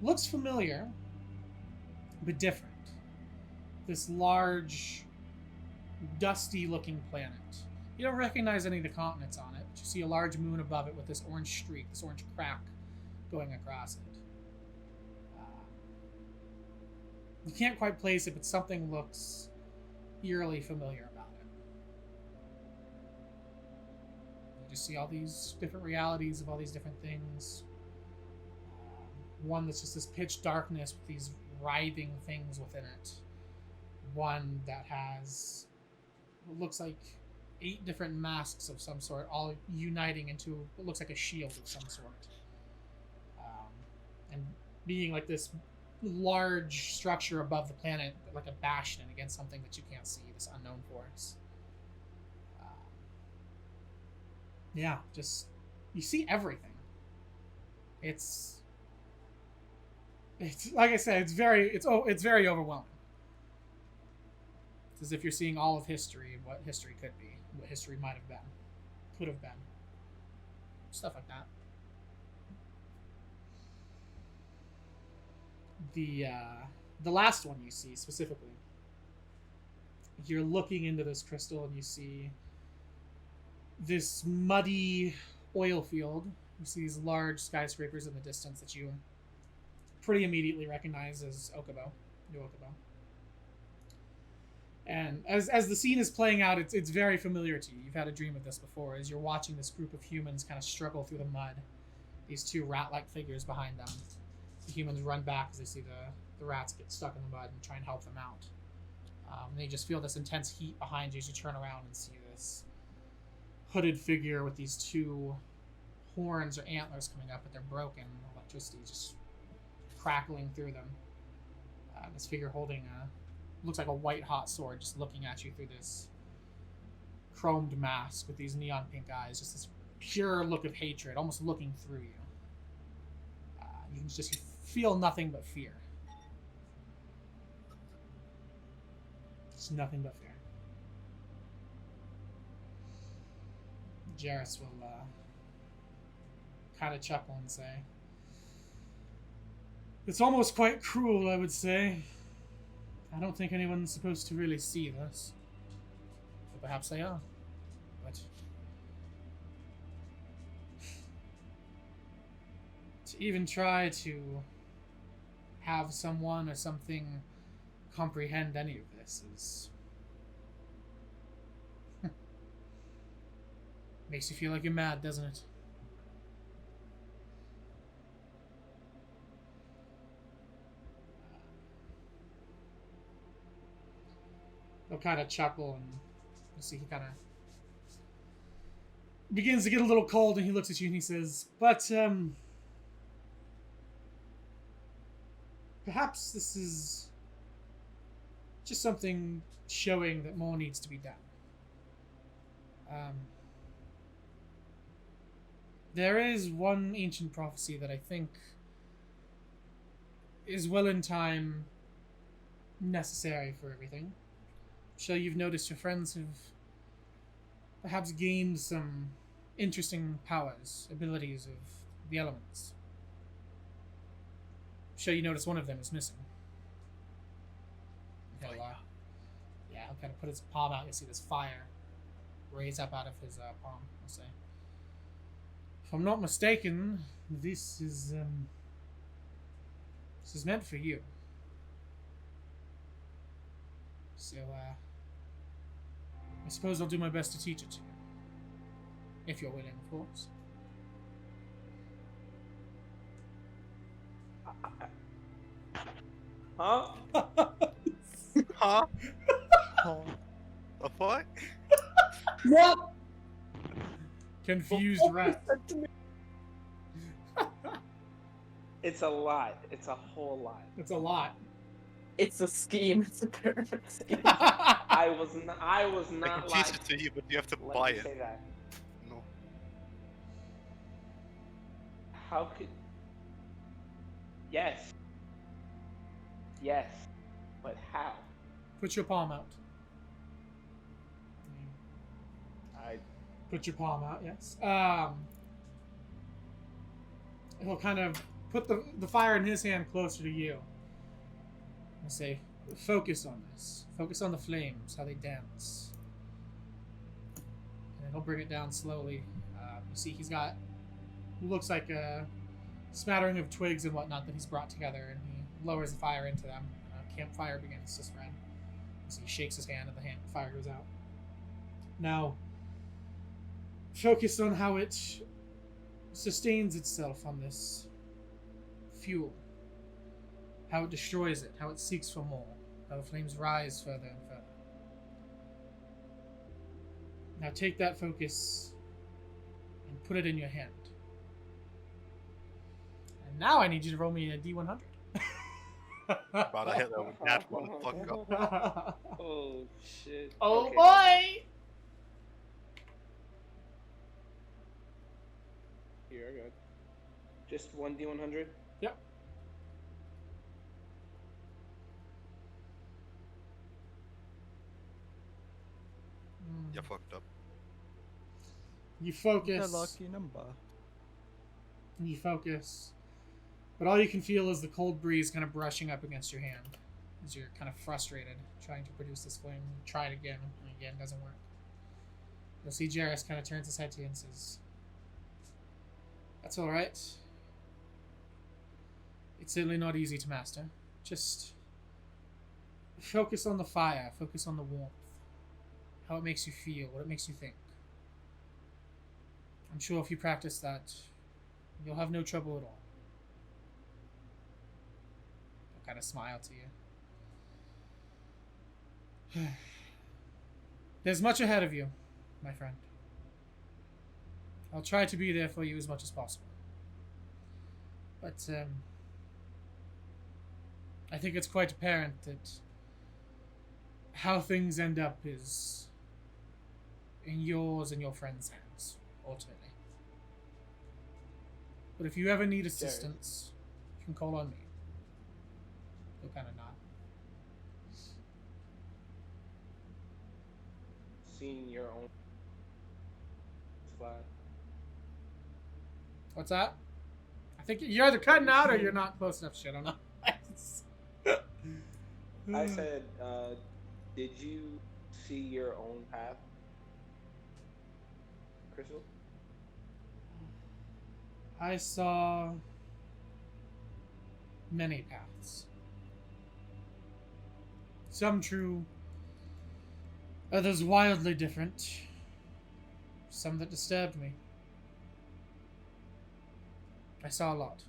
Looks familiar, but different. This large, dusty-looking planet. You don't recognize any of the continents on it, but you see a large moon above it with this orange streak, this orange crack going across it. You can't quite place it, but something looks eerily familiar about it. You just see all these different realities of all these different things. One that's just this pitch darkness with these writhing things within it. One that has what looks like 8 different masks of some sort, all uniting into what looks like a shield of some sort. And being like this large structure above the planet, like a bastion against something that you can't see, this unknown force. Yeah, just you see everything. It's like I said, it's very overwhelming. It's as if you're seeing all of history and what history could be, what history might have been, could have been, stuff like that. The last one you see specifically, you're looking into this crystal and you see this muddy oil field. You see these large skyscrapers in the distance that you pretty immediately recognize as New Okubo. And as the scene is playing out, it's very familiar to you. You've had a dream of this before, as you're watching this group of humans kind of struggle through the mud. These 2 rat-like figures behind them. The humans run back as they see the rats get stuck in the mud and try and help them out. And they just feel this intense heat behind you as you turn around and see this hooded figure with these 2 horns or antlers coming up, but they're broken. Electricity just crackling through them. This figure holding looks like a white hot sword, just looking at you through this chromed mask with these neon pink eyes, just this pure look of hatred, almost looking through you. You can just feel nothing but fear. Just nothing but fear. Jarrus will kind of chuckle and say, "It's almost quite cruel, I would say. I don't think anyone's supposed to really see this. But perhaps they are. But to even try to have someone or something comprehend any of this is... makes you feel like you're mad, doesn't it?" He'll kind of chuckle, and you see he kind of begins to get a little cold, and he looks at you and he says, "But, perhaps this is just something showing that more needs to be done. There is one ancient prophecy that I think is well in time necessary for everything. So you've noticed your friends have perhaps gained some interesting powers, abilities of the elements. So you notice one of them is missing. He'll, he'll kind of put his palm out. You'll see this fire raise up out of his palm, I'll say. I'm not mistaken, this is meant for you. So, I suppose I'll do my best to teach it to you. If you're willing, of course. Huh? Huh? The fuck? What? Confused rat. It's a lot. It's a whole lot. It's a lot. It's a scheme. It's a perfect scheme. I was not I can like. teach it to you, but you have to Let buy me it. say that. No. How could? Yes. Yes. But how? Put your palm out. I. Put your palm out, yes. He'll kind of put the fire in his hand closer to you. And say, focus on this. Focus on the flames, how they dance. And then he'll bring it down slowly. You see he's got, looks like a smattering of twigs and whatnot that he's brought together, and he lowers the fire into them. Campfire begins to spread. So he shakes his hand and the fire goes out. Now, focus on how it sustains itself on this fuel. How it destroys it, how it seeks for more, how the flames rise further and further. Now take that focus and put it in your hand. And now I need you to roll me a D100. About to hit that with that one. Fuck up. Oh shit. Oh Okay, boy! Here, I got just one D100. Yep. You fucked up. You The focus. lucky number. You focus. But all you can feel is the cold breeze kind of brushing up against your hand as you're kind of frustrated trying to produce this flame. You try it again, and again, doesn't work. You'll see Jarrus kind of turns his head to you and says, "That's all right. It's certainly not easy to master. Just focus on the fire, focus on the warmth, how it makes you feel, what it makes you think. I'm sure if you practice that, you'll have no trouble at all." He'll kind of smile to you. There's much ahead of you, my friend. I'll try to be there for you as much as possible. But, I think it's quite apparent that how things end up is in yours and your friends' hands, ultimately. But if you ever need assistance, you can call on me. He'll kind of nod. Seeing your own slide. What's that? I think you're either cutting out or you're not close enough. Shit, I don't know. I said, did you see your own path, Crystal? I saw many paths. Some true, others wildly different. Some that disturbed me. I saw a lot.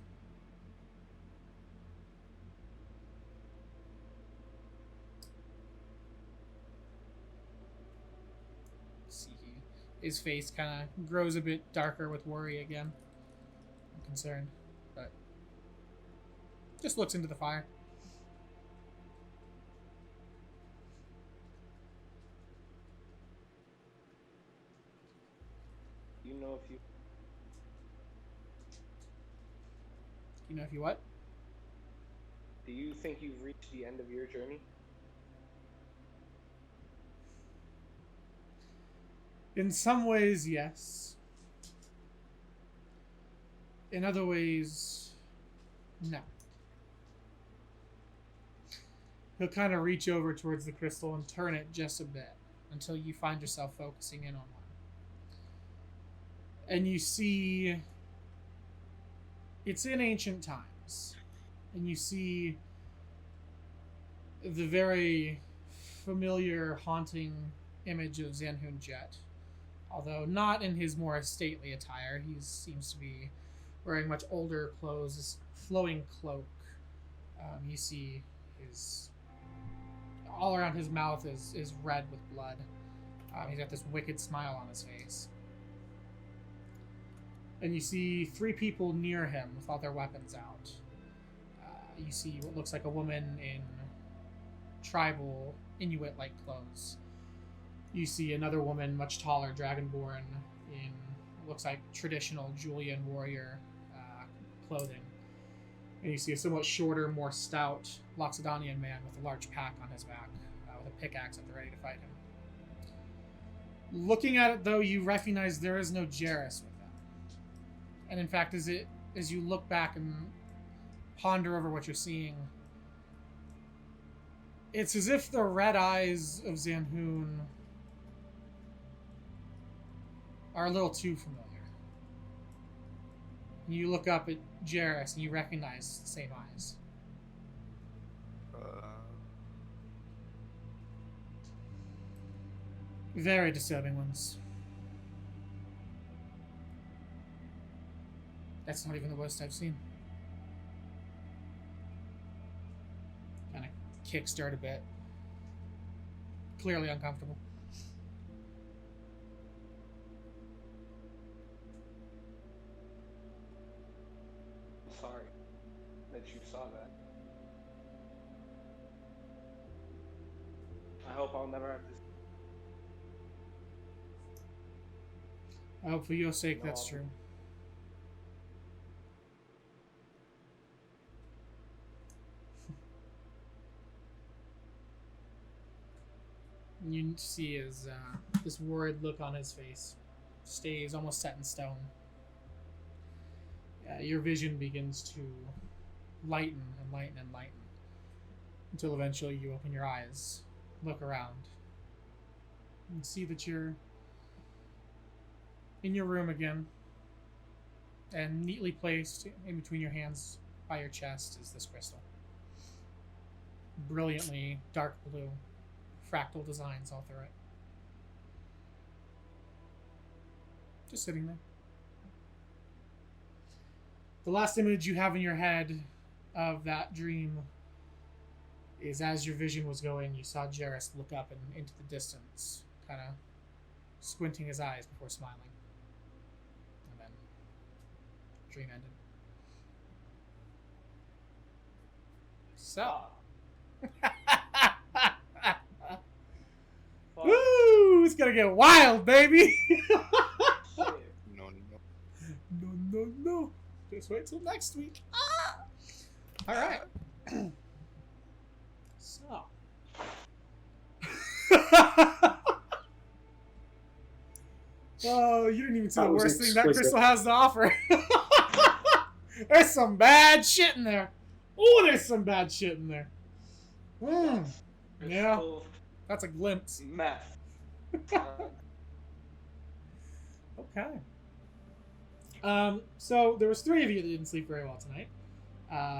See, his face kind of grows a bit darker with worry again. I'm concerned, but just looks into the fire. You know if you You know if you what? do you think you've reached the end of your journey? In some ways, yes. In other ways, no. He'll kind of reach over towards the crystal and turn it just a bit until you find yourself focusing in on one. And you see It's in ancient times, and you see the very familiar, haunting image of Zanhun Jet. Although not in his more stately attire, he seems to be wearing much older clothes, this flowing cloak. You see his all around his mouth is red with blood. He's got this wicked smile on his face. And you see 3 people near him with all their weapons out. You see what looks like a woman in tribal Inuit-like clothes. You see another woman, much taller, dragonborn, in what looks like traditional Julian warrior clothing. And you see a somewhat shorter, more stout Loxodonian man with a large pack on his back, with a pickaxe at the ready to fight him. Looking at it, though, you recognize there is no Jairus with them. And in fact, as you look back and ponder over what you're seeing, it's as if the red eyes of Zanhun are a little too familiar. And you look up at Jairus and you recognize the same eyes. Very disturbing ones. That's not even the worst I've seen. Kind of kick-stirred a bit. Clearly uncomfortable. I'm sorry that you saw that. I hope I'll never have to. I hope for your sake that's No. true. You see his this worried look on his face stays almost set in stone. Your vision begins to lighten and lighten and lighten until eventually you open your eyes, look around, and see that you're in your room again, and neatly placed in between your hands by your chest is this crystal. Brilliantly dark blue, fractal designs all through it. Just sitting there. The last image you have in your head of that dream is as your vision was going, you saw Jairus look up and into the distance, kind of squinting his eyes before smiling. And then dream ended. So. Woo! It's gonna get wild, baby! No. No. Just wait till next week. Ah! Alright. So. Oh, you didn't even see That the was worst thing that exquisite. crystal has to offer. There's some bad shit in there. Oh, there's some bad shit in there. It's Yeah. full of That's a glimpse. meth. Okay. So there was 3 of you that didn't sleep very well tonight.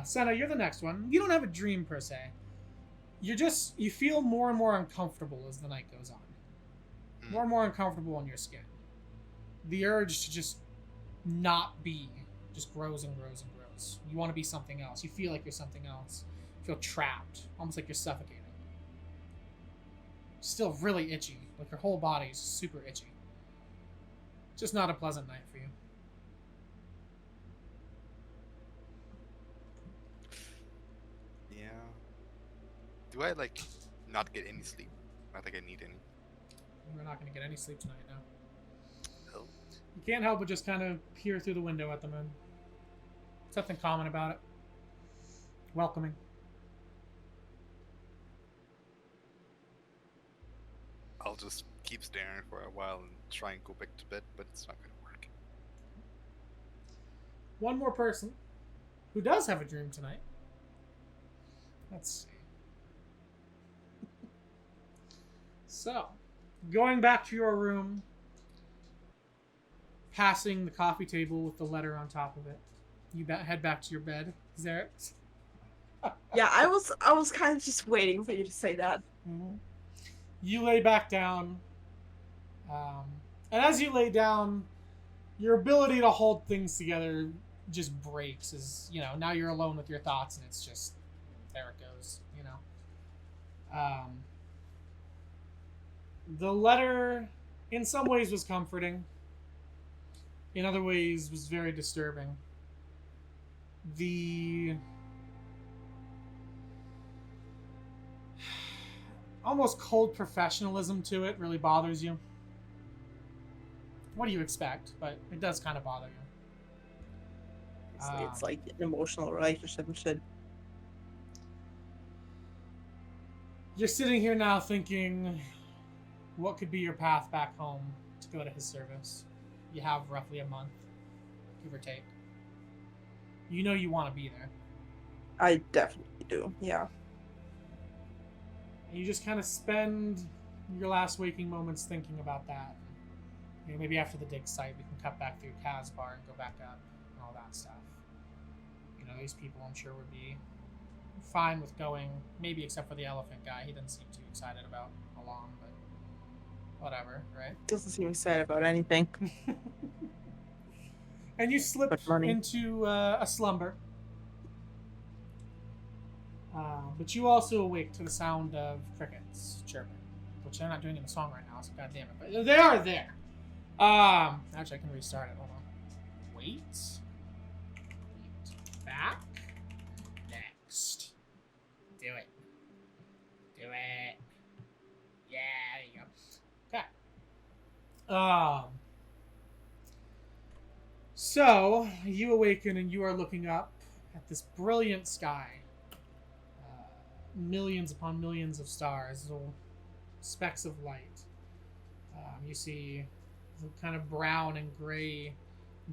Senna, you're the next one. You don't have a dream per se. You feel more and more uncomfortable as the night goes on. More and more uncomfortable in your skin. The urge to just not be just grows and grows and grows. You want to be something else. You feel like you're something else. You feel trapped, almost like you're suffocating. Still really itchy. Like your whole body is super itchy. Just not a pleasant night for you. Yeah. Do I not get any sleep? Not like I need any. We're not going to get any sleep tonight now. Oh. You can't help but just kind of peer through the window at the moon. Something common about it. Welcoming. I'll just keep staring for a while and try and go back to bed, but it's not gonna work. One more person who does have a dream tonight. Let's see. So, going back to your room, passing the coffee table with the letter on top of it, You head back to your bed, Zarek. Yeah, I was kind of just waiting for you to say that. Mm-hmm. You lay back down, and as you lay down, your ability to hold things together just breaks. As you know, now you're alone with your thoughts, and it's just there it goes. You know, the letter, in some ways, was comforting. In other ways, was very disturbing. The almost cold professionalism to it really bothers you. What do you expect? But it does kind of bother you. It's like an emotional relationship and shit. You're sitting here now thinking, what could be your path back home to go to his service? You have roughly a month, give or take. You know you want to be there. I definitely do, yeah. And you just kind of spend your last waking moments thinking about that. You know, maybe after the dig site, we can cut back through Casbar and go back up and all that stuff. You know, these people I'm sure would be fine with going, maybe except for the elephant guy. He doesn't seem too excited about along, but whatever, right? Doesn't seem excited about anything. And you slip into a slumber. But you also awake to the sound of crickets chirping, which they're not doing in the song right now, so god damn it. But they are there. Actually, I can restart it. Hold on. Wait. Back. Next. Do it. Do it. Yeah, there you go. Okay. So, you awaken and you are looking up at this brilliant sky. Millions upon millions of stars, little specks of light. You see the kind of brown and gray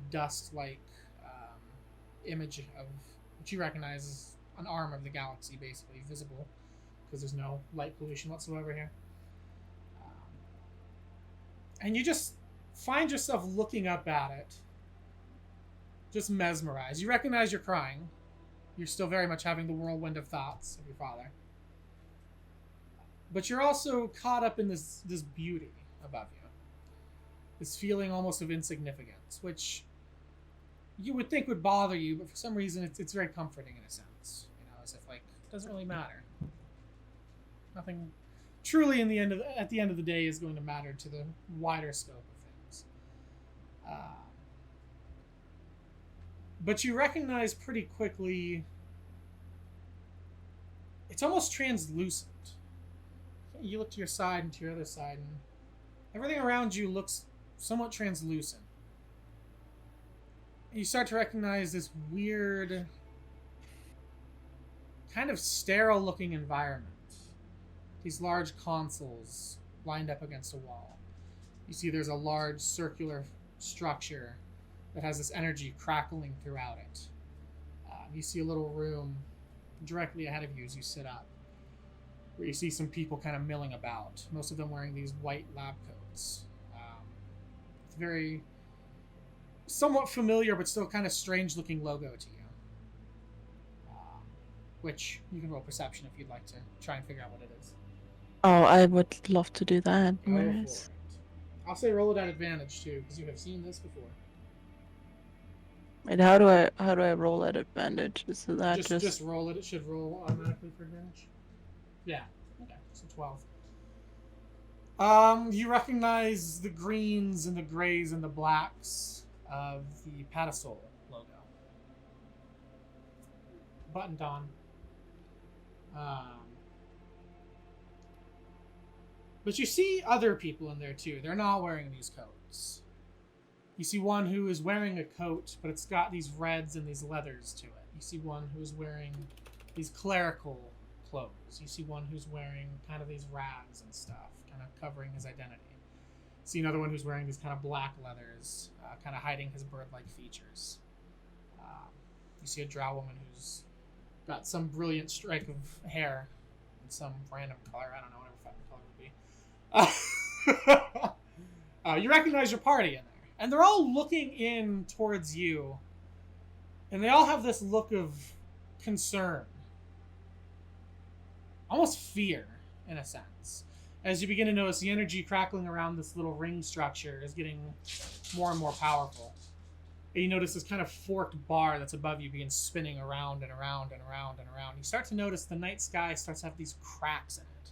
dust-like image of what you recognize as an arm of the galaxy, basically, visible, because there's no light pollution whatsoever here. And you just find yourself looking up at it, just mesmerized. You recognize you're crying. You're still very much having the whirlwind of thoughts of your father. But you're also caught up in this beauty above you. This feeling almost of insignificance, which you would think would bother you, but for some reason it's very comforting in a sense. You know, as if like it doesn't really matter. Nothing truly at the end of the day is going to matter to the wider scope of things. But you recognize pretty quickly it's almost translucent. You look to your side and to your other side, and everything around you looks somewhat translucent. And you start to recognize this weird, kind of sterile-looking environment. These large consoles lined up against a wall. You see there's a large circular structure that has this energy crackling throughout it. You see a little room directly ahead of you as you sit up, where you see some people kind of milling about, most of them wearing these white lab coats. It's very somewhat familiar, but still kind of strange looking logo to you. Which you can roll perception if you'd like to try and figure out what it is. Oh, I would love to do that. Go for it. I'll say roll it at advantage too, because you have seen this before. Wait, how do I roll at advantage? Is that just roll it? It should roll automatically for advantage. Yeah. Okay. So 12. You recognize the greens and the grays and the blacks of the pedestal logo. Buttoned on. But you see other people in there too. They're not wearing these coats. You see one who is wearing a coat, but it's got these reds and these leathers to it. You see one who is wearing these clerical clothes. You see one who's wearing kind of these rags and stuff, kind of covering his identity. You see another one who's wearing these kind of black leathers, kind of hiding his bird-like features. You see a drow woman who's got some brilliant strike of hair in some random color. I don't know, whatever fucking color it would be. You recognize your party in there. And they're all looking in towards you And they all have this look of concern. Almost fear, in a sense. As you begin to notice the energy crackling around this little ring structure is getting more and more powerful. And you notice this kind of forked bar that's above you begins spinning around and around and around and around. You start to notice the night sky starts to have these cracks in it.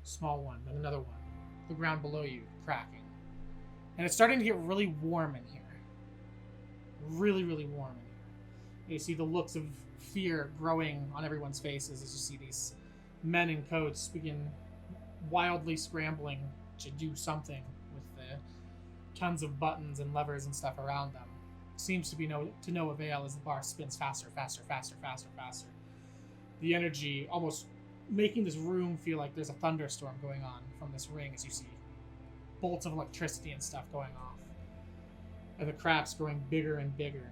Small one, then another one. The ground below you cracking. And it's starting to get really warm in here. Really, really warm in here. You see the looks of fear growing on everyone's faces as you see these men in coats begin wildly scrambling to do something with the tons of buttons and levers and stuff around them. Seems to be to no avail as the bar spins faster, faster, faster, faster, faster. The energy almost making this room feel like there's a thunderstorm going on from this ring as you see bolts of electricity and stuff going off. And the cracks growing bigger and bigger.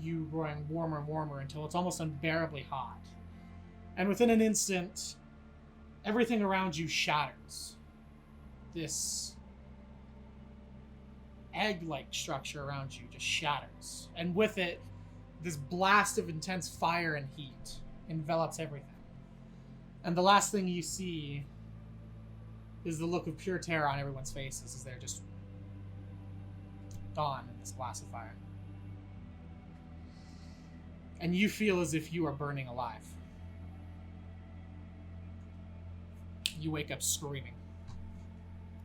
You growing warmer and warmer until it's almost unbearably hot. And within an instant, everything around you shatters. This egg-like structure around you just shatters. And with it, this blast of intense fire and heat envelops everything. And the last thing you see is the look of pure terror on everyone's faces as they're just gone in this blast of fire. And you feel as if you are burning alive. You wake up screaming.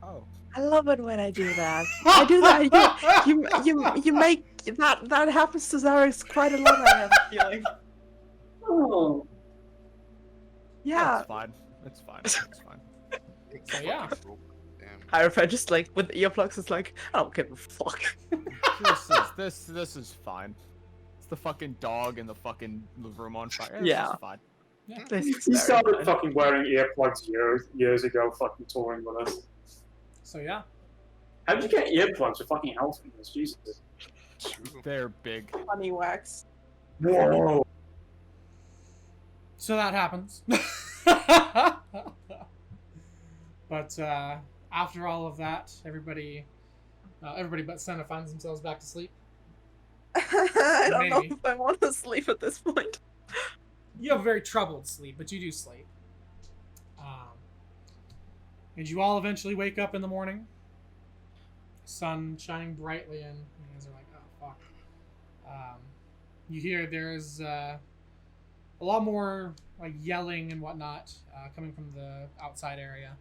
Oh. I love it when I do that. I do that. You make that happens to Zarex quite a lot. I have a feeling. Oh. Yeah. It's fine. It's fine. It's fine. So yeah. Damn. Hierophant just like with earplugs is like, I don't give a fuck. This is fine. It's the fucking dog and the fucking room on fire. Yeah. It's fine. Yeah. This is He very started fun. fucking wearing earplugs years ago, fucking touring with us. So yeah. How did you get earplugs for fucking elephants? Jesus. True. They're big. Honey wax. Whoa. So that happens. But after all of that, everybody but Senna finds themselves back to sleep. I don't know Maybe. if I want to sleep at this point. You have a very troubled sleep, but you do sleep. And you all eventually wake up in the morning. Sun shining brightly in. You guys are like, oh, fuck. You hear there's a lot more like yelling and whatnot coming from the outside area.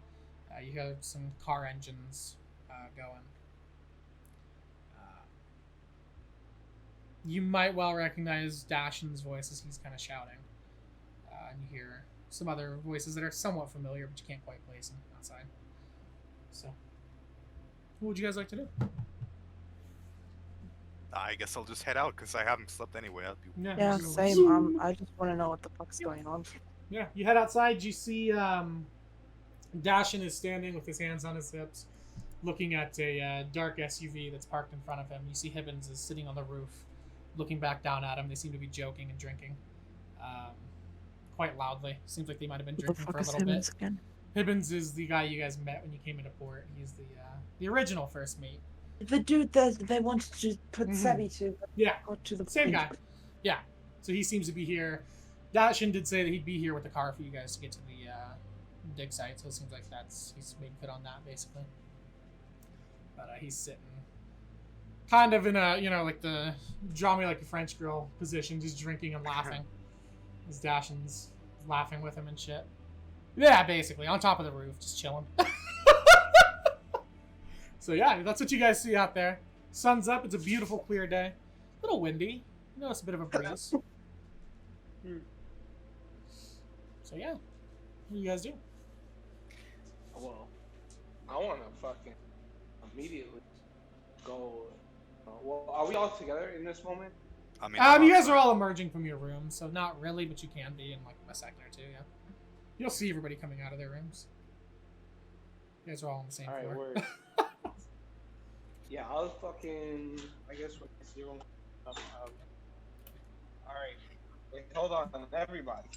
You hear some car engines going. You might well recognize Dashund's voice as he's kind of shouting. And you hear some other voices that are somewhat familiar, but you can't quite place them outside. So, what would you guys like to do? I guess I'll just head out because I haven't slept anyway. I'll be... Yeah, same. I just want to know what the fuck's going on. Yeah, you head outside. You see Dashund is standing with his hands on his hips, looking at a dark SUV that's parked in front of him. You see Hibbins is sitting on the roof, looking back down at him. They seem to be joking and drinking quite loudly. Seems like they might have been drinking for a little bit. Again? Hibbins is the guy you guys met when you came into port. He's the original first mate. The dude that they wanted to put Sebby to. Yeah, Got to the same point. guy. Yeah, so he seems to be here. Dashund did say that he'd be here with the car for you guys to get to the dig site, so it seems like he's being fit on that basically. But he's sitting kind of in a, like the draw me like a French girl position, just drinking and laughing. As Dashund's laughing with him and shit. Yeah, basically, on top of the roof, just chilling. So yeah, that's what you guys see out there. Sun's up, it's a beautiful clear day. A little windy. You notice a bit of a breeze. So yeah, what do you guys do? Well, I want to fucking immediately go. Well, are we all together in this moment? I mean, You guys are all emerging from your rooms, so not really, but you can be in like a second or two, yeah. You'll see everybody coming out of their rooms. You guys are all on the same All right, floor. word. Yeah, I'll fucking. I guess when it's zero. All right. Wait, hold on, everybody.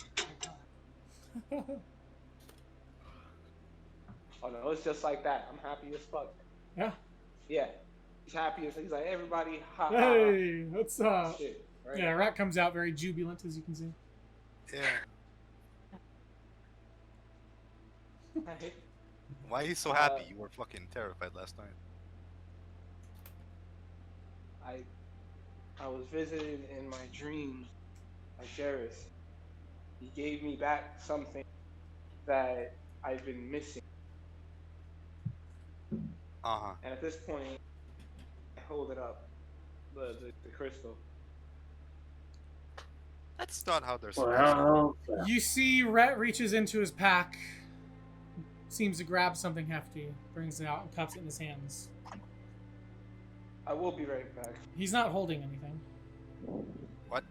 Oh no, it's just like that. I'm happy as fuck. Yeah. Yeah. happy. He's like, everybody, ha ha. Hey, what's up? Shit, right? Yeah, Rat comes out very jubilant, as you can see. Yeah. Hey, Why are you so happy? You were fucking terrified last night. I was visited in my dream by Jarvis. He gave me back something that I've been missing. Uh-huh. And at this point, I hold it up, the crystal. That's not how they're Well, You see Rhett reaches into his pack, seems to grab something hefty, brings it out and cups it in his hands. I will be right back. He's not holding anything. What?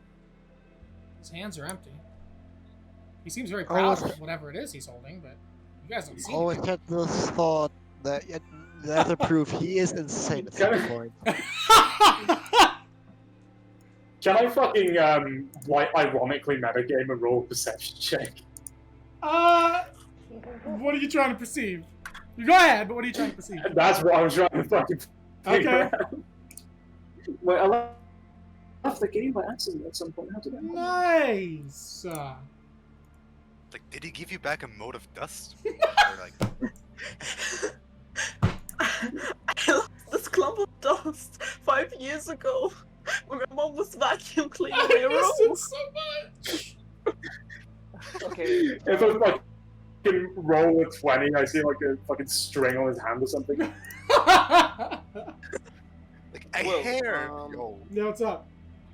His hands are empty. He seems very proud okay. of whatever it is he's holding, but you guys don't see Always it. had this thought that that's a proof he is insane at some point. can I fucking like ironically metagame a roll perception check? What are you trying to perceive? You go ahead, but what are you trying to perceive? That's what I'm trying to fucking figure Okay. out. Wait, I left the game by accident at some point. How did I? Nice. Like, did he give you back a mote of dust? Or like, I lost this clump of dust 5 years ago when my mom was vacuum cleaning my I missed room. it so much. Okay. If I fucking roll a 20, I see like a fucking string on his hand or something. like a Well, hair. Yo. Yeah, what's up?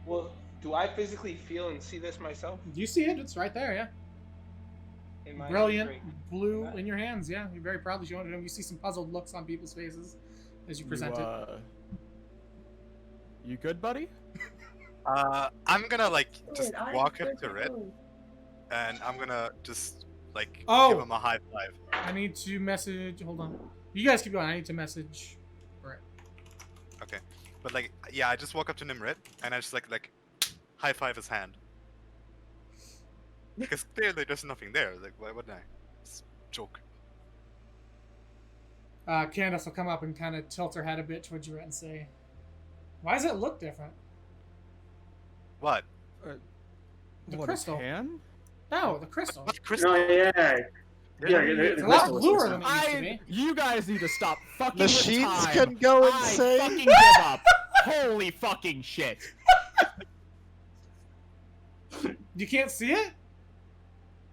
Well, do I physically feel and see this myself? You see it? It's right there, yeah. In my Brilliant drink? blue in your hands, yeah. You're very proudly showing it to him. You see some puzzled looks on people's faces as you present it. You good, buddy? I'm gonna like just walk up to Red, and I'm gonna just like give Oh! him a high five. I need to message. Hold on. You guys keep going. I need to message. Right. Okay, but like, yeah, I just walk up to Nimrit and I just like high five his hand because clearly there's nothing there. Like, why wouldn't I? It's a joke. Candace will come up and kind of tilt her head a bit towards you and say, "Why does it look different?" What? The What, crystal. his hand? No, the crystal. What crystal? Oh yeah. Yeah, It's a lot bluer than it used to be. You guys need to stop fucking Machines with time. can go I insane. fucking give up. Holy fucking shit. You can't see it?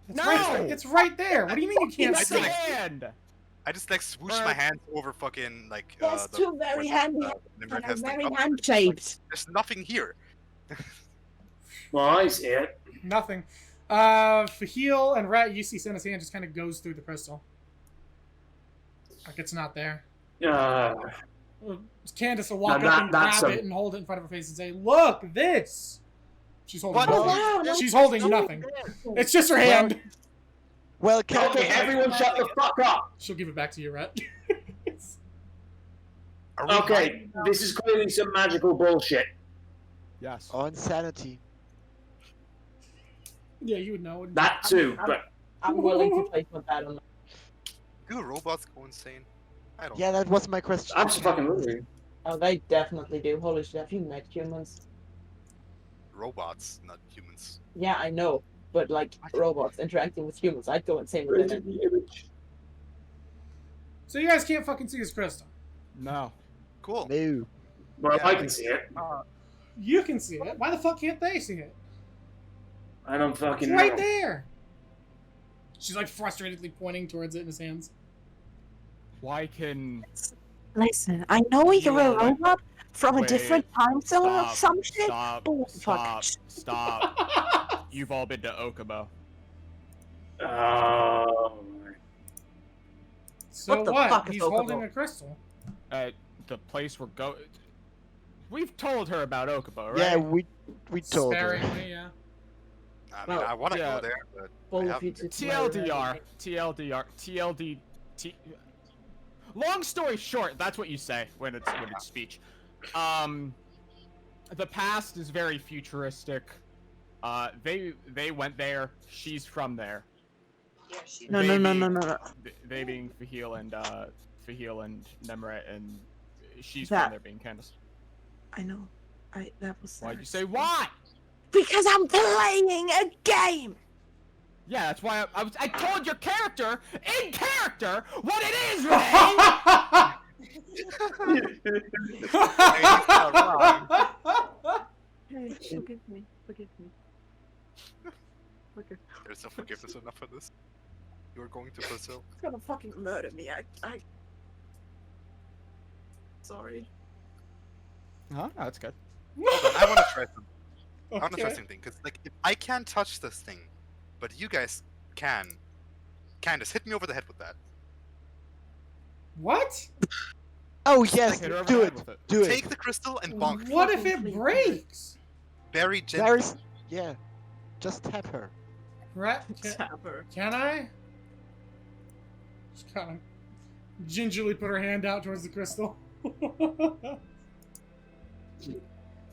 It's No! it's right there. What do you mean you can't It's see the it? hand. I just like swoosh Right. my hands over fucking like. There's the two very where, handy Nimrit and has the very cup. hand-shaped. There's nothing here. Well, I see it. Nothing. Faahil and Rat, you see Senna's hand just kind of goes through the crystal. Like it's not there. Candace will walk No, up and that's grab a- it and hold it in front of her face and say, "Look, this!" She's holding What? nothing. Oh, wow, She's holding nothing. It's just her hand. Well, Okay, Candace, everyone shut the fuck up! She'll give it back to you, Rat. Are we Okay, this is clearly some magical bullshit. Yes. on sanity. Yeah, you would know. wouldn't That too, but I'm willing to place my bet on that. Do robots go insane? I don't. Yeah, that was my question. absolutely. Oh, they definitely do. Holy shit, have you met humans? Robots, not humans. Yeah, I know. But, like, robots interacting with humans, I'd go insane with them. So you guys can't fucking see his crystal. No. Cool. No. Well, Yeah. I can see it. You can see it. Why the fuck can't they see it? I don't It's fucking right know. there. She's like frustratedly pointing towards it in his hands. Why can... Listen, I know you're a robot from a Wait, different time zone or Stop. some shit. Stop. Oh, Stop. fuck. Stop. You've all been to Okubo. So What the what? fuck is He's Okubo? holding a crystal. The place we're going... We've told her about Okubo, right? Yeah, we told her. Sparingly, yeah. I mean, Well, I want to yeah. go there, but Both I of you haven't. to TLDR. TLDR. TLD... Long story short, that's what you say when it's speech. The past is very futuristic. They went there. She's from there. No. They being Faahil and Nemret and she's That- from there being Candace. I know. That was. Why'd you Sarah's say voice. why? Because I'm playing a game. Yeah, that's why I told your character, in character, what it is, Renee! Hey, forgive me. Forgive me. Forgive. There's no forgiveness enough for this. You're going to Brazil. He's gonna fucking murder me. I. Sorry. Huh? No, that's good. Hold on, I want to try something. I want to try Okay. something because, like, if I can't touch this thing, but you guys can. Candace, hit me over the head with that. What? Oh yes, Hit her over do the it. head with it. Do Take it. the crystal and bonk. What if Fucking it please. breaks? Very gently. There's, yeah. Just tap her. Brett, Tapper. can I? Just kind of gingerly put her hand out towards the crystal.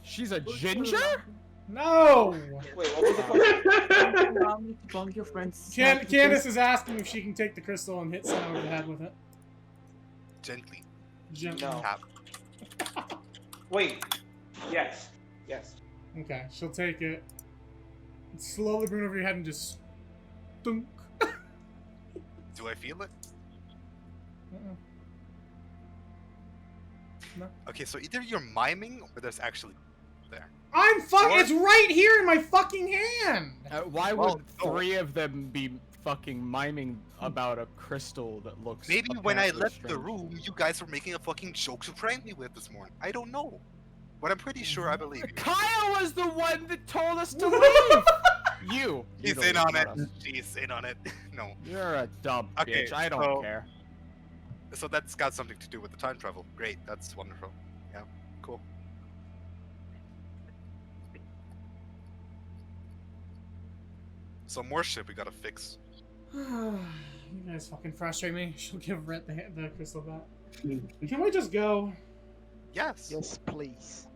She's a ginger? No! Wait, what was the question? Allow me to bonk your friends. Candace is asking if she can take the crystal and hit someone over the head with it. Gently. Gently. No. Tap. Wait. Yes. Yes. Okay, she'll take it. And slowly bring it over your head and just... Dunk. Do I feel it? Uh-uh. No. Okay, so either you're miming or there's actually there. I'm fucking... What? It's right here in my fucking hand! Why Well, would no. 3 of them be fucking miming about a crystal that looks Maybe when I apparently left the strange? room, you guys were making a fucking joke to prank me with this morning. I don't know. But I'm pretty sure I believe you. Kyle was the one that told us to leave! You. She's You in don't on it. us. She's in on it. No. You're a dumb Okay, bitch. I don't so- care. So that's got something to do with the time travel. Great, that's wonderful. Yeah, cool. So more shit we gotta fix. You guys fucking frustrate me. She'll give Rhett the crystal back. Can we just go? Yes. Yes, please.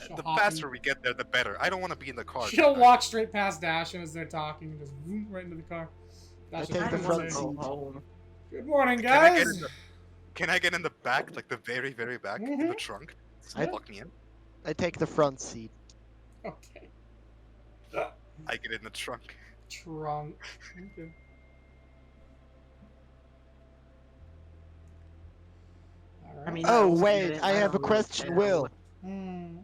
She'll The hop faster in- we get there, the better. I don't want to be in the car. She'll walk straight past Dashund as they're talking and just zoom right into the car. I Dashund take the will front say, seat. Good morning, Can I get guys. in the, can I get in the back, like the very, very back, in the Mhm. trunk? I- Lock me in. I take the front seat. Okay. I get in the trunk. Trunk. Okay. Alright. I mean, Oh was wait, gonna- I have a don't question, know. Will. Hmm.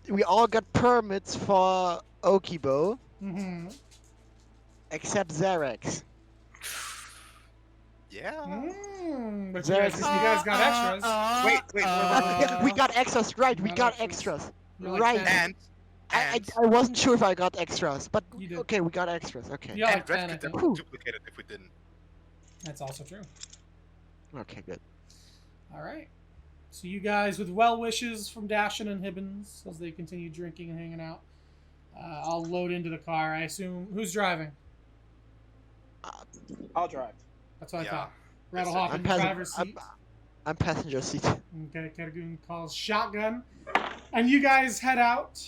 We all got permits for Okibo, Mm-hmm. except Zarex. Yeah. But There you is- guys got extras. Wait, Yeah, we got extras, right? We got got extras. extras. You're like Right. 10. And I wasn't sure if I got extras, but You did. okay, we got extras. Okay. Yeah, and like Red 10, I could think. definitely duplicate it if we didn't. That's also true. Okay, good. Alright. So you guys, with well wishes from Dashund and Hibbins, as they continue drinking and hanging out, I'll load into the car. I assume... Who's driving? I'll drive. That's what I Yeah. thought. Rattle Yes, hop sir. in the driver's seat. I'm passenger seat. Okay, Katagoon calls shotgun. And you guys head out.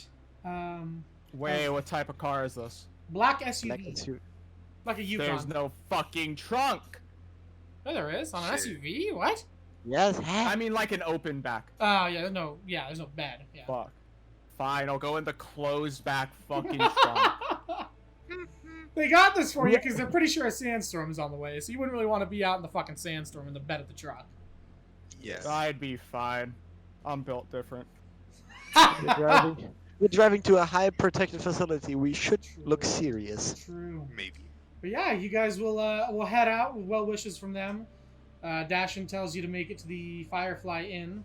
Wait, what type of car is this? Black Like, SUV. it's you- Like a Yukon. There's no fucking trunk! Yeah, there is. On an Shit. SUV? What? Yes, I mean, like an open back. Oh, yeah, there's no bed. Yeah. Fuck. Fine, I'll go in the closed back fucking trunk. They got this for you because they're pretty sure a sandstorm is on the way, so you wouldn't really want to be out in the fucking sandstorm in the bed of the truck. Yes. I'd be fine. I'm built different. we're driving to a high protected facility. We should look serious. True. Maybe. But yeah, you guys will head out with well wishes from them. Dashund tells you to make it to the Firefly Inn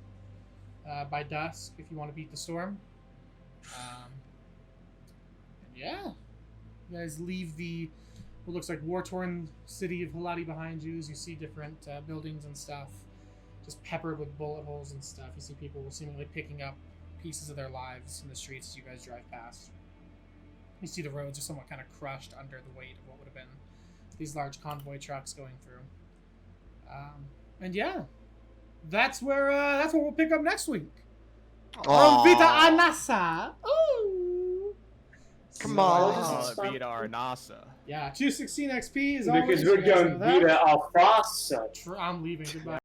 by dusk if you want to beat the storm. And yeah, you guys leave the what looks like war-torn city of Halati behind you as you see different buildings and stuff just peppered with bullet holes and stuff. You see people seemingly picking up pieces of their lives in the streets as you guys drive past. You see the roads are somewhat kind of crushed under the weight of what would have been these large convoy trucks going through. And yeah, that's where we'll pick up next week. From Vita Arnasa. Ooh. Come So, on. Oh, Vita Arnasa. Yeah, 216 XP is Because always. we're you guys going know that. Vita Alfasa. I'm leaving. Goodbye.